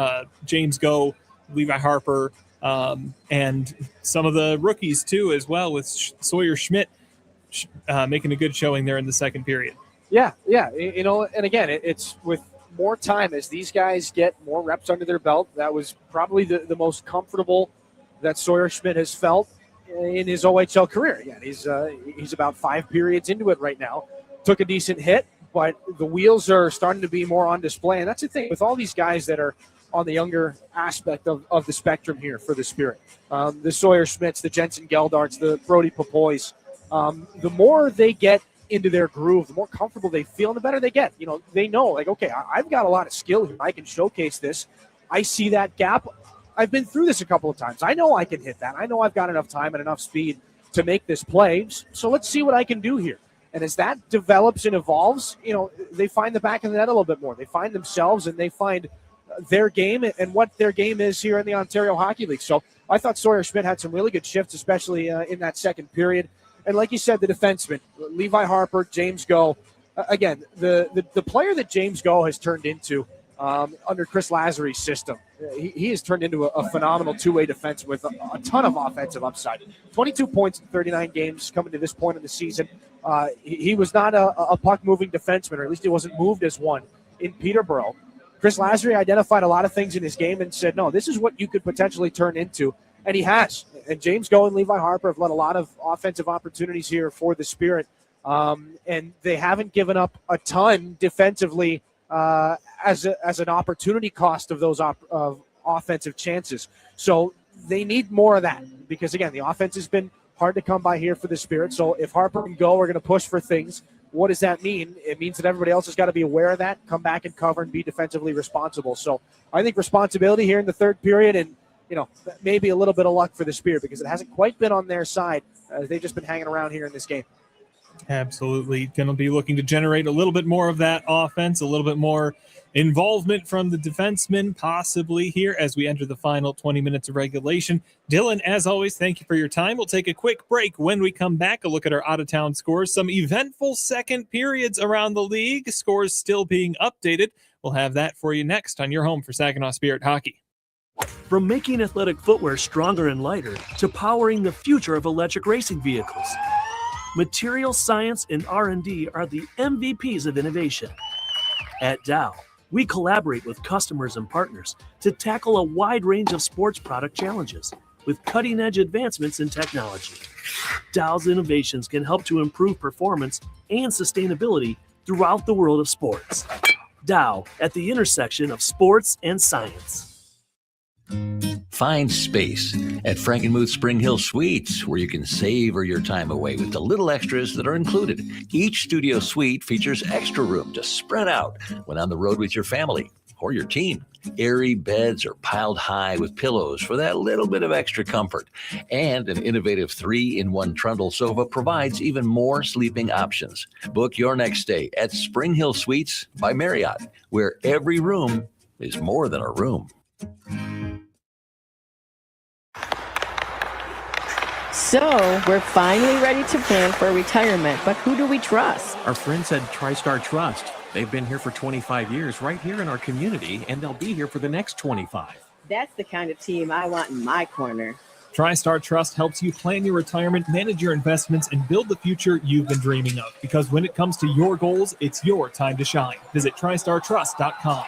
James Go, Levi Harper, and some of the rookies too as well, with Sawyer Schmidt making a good showing there in the second period. Yeah. And again, it's with more time as these guys get more reps under their belt. That was probably the most comfortable that Sawyer Schmidt has felt in his OHL career. Again, he's about 5 periods into it right now. Took a decent hit, but the wheels are starting to be more on display. And that's the thing with all these guys that are on the younger aspect of the spectrum here for the Spirit. The Sawyer Schmitz, the Jensen Geldarts, the Brody Papoys, the more they get into their groove, the more comfortable they feel, and the better they get. They know, like, okay, I've got a lot of skill here. I can showcase this. I see that gap. I've been through this a couple of times. I know I can hit that. I know I've got enough time and enough speed to make this play. So let's see what I can do here. And as that develops and evolves, they find the back of the net a little bit more. They find themselves and they find their game and what their game is here in the Ontario Hockey League. So I thought Sawyer Schmidt had some really good shifts, especially in that second period. And like you said, the defensemen, Levi Harper, James Go. Again, the player that James Go has turned into under Chris Lazary's system, he has turned into a phenomenal two-way defense with a ton of offensive upside. 22 points in 39 games coming to this point in the season. He was not a puck-moving defenseman, or at least he wasn't moved as one in Peterborough. Chris Lazary identified a lot of things in his game and said, no, this is what you could potentially turn into, and he has. And James Go and Levi Harper have led a lot of offensive opportunities here for the Spirit, and they haven't given up a ton defensively as an opportunity cost of those offensive chances. So they need more of that because, again, the offense has been hard to come by here for the Spirit. So if Harper and Go are going to push for things, what does that mean? It means that everybody else has got to be aware of that, come back and cover and be defensively responsible. So I think responsibility here in the third period and, maybe a little bit of luck for the Spirit because it hasn't quite been on their side. They've just been hanging around here in this game. Absolutely. Going to be looking to generate a little bit more of that offense, a little bit more involvement from the defensemen possibly here as we enter the final 20 minutes of regulation. Dylan, as always, thank you for your time. We'll take a quick break. When we come back, a look at our out-of-town scores, some eventful second periods around the league, scores still being updated. We'll have that for you next on your home for Saginaw Spirit Hockey. From making athletic footwear stronger and lighter to powering the future of electric racing vehicles, material science and R&D are the MVPs of innovation. At Dow, we collaborate with customers and partners to tackle a wide range of sports product challenges with cutting-edge advancements in technology. Dow's innovations can help to improve performance and sustainability throughout the world of sports. Dow, at the intersection of sports and science. Find space at Frankenmuth Spring Hill Suites, where you can savor your time away with the little extras that are included. Each studio suite features extra room to spread out when on the road with your family or your team. Airy beds are piled high with pillows for that little bit of extra comfort. And an innovative 3-in-1 trundle sofa provides even more sleeping options. Book your next stay at Spring Hill Suites by Marriott, where every room is more than a room. So, we're finally ready to plan for retirement, but who do we trust? Our friends at TriStar Trust. They've been here for 25 years right here in our community, and they'll be here for the next 25. That's the kind of team I want in my corner. TriStar Trust helps you plan your retirement, manage your investments, and build the future you've been dreaming of. Because when it comes to your goals, it's your time to shine. Visit TriStarTrust.com.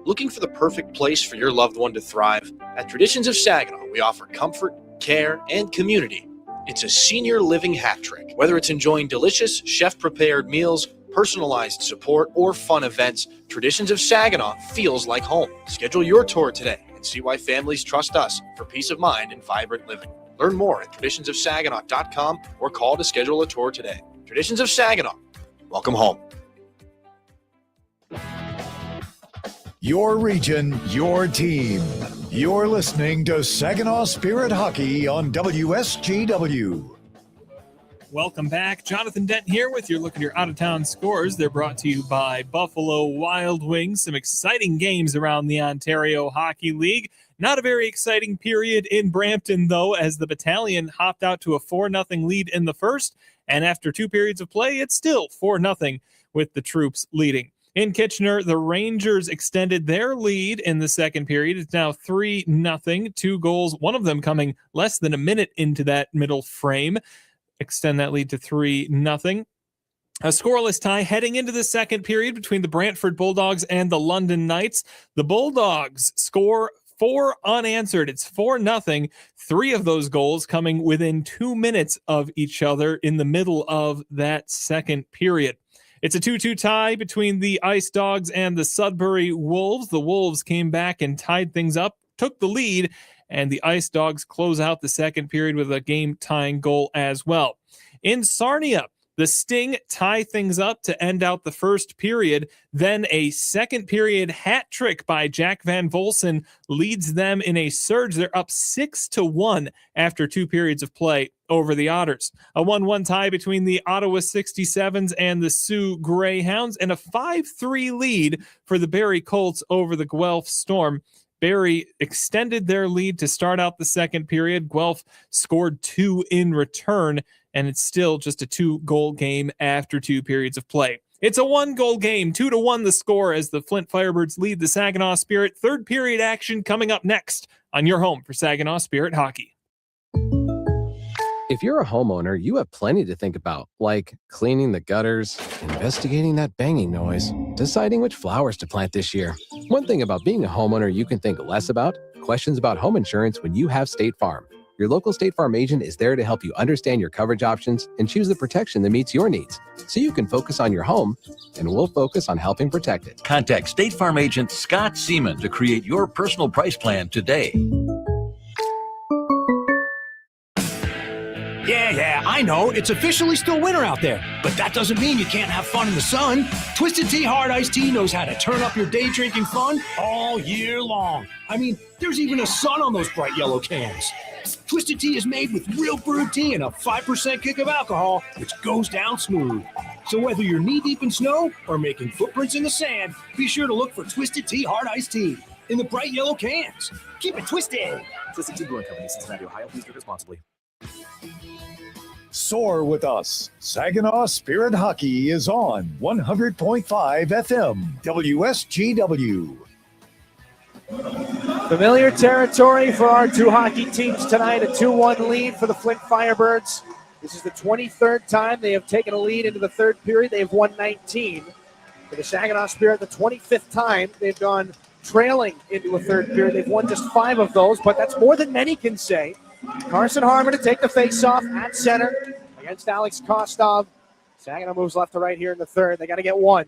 Looking for the perfect place for your loved one to thrive? At Traditions of Saginaw, we offer comfort, care, and community. It's a senior living hat trick. Whether it's enjoying delicious, chef-prepared meals, personalized support, or fun events, Traditions of Saginaw feels like home. Schedule your tour today and see why families trust us for peace of mind and vibrant living. Learn more at traditionsofsaginaw.com or call to schedule a tour today. Traditions of Saginaw. Welcome home. Your region, your team. You're listening to Saginaw Spirit Hockey on WSGW. Welcome back. Jonathan Dent here with your look at your out-of-town scores. They're brought to you by Buffalo Wild Wings. Some exciting games around the Ontario Hockey League. Not a very exciting period in Brampton, though, as the Battalion hopped out to a 4-0 lead in the first. And after 2 periods of play, it's still 4-0 with the troops leading. In Kitchener, the Rangers extended their lead in the second period. It's now 3-0, 2 goals, one of them coming less than a minute into that middle frame. Extend that lead to 3-0. A scoreless tie heading into the second period between the Brantford Bulldogs and the London Knights. The Bulldogs score 4 unanswered. It's 4-0. 3 of those goals coming within 2 minutes of each other in the middle of that second period. It's a 2-2 tie between the Ice Dogs and the Sudbury Wolves. The Wolves came back and tied things up, took the lead, and the Ice Dogs close out the second period with a game-tying goal as well. In Sarnia, the Sting tie things up to end out the first period. Then a second period hat trick by Jack Van Volsen leads them in a surge. They're up 6-1 after 2 periods of play over the Otters. A 1-1 tie between the Ottawa 67s and the Sioux Greyhounds, and a 5-3 lead for the Barrie Colts over the Guelph Storm. Barrie extended their lead to start out the second period. Guelph scored 2 in return, and it's still just a 2-goal game after 2 periods of play. It's a 1-goal game, 2-1 the score as the Flint Firebirds lead the Saginaw Spirit. Third period action coming up next on your home for Saginaw Spirit hockey. If you're a homeowner, you have plenty to think about, like cleaning the gutters, investigating that banging noise, deciding which flowers to plant this year. One thing about being a homeowner you can think less about, questions about home insurance when you have State Farm. Your local State Farm agent is there to help you understand your coverage options and choose the protection that meets your needs, so you can focus on your home, and we'll focus on helping protect it. Contact State Farm agent Scott Seaman to create your personal price plan today. Yeah, I know. It's officially still winter out there, but that doesn't mean you can't have fun in the sun. Twisted Tea Hard Iced Tea knows how to turn up your day drinking fun all year long. I mean, there's even a sun on those bright yellow cans. Twisted Tea is made with real brewed tea and a 5% kick of alcohol, which goes down smooth. So whether you're knee-deep in snow or making footprints in the sand, be sure to look for Twisted Tea Hard Iced Tea in the bright yellow cans. Keep it twisted. Twisted Tea Brewing Company, Cincinnati, Ohio. Please drink responsibly. Soar with us. Saginaw Spirit Hockey is on 100.5 FM WSGW. Familiar territory for our two hockey teams tonight. A 2-1 lead for the Flint Firebirds. This is the 23rd time they have taken a lead into the third period. They've won 19. For the Saginaw Spirit, the 25th time they've gone trailing into a third period. They've won just 5 of those, but that's more than many can say. Carson Harmer to take the face-off at center against Alex Kostov. Saginaw moves left to right here in the third. They got to get one.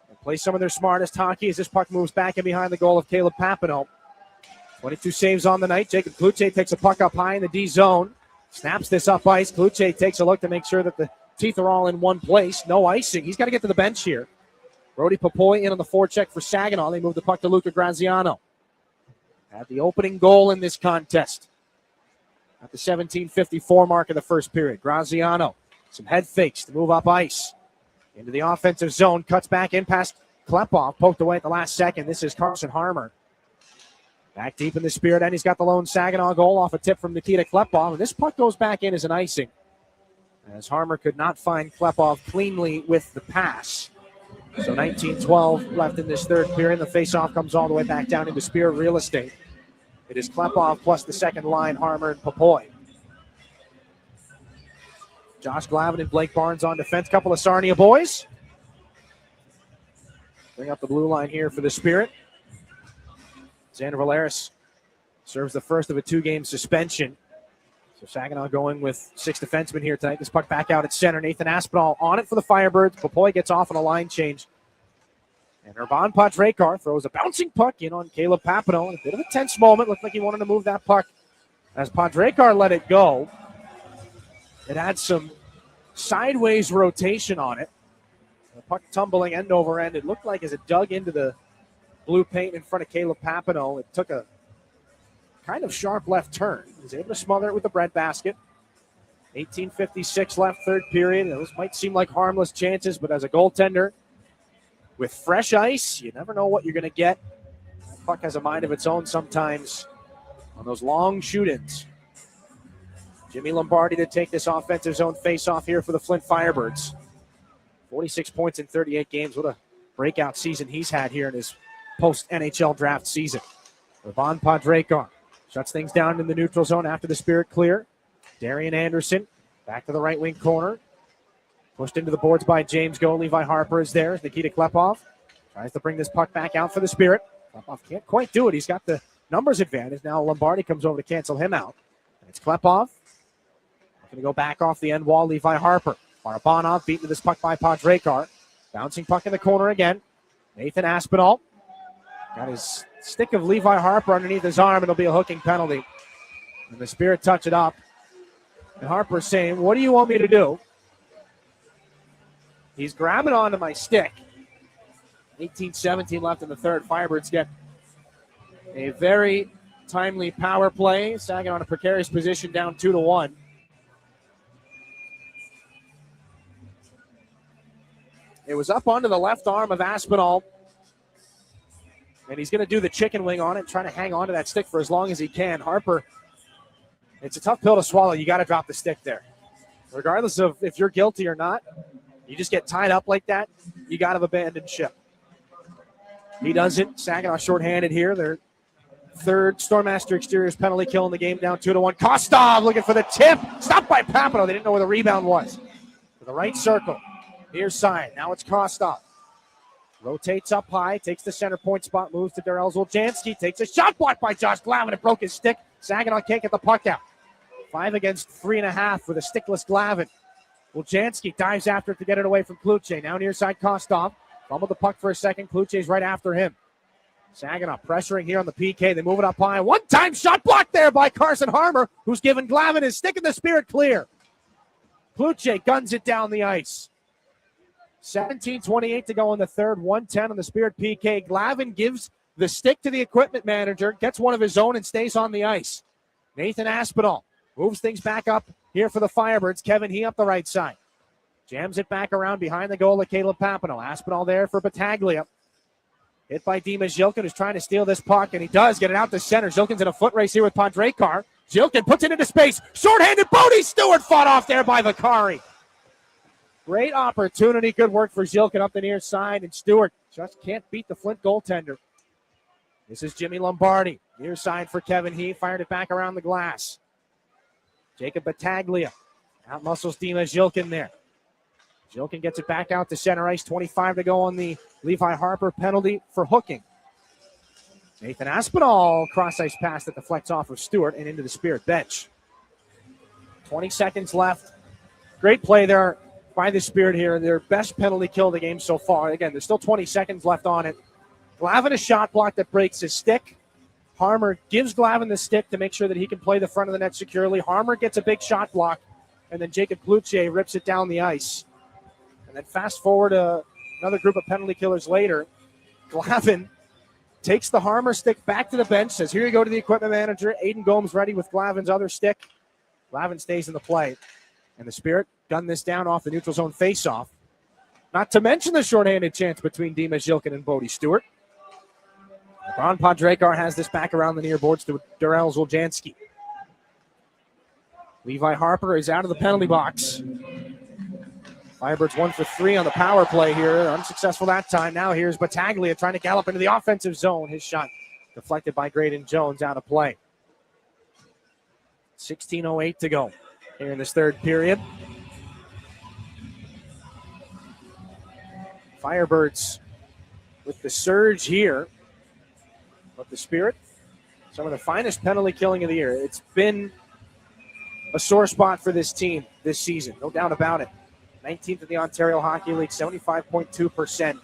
And play some of their smartest hockey as this puck moves back in behind the goal of Caleb Papineau. 22 saves on the night. Jacob Kluche takes a puck up high in the D zone. Snaps this up ice. Kluche takes a look to make sure that the teeth are all in one place. No icing. He's got to get to the bench here. Brody Papoy in on the forecheck for Saginaw. They move the puck to Luca Graziano. Had the opening goal in this contest at the 17:54 mark of the first period. Graziano, some head fakes to move up ice. Into the offensive zone, cuts back in past Klepov, poked away at the last second. This is Carson Harmer. Back deep in the Spirit, and he's got the lone Saginaw goal off a tip from Nikita Klepov. And this puck goes back in as an icing, as Harmer could not find Klepov cleanly with the pass. So 19-12 left in this third period. The faceoff comes all the way back down into Spirit real estate. It is Klepov plus the second line, Harmer and Papoy. Josh Glavin and Blake Barnes on defense. Couple of Sarnia boys. Bring up the blue line here for the Spirit. Xander Valeris serves the first of a 2-game suspension. So Saginaw going with 6 defensemen here tonight. This puck back out at center. Nathan Aspinall on it for the Firebirds. Papoy gets off on a line change. And Urban Podrekar throws a bouncing puck in on Caleb Papineau. A bit of a tense moment. Looked like he wanted to move that puck as Podrekar let it go. It had some sideways rotation on it. The puck tumbling end over end. It looked like as it dug into the blue paint in front of Caleb Papineau, it took a kind of sharp left turn. He was able to smother it with the breadbasket. 18:56 left, third period. Those might seem like harmless chances, but as a goaltender, with fresh ice, you never know what you're going to get. The puck has a mind of its own sometimes on those long shoot-ins. Jimmy Lombardi to take this offensive zone face-off here for the Flint Firebirds. 46 points in 38 games. What a breakout season he's had here in his post-NHL draft season. Urban Podrekar shuts things down in the neutral zone after the Spirit clear. Darian Anderson back to the right wing corner. Pushed into the boards by James Go. Levi Harper is there. Nikita Klepov tries to bring this puck back out for the Spirit. Klepov can't quite do it. He's got the numbers advantage. Now Lombardi comes over to cancel him out. And it's Klepov. Going to go back off the end wall. Levi Harper Barabanov beaten to this puck by Podrekar. Bouncing puck in the corner again. Nathan Aspinall got his stick of Levi Harper underneath his arm. It'll be a hooking penalty. And the Spirit touch it up. And Harper's saying, what do you want me to do? He's grabbing onto my stick. 18-17 left in the third. Firebirds get a very timely power play. Saginaw in a precarious position, down 2-1. It was up onto the left arm of Aspinall. And he's going to do the chicken wing on it, trying to hang on to that stick for as long as he can. Harper, it's a tough pill to swallow. You got to drop the stick there. Regardless of if you're guilty or not, you just get tied up like that, you got to abandon ship. He doesn't. Saginaw shorthanded here. Their third Stormmaster Exteriors penalty kill in the game, down 2-1. Kostov looking for the tip. Stopped by Papineau. They didn't know where the rebound was. To the right circle. Near side. Now it's Kostov. Rotates up high. Takes the center point spot. Moves to Darrell Zoljanski. Takes a shot blocked by Josh Glavin. It broke his stick. Saginaw can't get the puck out. 5 against 3.5 with a stickless Glavin. Zoljanski dives after it to get it away from Kluche. Now near side Kostov. Fumbled the puck for a second. Kluche's right after him. Saginaw pressuring here on the PK. They move it up high. One-time shot blocked there by Carson Harmer, who's given Glavin his stick, and the Spirit clear. Kluche guns it down the ice. 17:28 to go in the third. 1:10 on the Spirit PK. Glavin gives the stick to the equipment manager, gets one of his own, and stays on the ice. Nathan Aspinall moves things back up here for the Firebirds. Kevin He up the right side. Jams it back around behind the goal of Caleb Papineau. Aspinall there for Battaglia. Hit by Dimas Zhilkin, who's trying to steal this puck, and he does get it out to center. Zhilkin's in a foot race here with Podrekar. Zhilkin puts it into space. Shorthanded Bodie Stewart fought off there by Vakari. Great opportunity. Good work for Zhilkin up the near side, and Stewart just can't beat the Flint goaltender. This is Jimmy Lombardi. Near side for Kevin He. Fired it back around the glass. Jacob Battaglia outmuscles Dimas Zhilkin there. Zhilkin gets it back out to center ice. 25 to go on the Levi Harper penalty for hooking. Nathan Aspinall cross-ice pass that deflects off of Stewart and into the Spirit bench. 20 seconds left. Great play there by the Spirit here. Their best penalty kill of the game so far. Again, there's still 20 seconds left on it. Glavin a shot block that breaks his stick. Harmer gives Glavin the stick to make sure that he can play the front of the net securely. Harmer gets a big shot block, and then Jacob Kluche rips it down the ice. And then fast forward another group of penalty killers later. Glavin takes the Harmer stick back to the bench, says, here you go to the equipment manager. Aiden Gomes ready with Glavin's other stick. Glavin stays in the play. And the Spirit gun this down off the neutral zone faceoff. Not to mention the shorthanded chance between Dimas Zhilkin and Bodie Stewart. Ron Podrekar has this back around the near boards to Darrell Zoljanski. Levi Harper is out of the penalty box. Firebirds 1 for 3 on the power play here. Unsuccessful that time. Now here's Battaglia trying to gallop into the offensive zone. His shot deflected by Graydon Jones, out of play. 16:08 to go here in this third period. Firebirds with the surge here. But the Spirit, some of the finest penalty killing of the year. It's been a sore spot for this team this season, no doubt about it. 19th in the Ontario Hockey League, 75.2%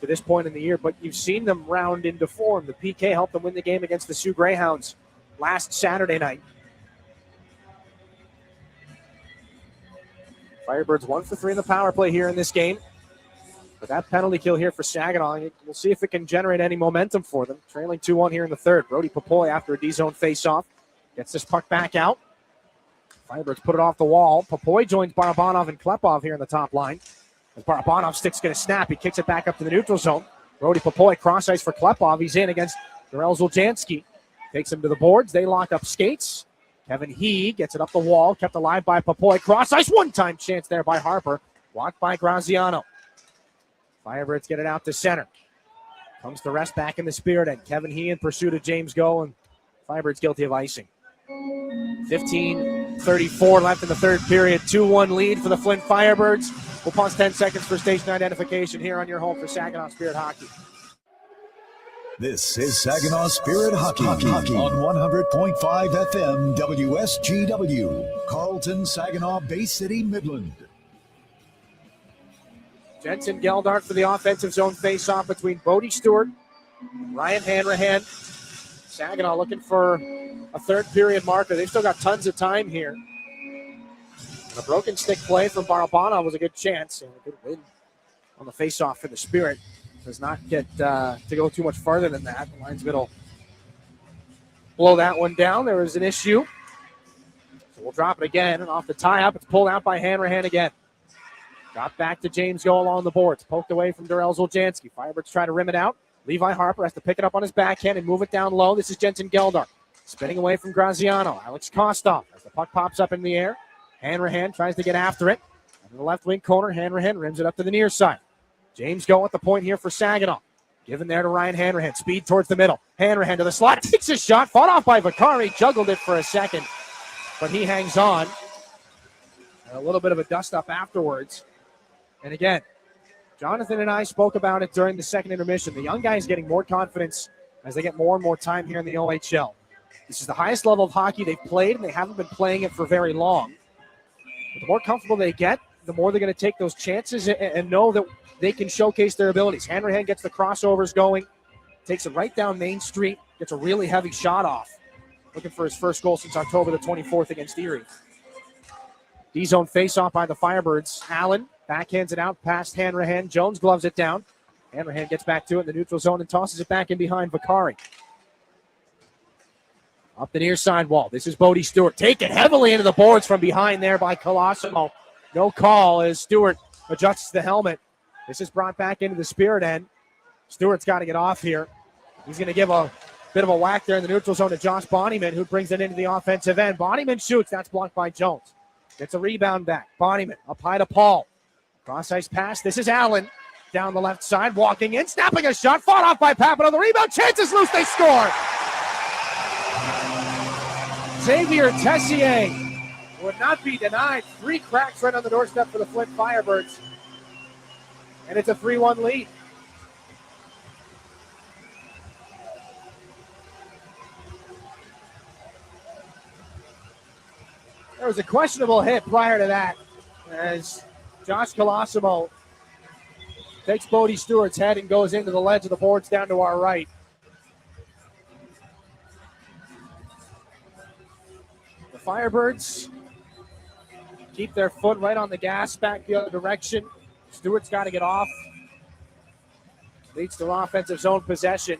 to this point in the year. But you've seen them round into form. The PK helped them win the game against the Sioux Greyhounds last Saturday night. Firebirds 1 for 3 in the power play here in this game. But that penalty kill here for Saginaw, we'll see if it can generate any momentum for them. Trailing 2-1 here in the third. Brody Popoy after a D-zone face-off gets this puck back out. Firebirds put it off the wall. Popoy joins Barabanov and Klepov here in the top line. As Barabanov's stick's going to snap, he kicks it back up to the neutral zone. Brody Popoy cross ice for Klepov. He's in against Darrell Zoljanski. Takes him to the boards. They lock up skates. Kevin He gets it up the wall, kept alive by Popoy. Cross ice, one-time chance there by Harper. Blocked by Graziano. Firebirds get it out to center. Comes the rest back in the Spirit, and Kevin He in pursuit of James Go, and Firebirds guilty of icing. 15:34 left in the third period. 2-1 lead for the Flint Firebirds. We'll pause 10 seconds for station identification here on your home for Saginaw Spirit Hockey. This is Saginaw Spirit Hockey on 100.5 FM WSGW, Carlton, Saginaw, Bay City, Midland. Jensen Geldart for the offensive zone face-off between Bodie Stewart and Ryan Hanrahan. Saginaw looking for a third period marker. They've still got tons of time here. And a broken stick play from Barabana was a good chance. And a good win on the face-off for the Spirit. Does not get to go too much farther than that. The linesman will blow that one down. There was an issue. So we'll drop it again. And off the tie-up, it's pulled out by Hanrahan again. Got back to James Go along the boards. Poked away from Darrell Zoljanski. Firebirds try to rim it out. Levi Harper has to pick it up on his backhand and move it down low. This is Jensen Geldart. Spinning away from Graziano. Alex Kostoff as the puck pops up in the air. Hanrahan tries to get after it. In the left wing corner, Hanrahan rims it up to the near side. James Go at the point here for Saginaw. Given there to Ryan Hanrahan. Speed towards the middle. Hanrahan to the slot. Takes a shot. Fought off by Vakari. Juggled it for a second. But he hangs on. And a little bit of a dust-up afterwards. And again, Jonathan and I spoke about it during the second intermission. The young guys getting more confidence as they get more and more time here in the OHL. This is the highest level of hockey they've played, and they haven't been playing it for very long. But the more comfortable they get, the more they're going to take those chances and know that they can showcase their abilities. Hanrahan gets the crossovers going, takes it right down Main Street, gets a really heavy shot off. Looking for his first goal since October the 24th against Erie. D-zone face-off by the Firebirds. Allen backhands it out past Hanrahan. Jones gloves it down. Hanrahan gets back to it in the neutral zone and tosses it back in behind Vakari. Up the near side wall. This is Bodie Stewart. Taken heavily into the boards from behind there by Colosimo. No call as Stewart adjusts the helmet. This is brought back into the Spirit end. Stewart's got to get off here. He's going to give a bit of a whack there in the neutral zone to Josh Bonnyman, who brings it into the offensive end. Bonnyman shoots. That's blocked by Jones. Gets a rebound back. Bonnyman up high to Paul. Cross-ice pass. This is Allen down the left side, walking in, snapping a shot, fought off by Papino. The rebound, chance is loose, they score! Xavier Tessier would not be denied. 3 cracks right on the doorstep for the Flint Firebirds. And it's a 3-1 lead. There was a questionable hit prior to that as Josh Colosimo takes Bodie Stewart's head and goes into the ledge of the boards down to our right. The Firebirds keep their foot right on the gas back the other direction. Stewart's got to get off. Leads to offensive zone possession.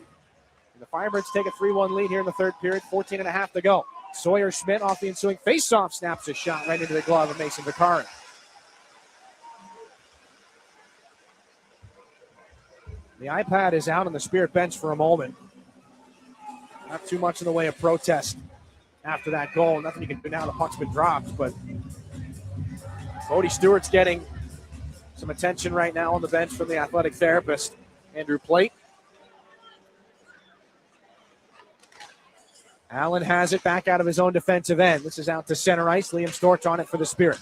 And the Firebirds take a 3-1 lead here in the third period, 14.5 to go. Sawyer Schmidt off the ensuing faceoff snaps a shot right into the glove of Mason Vakari. The iPad is out on the Spirit bench for a moment. Not too much in the way of protest after that goal. Nothing you can do now. The puck's been dropped, but Bodie Stewart's getting some attention right now on the bench from the athletic therapist, Andrew Plate. Allen has it back out of his own defensive end. This is out to center ice. Liam Storch on it for the Spirit.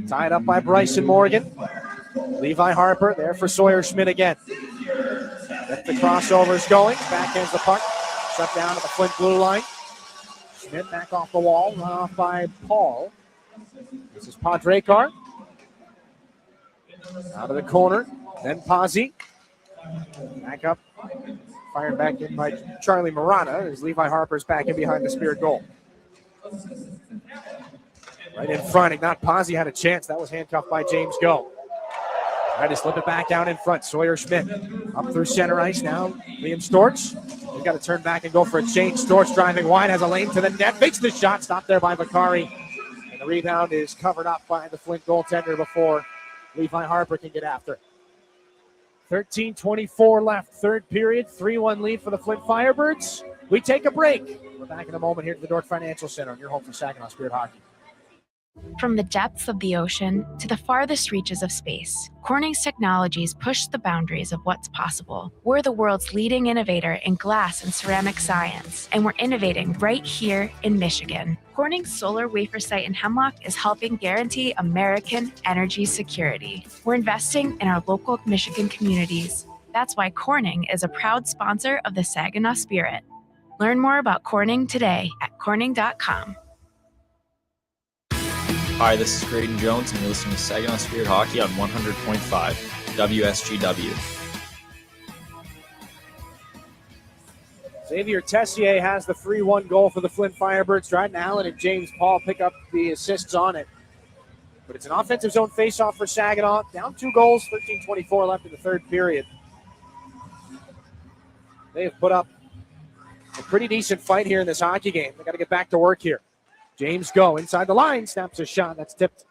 Tied up by Bryson Morgan. Levi Harper there for Sawyer Schmidt again. Get the crossovers going. Backhands the puck. Shut down at the Flint blue line. Schmidt back off the wall. Run off by Paul. This is Padrekar. Out of the corner. Then Pazzi. Back up. Fired back in by Charlie Murata as Levi Harper's back in behind the Spirit goal. Right in front. Ignat Pazzi had a chance. That was handcuffed by James Go. Tried to slip it back down in front. Sawyer Schmidt up through center ice now. Liam Storch. He's got to turn back and go for a change. Storch driving wide, has a lane to the net. Makes the shot. Stopped there by Vakari. And the rebound is covered up by the Flint goaltender before Levi Harper can get after it. 13:24 left, third period. 3-1 lead for the Flint Firebirds. We take a break. We're back in a moment here to the Dork Financial Center on your home for Saginaw Spirit Hockey. From the depths of the ocean to the farthest reaches of space, Corning's technologies push the boundaries of what's possible. We're the world's leading innovator in glass and ceramic science, and we're innovating right here in Michigan. Corning's solar wafer site in Hemlock is helping guarantee American energy security. We're investing in our local Michigan communities. That's why Corning is a proud sponsor of the Saginaw Spirit. Learn more about Corning today at corning.com. Hi, this is Graydon Jones, and you're listening to Saginaw Spirit Hockey on 100.5 WSGW. Xavier Tessier has the 3-1 goal for the Flint Firebirds. Dryden Allen and James Paul pick up the assists on it. But it's an offensive zone faceoff for Saginaw. Down 2 goals, 13:24 left in the third period. They have put up a pretty decent fight here in this hockey game. They got to get back to work here. James Go inside the line, snaps a shot. That's tipped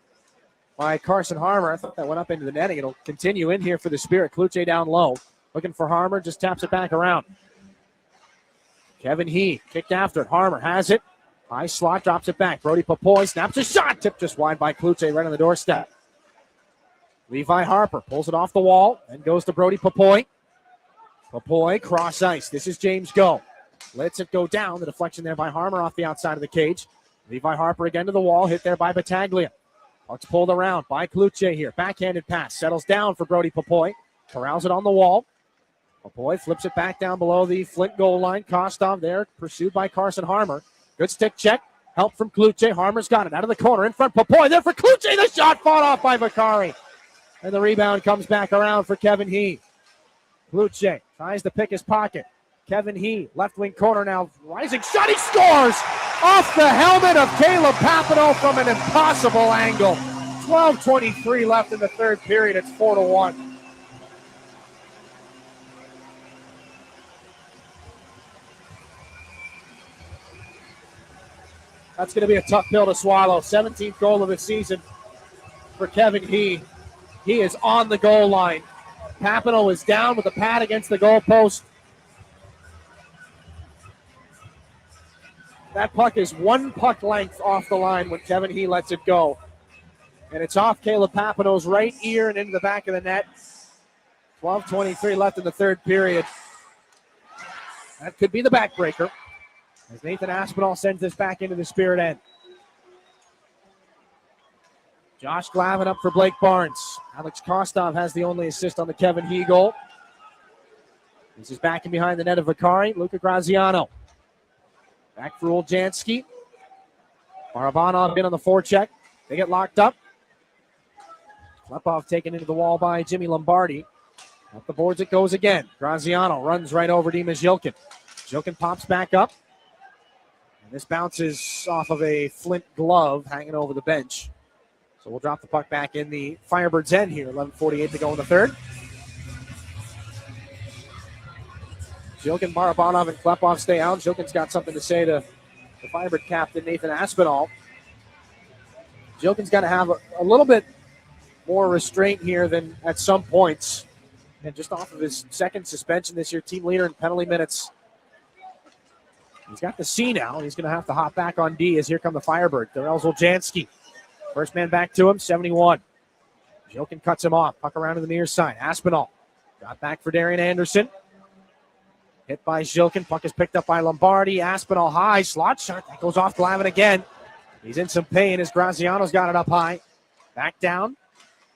by Carson Harmer. I thought that went up into the netting. It'll continue in here for the Spirit. Kluche down low. Looking for Harmer, just taps it back around. Kevin He kicked after it. Harmer has it. High slot, drops it back. Brody Papoy snaps a shot. Tipped just wide by Kluche right on the doorstep. Levi Harper pulls it off the wall and goes to Brody Papoy. Papoy cross ice. This is James Go. Lets it go down. The deflection there by Harmer off the outside of the cage. Levi Harper again to the wall. Hit there by Battaglia. Puck's pulled around by Kluche here. Backhanded pass. Settles down for Brody Papoy. Corrals it on the wall. Papoy flips it back down below the Flint goal line. Kostov there, pursued by Carson Harmer. Good stick check. Help from Kluche. Harmer's got it out of the corner in front. Papoy there for Kluche. The shot fought off by Vakari. And the rebound comes back around for Kevin He. Kluche tries to pick his pocket. Kevin He, left wing corner now. Rising shot. He scores off the helmet of Caleb Papineau from an impossible angle. 12:23 left in the third period. It's 4-1. That's going to be a tough pill to swallow. 17th goal of the season for Kevin He. He is on the goal line. Papineau is down with the pad against the goalpost. That puck is one puck length off the line when Kevin He lets it go. And it's off Caleb Papineau's right ear and into the back of the net. 12:23 left in the third period. That could be the backbreaker as Nathan Aspinall sends this back into the Spirit end. Josh Glavin up for Blake Barnes. Alex Kostov has the only assist on the Kevin He goal. This is back in behind the net of Vakari. Luca Graziano. Back for Oljanski. Barabanov in on the forecheck. They get locked up. Klepov taken into the wall by Jimmy Lombardi. Up the boards it goes again. Graziano runs right over Dimas Jilkin. Jilkin pops back up. And this bounces off of a Flint glove hanging over the bench. So we'll drop the puck back in the Firebirds' end here. 11:48 to go in the third. Jilkin, Barabanov, and Klepov stay out. Jilkin's got something to say to the Firebird captain, Nathan Aspinall. Jilkin's got to have a little bit more restraint here than at some points. And just off of his second suspension this year, team leader in penalty minutes. He's got the C now. He's going to have to hop back on D as here come the Firebird. Darrell Oljanski. First man back to him, 71. Jilkin cuts him off. Puck around to the near side. Aspinall got back for Darian Anderson. Hit by Jilkin. Puck is picked up by Lombardi. Aspinall high. Slot shot. That goes off Glavin again. He's in some pain as Graziano's got it up high. Back down.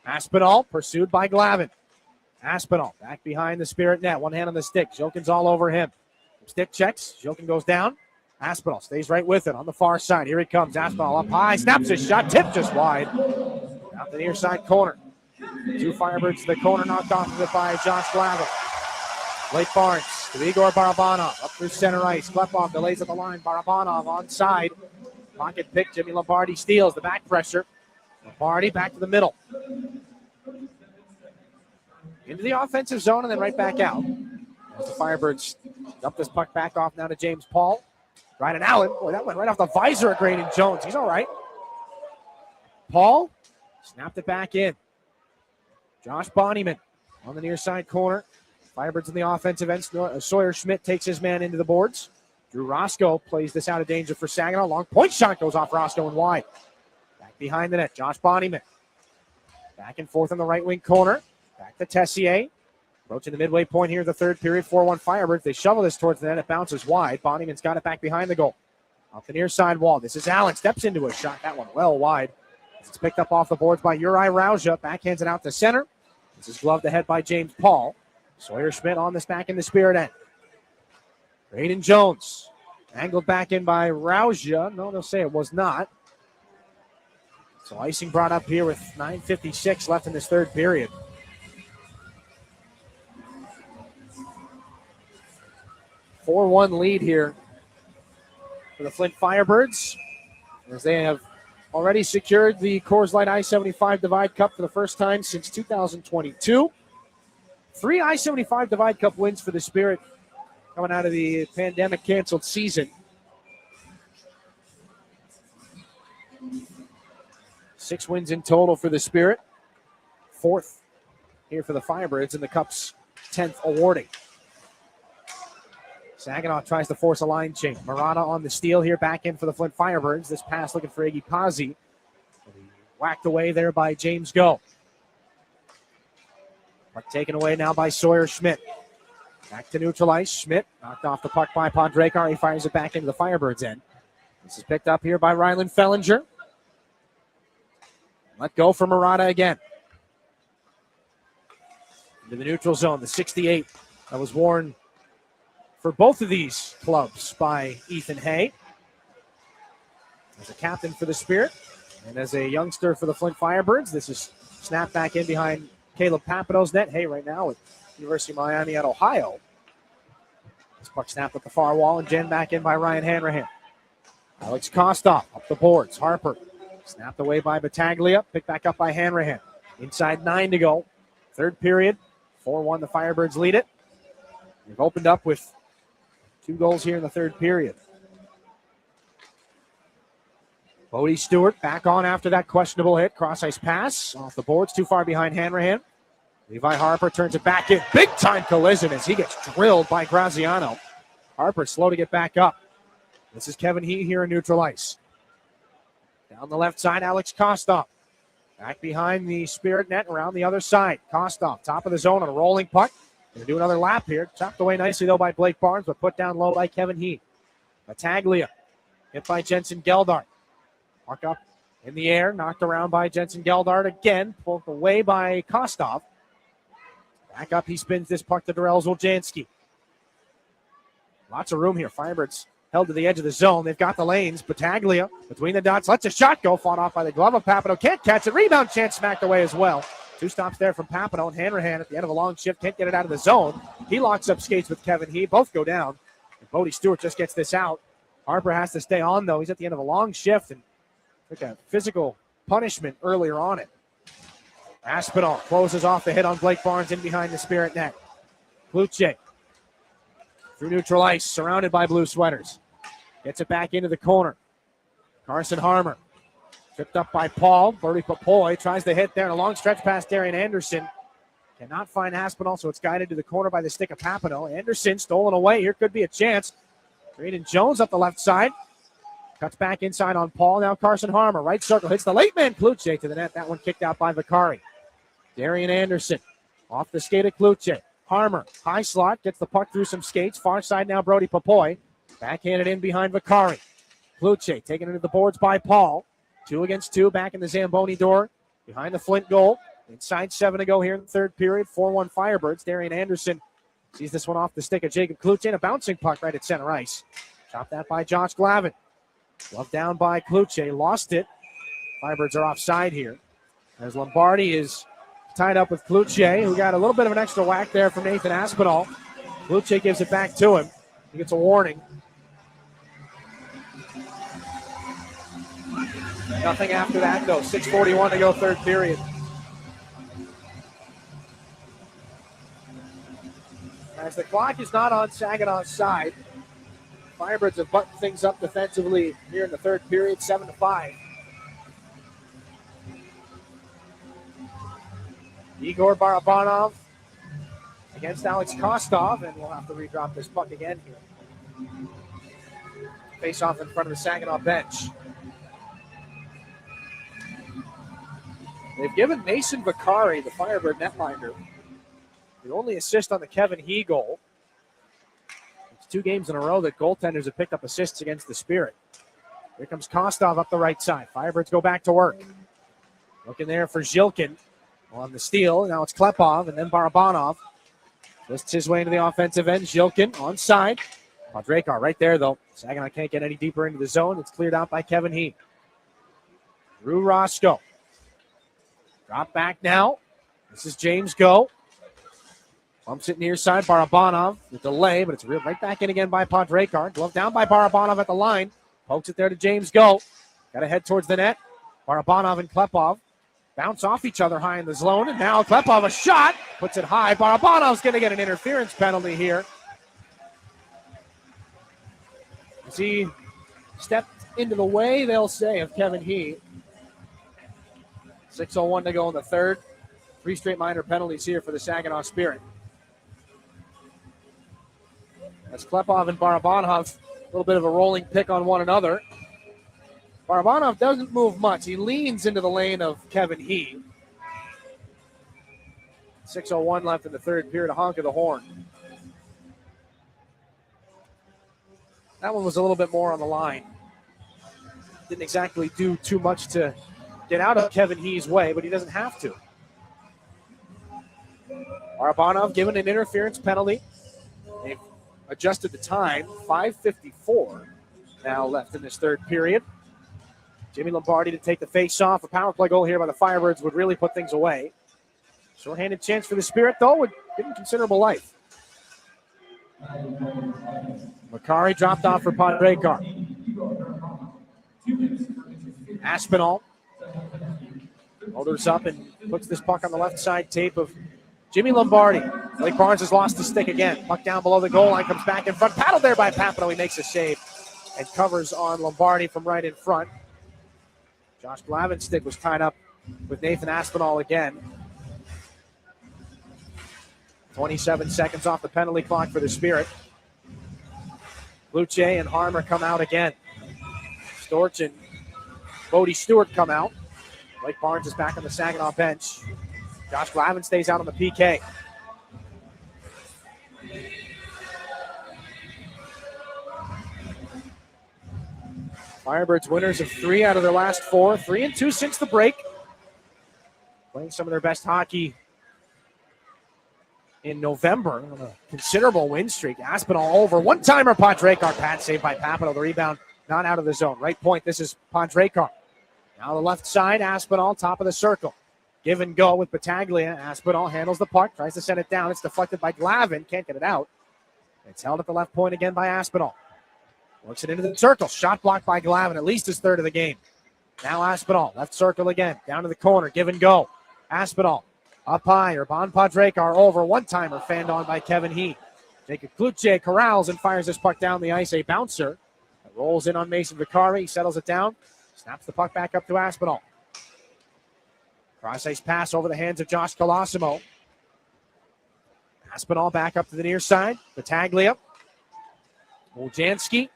Aspinall pursued by Glavin. Aspinall back behind the Spirit net. One hand on the stick. Jilkin's all over him. Stick checks. Jilkin goes down. Aspinall stays right with it on the far side. Here he comes. Aspinall up high. Snaps his shot. Tipped just wide. Out the near side corner. Two Firebirds to the corner. Knocked off of it by Josh Glavin. Blake Barnes to Igor Barabanov. Up through center ice. Klepov delays at the line. Barabanov onside. Pocket pick. Jimmy Lombardi steals the back pressure. Lombardi back to the middle. Into the offensive zone and then right back out. As the Firebirds dump this puck back off now to James Paul. Ryan Allen. Boy, that went right off the visor of Graydon Jones. He's all right. Paul snapped it back in. Josh Bonnyman on the near side corner. Firebirds in the offensive end. Sawyer Schmidt takes his man into the boards. Drew Roscoe plays this out of danger for Saginaw. Long point shot goes off Roscoe and wide. Back behind the net. Josh Bonnyman. Back and forth on the right wing corner. Back to Tessier. Approaching the midway point here, the third period. 4-1 Firebirds. They shovel this towards the net. It bounces wide. Bonnyman's got it back behind the goal. Off the near side wall. This is Allen. Steps into a shot. That one well wide. It's picked up off the boards by Uri Rauja. Backhands it out to center. This is gloved ahead by James Paul. Sawyer Schmidt on this back in the Spirit end. Graydon Jones. Angled back in by Rauja. No, they'll say it was not. So icing brought up here with 9:56 left in this third period. A 4-1 lead here for the Flint Firebirds, as they have already secured the Coors Light I-75 Divide Cup for the first time since 2022. 3 I-75 Divide Cup wins for the Spirit coming out of the pandemic-canceled season. 6 wins in total for the Spirit. 4th here for the Firebirds in the Cup's 10th awarding. Saginaw tries to force a line change. Murata on the steal here, back in for the Flint Firebirds. This pass looking for Iggy Pazzi. Whacked away there by James Go. Puck taken away now by Sawyer Schmidt. Back to neutral ice. Schmidt knocked off the puck by Podrekar. He fires it back into the Firebirds' end. This is picked up here by Ryland Fellinger. Let go for Murata again. Into the neutral zone, the 68 that was worn for both of these clubs by Ethan Hay. As a captain for the Spirit and as a youngster for the Flint Firebirds, this is snapped back in behind Caleb Papineau's net. Hay right now with University of Miami at Ohio. This puck snapped at the far wall and jammed back in by Ryan Hanrahan. Alex Kostoff up the boards. Harper snapped away by Battaglia. Picked back up by Hanrahan. Inside 9 to go. Third period. 4-1, the Firebirds lead it. They've opened up with 2 goals here in the third period. Bodie Stewart back on after that questionable hit. Cross-ice pass off the boards. Too far behind Hanrahan. Levi Harper turns it back in. Big-time collision as he gets drilled by Graziano. Harper slow to get back up. This is Kevin He here in neutral ice. Down the left side, Alex Kostoff. Back behind the Spirit net around the other side. Kostoff, top of the zone on a rolling puck. Going to do another lap here. Chopped away nicely, though, by Blake Barnes, but put down low by Kevin He. Battaglia hit by Jensen Geldart. Puck up in the air, knocked around by Jensen Geldart again. Pulled away by Kostoff. Back up, he spins this puck to Darrell Zoljanski. Lots of room here. Firebirds held to the edge of the zone. They've got the lanes. Battaglia between the dots. Lets a shot go. Fought off by the glove of Papineau. Can't catch it. Rebound chance smacked away as well. 2 stops there from Papineau, and Hanrahan at the end of a long shift can't get it out of the zone. He locks up skates with Kevin He. Both go down. And Bodie Stewart just gets this out. Harper has to stay on, though. He's at the end of a long shift and took a physical punishment earlier on it. Aspinall closes off the hit on Blake Barnes in behind the Spirit net. Kluche through neutral ice, surrounded by blue sweaters. Gets it back into the corner. Carson Harmer tripped up by Paul. Bertie Papoy tries to hit there. And a long stretch past Darian Anderson. Cannot find Aspinall, so it's guided to the corner by the stick of Papineau. Anderson stolen away. Here could be a chance. Braden Jones up the left side. Cuts back inside on Paul. Now Carson Harmer. Right circle. Hits the late man Kluche to the net. That one kicked out by Vicari. Darian Anderson off the skate of Kluche. Harmer, high slot, gets the puck through some skates. Far side now, Brody Papoy. Backhanded in behind Vicari. Kluche taken into the boards by Paul. 2 against 2 back in the Zamboni door. Behind the Flint goal. Inside 7 to go here in the third period. 4-1 Firebirds. Darian Anderson sees this one off the stick of Jacob Kluche. And a bouncing puck right at center ice. Chopped that by Josh Glavin. Glove down by Kluche. Lost it. Firebirds are offside here. As Lombardi is tied up with Kluche, who got a little bit of an extra whack there from Nathan Aspinall. Kluche gives it back to him. He gets a warning. Nothing after that, though. 6:41 to go, third period. As the clock is not on Saginaw's side, Firebirds have buttoned things up defensively here in the third period, 7-5. Igor Barabanov against Alex Kostoff, and we'll have to redrop this puck again here. Face off in front of the Saginaw bench. They've given Mason Vicari, the Firebird netminder, the only assist on the Kevin He goal. It's 2 games in a row that goaltenders have picked up assists against the Spirit. Here comes Kostoff up the right side. Firebirds go back to work. Looking there for Zhilkin on the steal. Now it's Klepov and then Barabanov. Lists his way into the offensive end. Zhilkin onside. Podrekar right there, though. Saginaw can't get any deeper into the zone. It's cleared out by Kevin He. Drew Roscoe. Drop back now. This is James Go. Bumps it near side. Barabanov, the delay, but it's reeled right back in again by Podrekar. Glove down by Barabanov at the line. Pokes it there to James Go. Got to head towards the net. Barabanov and Klepov bounce off each other high in the zone. And now Klepov, a shot. Puts it high. Barabanov's going to get an interference penalty here. As he stepped into the way, they'll say, of Kevin He. 6:01 to go in the third. 3 straight minor penalties here for the Saginaw Spirit. That's Klepov and Barabanov. A little bit of a rolling pick on one another. Barabanov doesn't move much. He leans into the lane of Kevin He. 6:01 left in the third period. A honk of the horn. That one was a little bit more on the line. Didn't exactly do too much to get out of Kevin He's way, but he doesn't have to. Barabanov given an interference penalty. They've adjusted the time. 5:54 now left in this third period. Jimmy Lombardi to take the face-off. A power play goal here by the Firebirds would really put things away. Short-handed chance for the Spirit, though, would give him considerable life. Makari dropped off for Podrekar. Aspinall motors up and puts this puck on the left side tape of Jimmy Lombardi. Blake Barnes has lost the stick again. Puck down below the goal line, comes back in front. Paddled there by Papineau. He makes a save and covers on Lombardi from right in front. Josh Glavin's stick was tied up with Nathan Aspinall again. 27 seconds off the penalty clock for the Spirit. Luce and Harmer come out again. Storch and Bodie Stewart come out. Blake Barnes is back on the Saginaw bench. Josh Glavin stays out on the PK. Firebirds winners of 3 out of their last 4. 3-2 since the break. Playing some of their best hockey in November on a considerable win streak. Aspinall over. One-timer Podrekar. Pad saved by Papineau. The rebound not out of the zone. Right point. This is Podrekar. Now the left side. Aspinall top of the circle. Give and go with Battaglia. Aspinall handles the puck. Tries to send it down. It's deflected by Glavin. Can't get it out. It's held at the left point again by Aspinall. Works it into the circle. Shot blocked by Glavin. At least his third of the game. Now Aspinall. Left circle again. Down to the corner. Give and go. Aspinall. Up high. Urban Podrekar over. One-timer fanned on by Kevin He. Jacob Kluche corrals and fires this puck down the ice. A bouncer. It rolls in on Mason Vicari. He settles it down. Snaps the puck back up to Aspinall. Cross-ice pass over the hands of Josh Colosimo. Aspinall back up to the near side. Battaglia. Woljanski.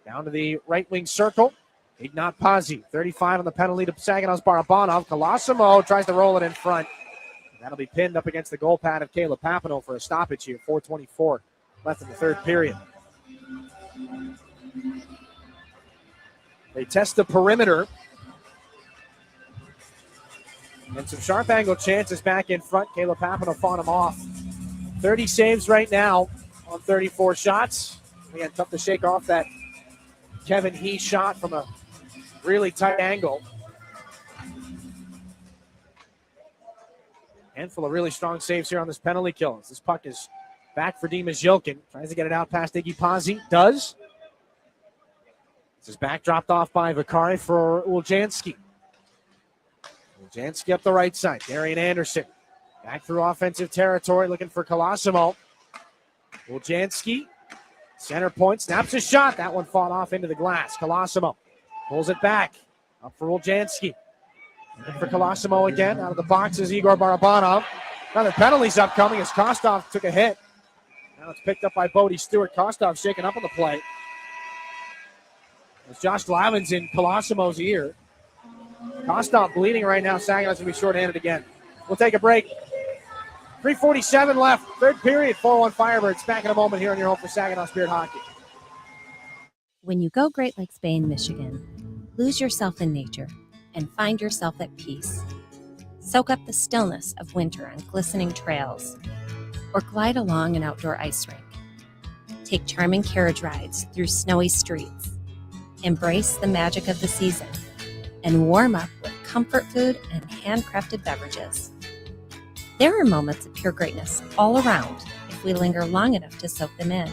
Down to the right wing circle. Ignat Pazzi. 35 on the penalty to Saginaw's Barabanov. Colosimo tries to roll it in front. That'll be pinned up against the goal pad of Caleb Papineau for a stoppage here. 4:24 left in the third period. They test the perimeter. And some sharp angle chances back in front. Caleb Papineau fought him off. 30 saves right now on 34 shots. Again, tough to shake off that Kevin He shot from a really tight angle. Handful of really strong saves here on this penalty kill. As this puck is back for Dimas Jilkin. Tries to get it out past Iggy Pazzi. Does. This is back dropped off by Vicari for Woljanski. Woljanski up the right side. Darian Anderson back through offensive territory looking for Colosimo. Woljanski. Center point, snaps a shot. That one fought off into the glass. Colosimo pulls it back. Up for Woljanski. Looking for Colosimo again. Out of the box is Igor Barabanov. Another penalty's upcoming as Kostov took a hit. Now it's picked up by Bodie Stewart. Kostov shaken up on the play. As Josh Glavin's in Colosimo's ear. Kostov bleeding right now. Saginaw's going to be shorthanded again. We'll take a break. 3:47 left. Third period. 4-1 Firebirds. Back in a moment here on your home for Saginaw Spirit Hockey. When you go Great Lakes Bay in Michigan, lose yourself in nature and find yourself at peace. Soak up the stillness of winter on glistening trails or glide along an outdoor ice rink. Take charming carriage rides through snowy streets. Embrace the magic of the season and warm up with comfort food and handcrafted beverages. There are moments of pure greatness all around if we linger long enough to soak them in.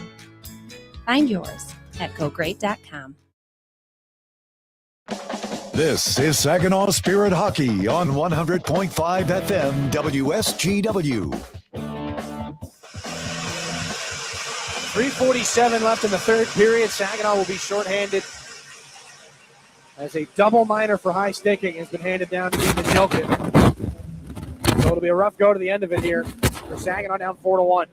Find yours at gogreat.com. This is Saginaw Spirit Hockey on 100.5 FM WSGW. 3:47 left in the third period. Saginaw will be shorthanded as a double minor for high sticking has been handed down to the Jilkin. So it'll be a rough go to the end of it here for Saginaw, down 4-1.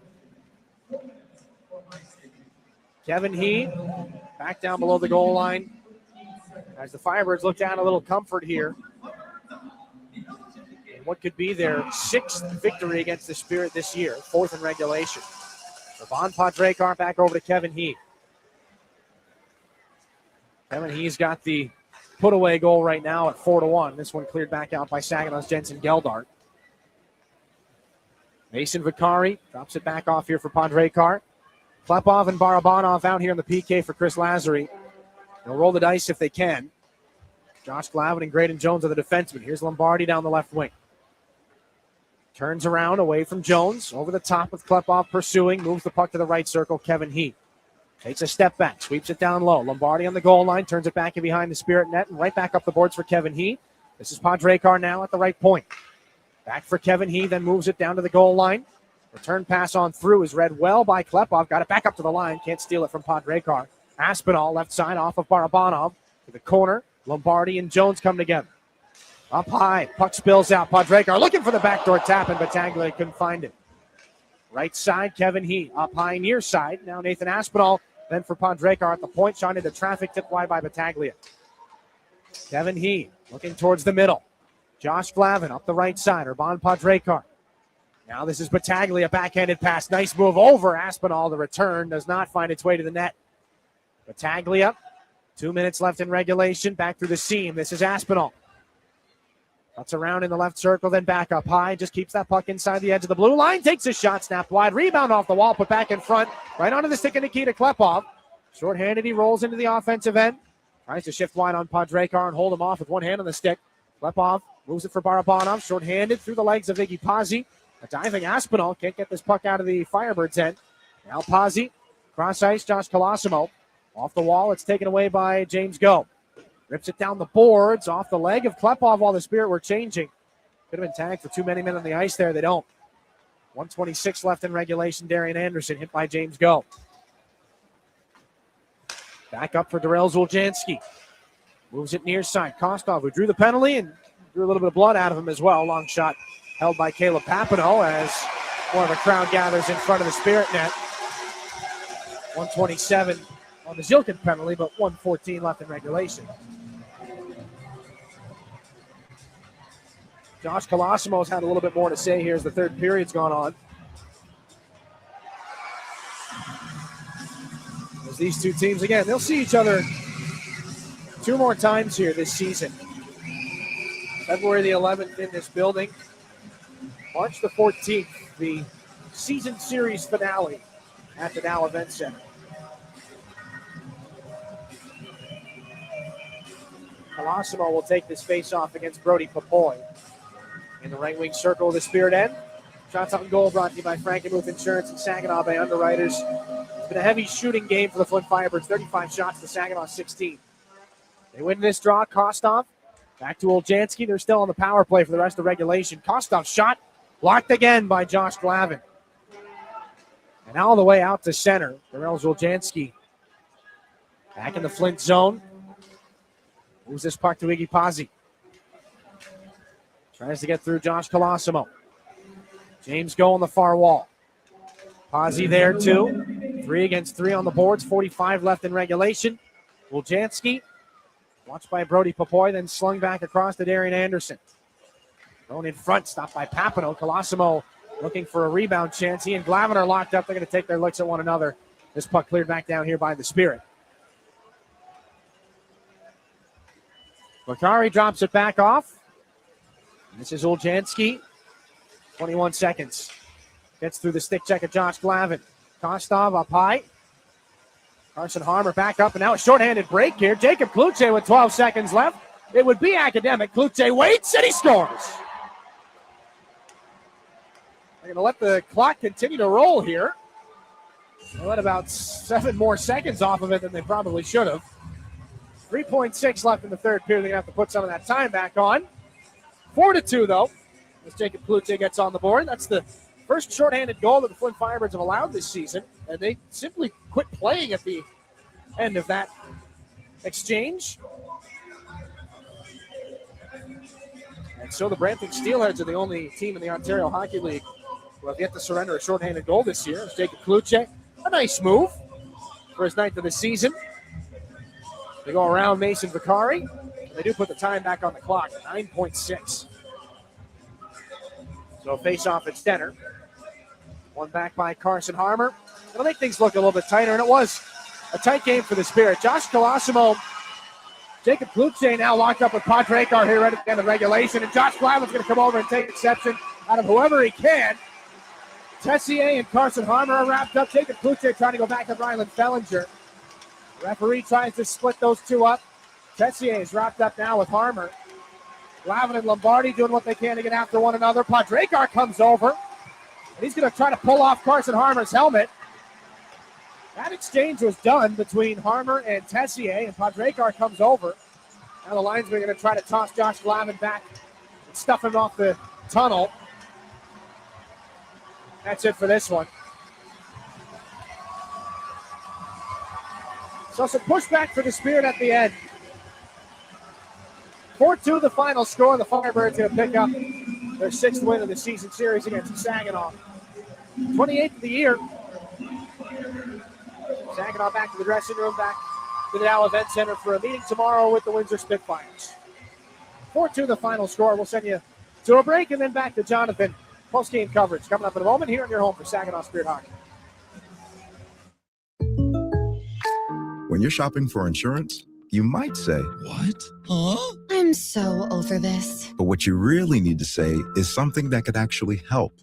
Kevin He back down below the goal line as the Firebirds look down a little comfort here. And what could be their 6th victory against the Spirit this year, 4th in regulation. Ravon Podrekar back over to Kevin He. Kevin He's got the put-away goal right now at 4-1. This one cleared back out by Saginaw's Jensen Geldart. Mason Vicari drops it back off here for Podrekar. Klepov and Barabanov out here in the PK for Chris Lazary. They'll roll the dice if they can. Josh Glavin and Graydon Jones are the defensemen. Here's Lombardi down the left wing. Turns around away from Jones. Over the top with Klepov pursuing. Moves the puck to the right circle. Kevin He takes a step back. Sweeps it down low. Lombardi on the goal line. Turns it back in behind the Spirit net. And right back up the boards for Kevin He. This is Podrekar now at the right point. Back for Kevin He. Then moves it down to the goal line. Return pass on through is read well by Klepov. Got it back up to the line. Can't steal it from Podrekar. Aspinall left side off of Barabanov. To the corner. Lombardi and Jones come together. Up high. Puck spills out. Podrekar looking for the backdoor tap, and Battaglia couldn't find it. Right side, Kevin He. Up high near side. Now Nathan Aspinall. Then for Podrekar at the point. Shot into traffic. Tipped wide by Battaglia. Kevin He looking towards the middle. Josh Glavin up the right side. Urban Podrekar. Now this is Battaglia. Backhanded pass. Nice move over Aspinall. The return does not find its way to the net. Battaglia. 2 minutes left in regulation. Back through the seam. This is Aspinall. Cuts around in the left circle, then back up high. Just keeps that puck inside the edge of the blue line. Takes a shot, snapped wide. Rebound off the wall, put back in front. Right onto the stick of Nikita Klepov. Short-handed, he rolls into the offensive end. Tries to shift wide on Podrekar and hold him off with one hand on the stick. Klepov moves it for Barabanov. Short-handed through the legs of Iggy Pazzi. A diving Aspinall. Can't get this puck out of the Firebirds' end. Now Pazzi. Cross ice, Josh Colosimo. Off the wall, it's taken away by James Go. Rips it down the boards, off the leg of Klepov while the Spirit were changing. Could have been tagged for too many men on the ice there. They don't. 1:26 left in regulation. Darian Anderson hit by James Go. Back up for Darrell Zuljanski. Moves it near side. Kostov, who drew the penalty and drew a little bit of blood out of him as well. Long shot held by Caleb Papineau as more of a crowd gathers in front of the Spirit net. 1:27 on the Zilkin penalty, but 1:14 left in regulation. Josh Colosimo's had a little bit more to say here as the third period's gone on. As these two teams, again, they'll see each other 2 more times here this season. February the 11th in this building. March the 14th, the season series finale at the Dow Event Center. Colosimo will take this face-off against Brody Papoy. In the right wing circle of the Spirit end. Shots on goal brought to you by Frankenmuth Insurance and Saginaw Bay Underwriters. It's been a heavy shooting game for the Flint Firebirds. 35 shots to Saginaw 16. They win this draw. Kostov back to Oljanski. They're still on the power play for the rest of regulation. Kostov's shot blocked again by Josh Glavin. And all the way out to center. Darrell Oljanski back in the Flint zone. Moves this puck to Iggy Pazzi. Tries to get through Josh Colosimo. James Go on the far wall. Pazzi there too. 3 against 3 on the boards. 45 left in regulation. Woljanski watched by Brody Papoy, then slung back across to Darian Anderson. Thrown in front, stopped by Papineau. Colosimo looking for a rebound chance. He and Glavin are locked up. They're going to take their looks at one another. This puck cleared back down here by the Spirit. Vicari drops it back off. This is Oljanski. 21 seconds. Gets through the stick check of Josh Glavin. Kostov up high. Carson Harmer back up, and now a shorthanded break here. Jacob Kluche with 12 seconds left. It would be academic. Klutze waits and he scores. They're going to let the clock continue to roll here. They let about 7 more seconds off of it than they probably should have. 3.6 left in the third period. They're going to have to put some of that time back on. 4-2, though, as Jacob Klutze gets on the board. That's the first shorthanded goal that the Flint Firebirds have allowed this season, and they simply quit playing at the end of that exchange. And so the Brampton Steelheads are the only team in the Ontario Hockey League who have yet to surrender a shorthanded goal this year. It's Jacob Klutze. A nice move for his 9th of the season. They go around Mason Vicari. They do put the time back on the clock, 9.6. So face-off at center. One back by Carson Harmer. It'll make things look a little bit tighter, and it was a tight game for the Spirit. Josh Colosimo, Jacob Klutze now locked up with Podrekar here right at the end of regulation, and Josh Glavin's going to come over and take exception out of whoever he can. Tessier and Carson Harmer are wrapped up. Jacob Klutze trying to go back at Ryland Fellinger. Referee tries to split those two up. Tessier is wrapped up now with Harmer. Glavin and Lombardi doing what they can to get after one another. Podrekar comes over, and he's going to try to pull off Carson Harmer's helmet. That exchange was done between Harmer and Tessier, and Podrekar comes over. Now the linesmen are going to try to toss Josh Glavin back and stuff him off the tunnel. That's it for this one. So some pushback for the Spirit at the end. 4-2 the final score. The Firebirds going to pick up their 6th win of the season series against Saginaw. 28th of the year. Saginaw back to the dressing room, back to the Dow Event Center for a meeting tomorrow with the Windsor Spitfires. 4-2 the final score. We'll send you to a break and then back to Jonathan. Post-game coverage coming up in a moment here on your home for Saginaw Spirit Hockey. When you're shopping for insurance, you might say, "What? Huh?" I'm so over this. But what you really need to say is something that could actually help.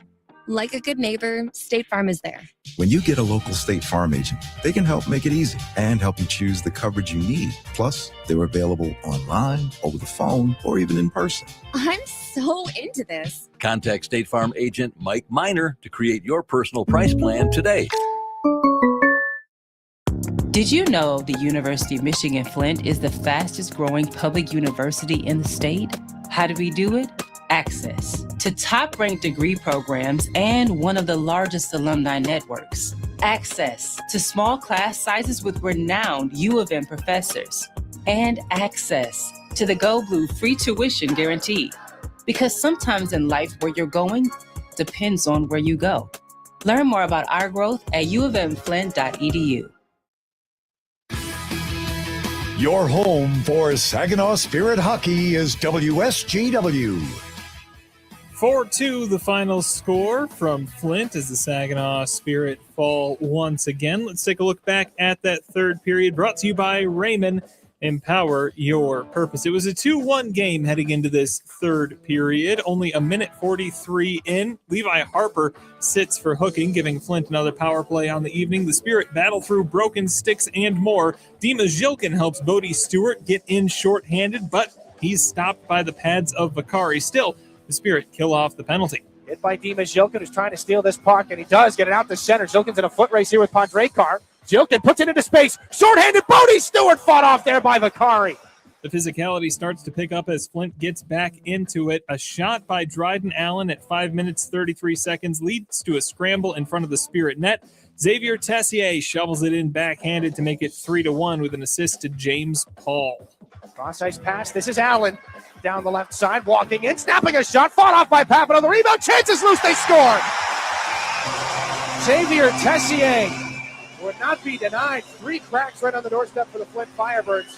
Like a good neighbor, State Farm is there. When you get a local State Farm agent, they can help make it easy and help you choose the coverage you need. Plus, they're available online, over the phone, or even in person. I'm so into this. Contact State Farm agent Mike Miner to create your personal price plan today. Did you know the University of Michigan Flint is the fastest growing public university in the state? How do we do it? Access to top-ranked degree programs and one of the largest alumni networks. Access to small class sizes with renowned U of M professors. And access to the Go Blue free tuition guarantee. Because sometimes in life where you're going depends on where you go. Learn more about our growth at uofmflint.edu. Your home for Saginaw Spirit Hockey is WSGW. 4-2 the final score from Flint as the Saginaw Spirit fall once again. Let's take a look back at that third period, brought to you by Raymond. Empower your purpose. It was a 2-1 game heading into this third period. Only a minute 43 in. Levi Harper sits for hooking, giving Flint another power play on the evening. The Spirit battle through broken sticks and more. Dima Zhilkin helps Bodie Stewart get in shorthanded, but he's stopped by the pads of Vicari. Still, the Spirit kill off the penalty. Hit by Dima Zhilkin, who's trying to steal this puck, and he does get it out to center. Zhilkin's in a foot race here with Podrekar. Zhilkin puts it into space. Shorthanded Bodie Stewart fought off there by Vicari. The physicality starts to pick up as Flint gets back into it. A shot by Dryden Allen at 5 minutes 33 seconds leads to a scramble in front of the Spirit net. Xavier Tessier shovels it in backhanded to make it 3-1 with an assist to James Paul. Cross-ice pass. This is Allen down the left side, walking in, snapping a shot, fought off by Papino. The rebound, chances loose, they score. Xavier Tessier would not be denied. 3 cracks right on the doorstep for the Flint Firebirds.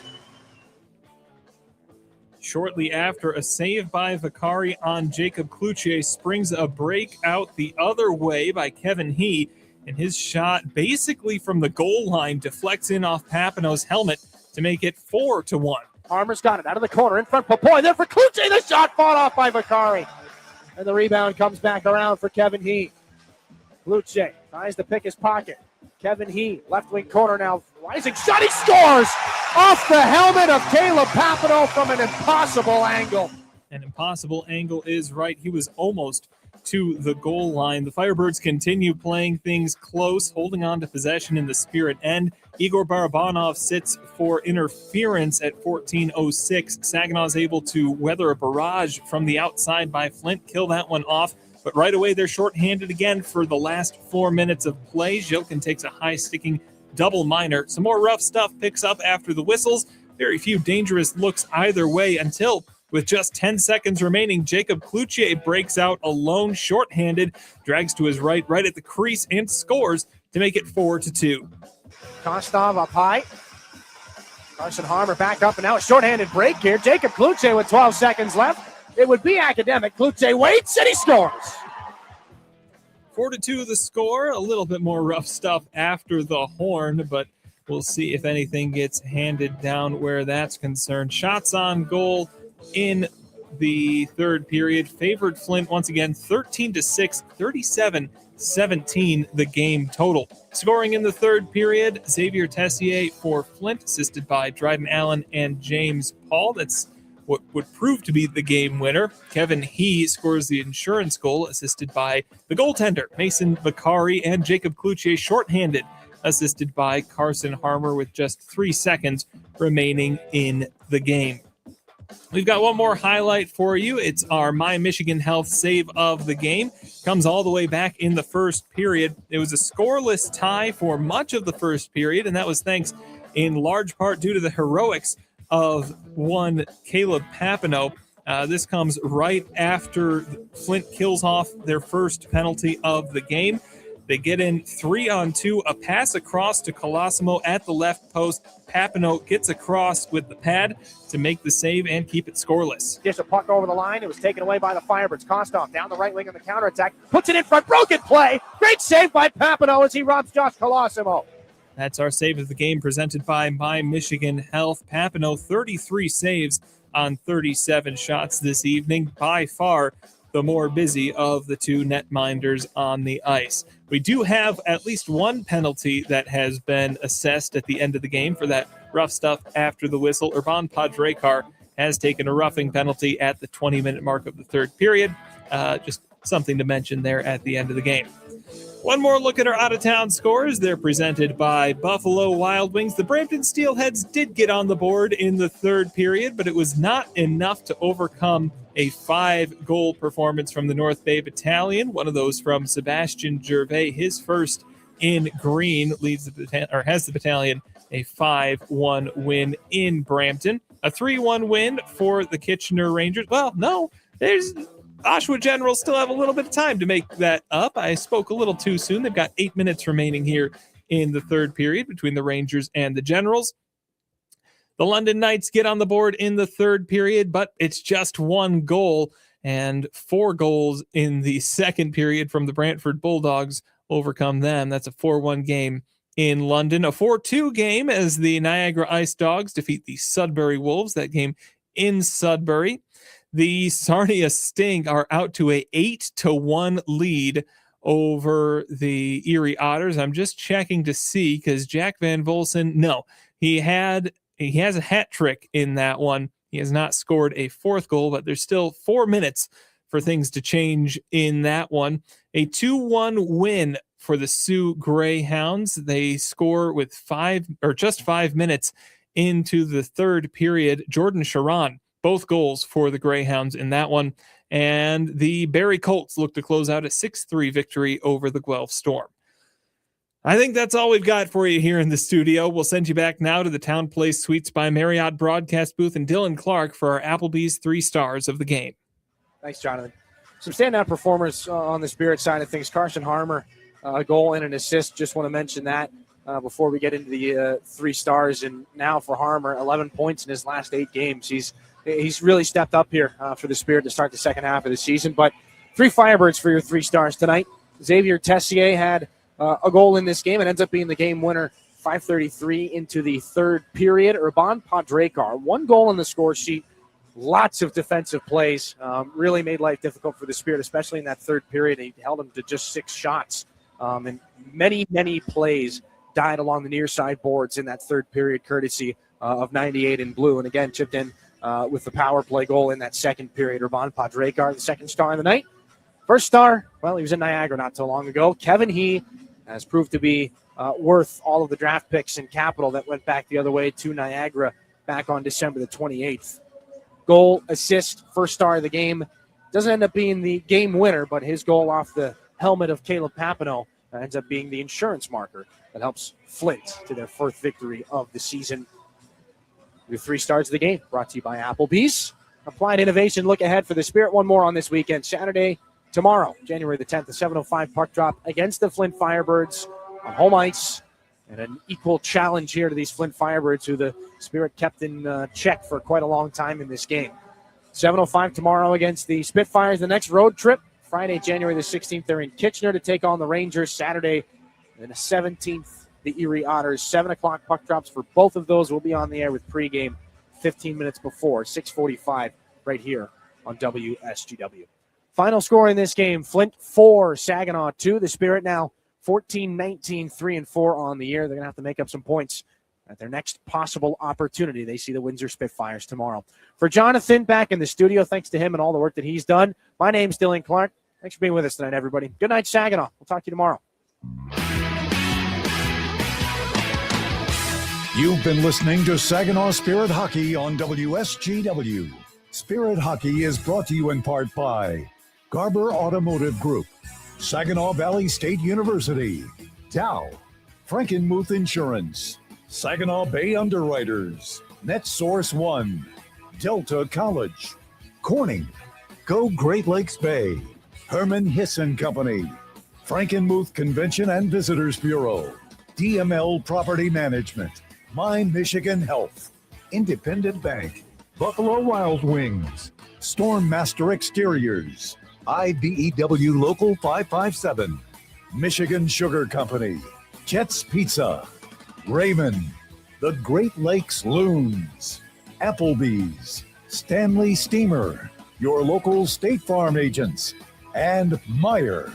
Shortly after, a save by Vicari on Jacob Klutze springs a break out the other way by Kevin He, and his shot basically from the goal line deflects in off Papino's helmet to make it 4-1. Harmer's got it out of the corner in front. Popoy there for Klutze. The shot fought off by Vicari. And the rebound comes back around for Kevin He. Klutze tries to pick his pocket. Kevin He, left wing corner now. Rising shot, he scores! off the helmet of Caleb Papineau from an impossible angle. An impossible angle is right. He was almost to the goal line. The Firebirds continue playing things close, holding on to possession in the Spirit end. Igor Barabanov sits for interference at 14:06. Saginaw is able to weather a barrage from the outside by Flint, kill that one off. But right away, they're shorthanded again for the last 4 minutes of play. Zhilkin takes a high-sticking double minor. Some more rough stuff picks up after the whistles. Very few dangerous looks either way until, with just 10 seconds remaining, Jacob Cloutier breaks out alone, shorthanded, drags to his right at the crease, and scores to make it 4-2. Kostov up high. Carson Harmer back up, and now a shorthanded break here. Jacob Cloutier with 12 seconds left. It would be academic. Cloutier waits, and he scores. 4-2 the score. A little bit more rough stuff after the horn, but we'll see if anything gets handed down where that's concerned. Shots on goal in the third period favored Flint once again 13-6, 37-17 the game total. Scoring in the third period, Xavier Tessier for Flint, assisted by Dryden Allen and James Paul. That's what would prove to be the game winner. Kevin He scores the insurance goal, assisted by the goaltender, Mason Vicari, and Jacob Cloutier shorthanded, assisted by Carson Harmer with just 3 seconds remaining in the game. We've got one more highlight for you. It's our My Michigan Health save of the game. Comes all the way back in the first period. It was a scoreless tie for much of the first period, and that was thanks in large part due to the heroics of one Caleb Papineau. This comes right after Flint kills off their first penalty of the game. They get in 3-on-2, a pass across to Colosimo at the left post. Papineau gets across with the pad to make the save and keep it scoreless. Gets a puck over the line. It was taken away by the Firebirds. Kostov down the right wing on the counterattack. Puts it in front. Broken play. Great save by Papineau as he robs Josh Colosimo. That's our save of the game presented by My Michigan Health. Papineau, 33 saves on 37 shots this evening. By far the more busy of the two netminders on the ice. We do have at least one penalty that has been assessed at the end of the game for that rough stuff after the whistle. Urban Padrekar has taken a roughing penalty at the 20-minute mark of the third period. Just something to mention there at the end of the game. One more look at our out-of-town scores. They're presented by Buffalo Wild Wings. The Brampton Steelheads did get on the board in the third period, but it was not enough to overcome a 5-goal performance from the North Bay Battalion. One of those from Sebastian Gervais, his first in green, has the battalion a 5-1 win in Brampton. A 3-1 win for the Kitchener Rangers. Well, no, there's Oshawa Generals still have a little bit of time to make that up. I spoke a little too soon. They've got 8 minutes remaining here in the third period between the Rangers and the Generals. The London Knights get on the board in the third period, but it's just 1 goal and 4 goals in the second period from the Brantford Bulldogs overcome them. That's a 4-1 game in London. A 4-2 game as the Niagara Ice Dogs defeat the Sudbury Wolves. That game in Sudbury. The Sarnia Sting are out to a 8-1 lead over the Erie Otters. I'm just checking to see because Jack Van Volsen, no, he has a hat trick in that one. He has not scored a 4th goal, but there's still 4 minutes for things to change in that one. A 2-1 win for the Sioux Greyhounds. They score with just 5 minutes into the third period. Jordan Sharon, both goals for the Greyhounds in that one. And the Barrie Colts look to close out a 6-3 victory over the Guelph Storm. I think that's all we've got for you here in the studio. We'll send you back now to the Town Place Suites by Marriott broadcast booth and Dylan Clark for our Applebee's 3 stars of the game. Thanks, Jonathan. Some standout performers on the Spirit side of things. Carson Harmer, a goal and an assist. Just want to mention that before we get into the 3 stars. And now for Harmer, 11 points in his last 8 games. He's really stepped up here for the Spirit to start the second half of the season. But 3 Firebirds for your 3 stars tonight. Xavier Tessier had a goal in this game. It ends up being the game winner, 5:33 into the third period. Urban Padrekar, 1 goal on the score sheet. Lots of defensive plays. Really made life difficult for the Spirit, especially in that third period. He held them to just 6 shots. And many, many plays died along the near side boards in that third period, courtesy of 98 in blue. And again, chipped in with the power play goal in that second period. Urban Padrekar, the second star of the night. First star, well, he was in Niagara not so long ago. Kevin He has proved to be worth all of the draft picks and capital that went back the other way to Niagara back on December the 28th. Goal, assist, first star of the game. Doesn't end up being the game winner, but his goal off the helmet of Caleb Papineau ends up being the insurance marker that helps Flint to their first victory of the season. Your 3 stars of the game brought to you by Applebee's. Applied Innovation, look ahead for the Spirit. One more on this weekend. Saturday, tomorrow, January the 10th, the 7:05 puck drop against the Flint Firebirds on home ice. And an equal challenge here to these Flint Firebirds, who the Spirit kept in check for quite a long time in this game. 7:05 tomorrow against the Spitfires. The next road trip, Friday, January the 16th, they're in Kitchener to take on the Rangers. Saturday, the 17th, the Erie Otters. 7 o'clock puck drops for both of those. We'll be on the air with pregame 15 minutes before, 6:45 right here on WSGW. Final score in this game, Flint 4, Saginaw 2. The Spirit now 14-19, 3-4 on the year. They're going to have to make up some points at their next possible opportunity. They see the Windsor Spitfires tomorrow. For Jonathan back in the studio, thanks to him and all the work that he's done, my name's Dylan Clark. Thanks for being with us tonight, everybody. Good night, Saginaw. We'll talk to you tomorrow. You've been listening to Saginaw Spirit Hockey on WSGW. Spirit Hockey is brought to you in part by Garber Automotive Group, Saginaw Valley State University, Dow, Frankenmuth Insurance, Saginaw Bay Underwriters, NetSource One, Delta College, Corning, Go Great Lakes Bay, Herman Hisson Company, Frankenmuth Convention and Visitors Bureau, DML Property Management, My Michigan Health, Independent Bank, Buffalo Wild Wings, Stormmaster Exteriors, IBEW Local 557, Michigan Sugar Company, Jets Pizza, Raymond, the Great Lakes Loons, Applebee's, Stanley Steamer, your local State Farm agents, and Meyer.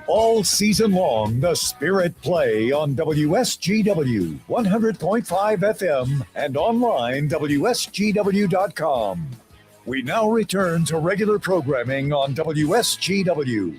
All season long, the Spirit play on WSGW 100.5 FM and online WSGW.com. We now return to regular programming on WSGW.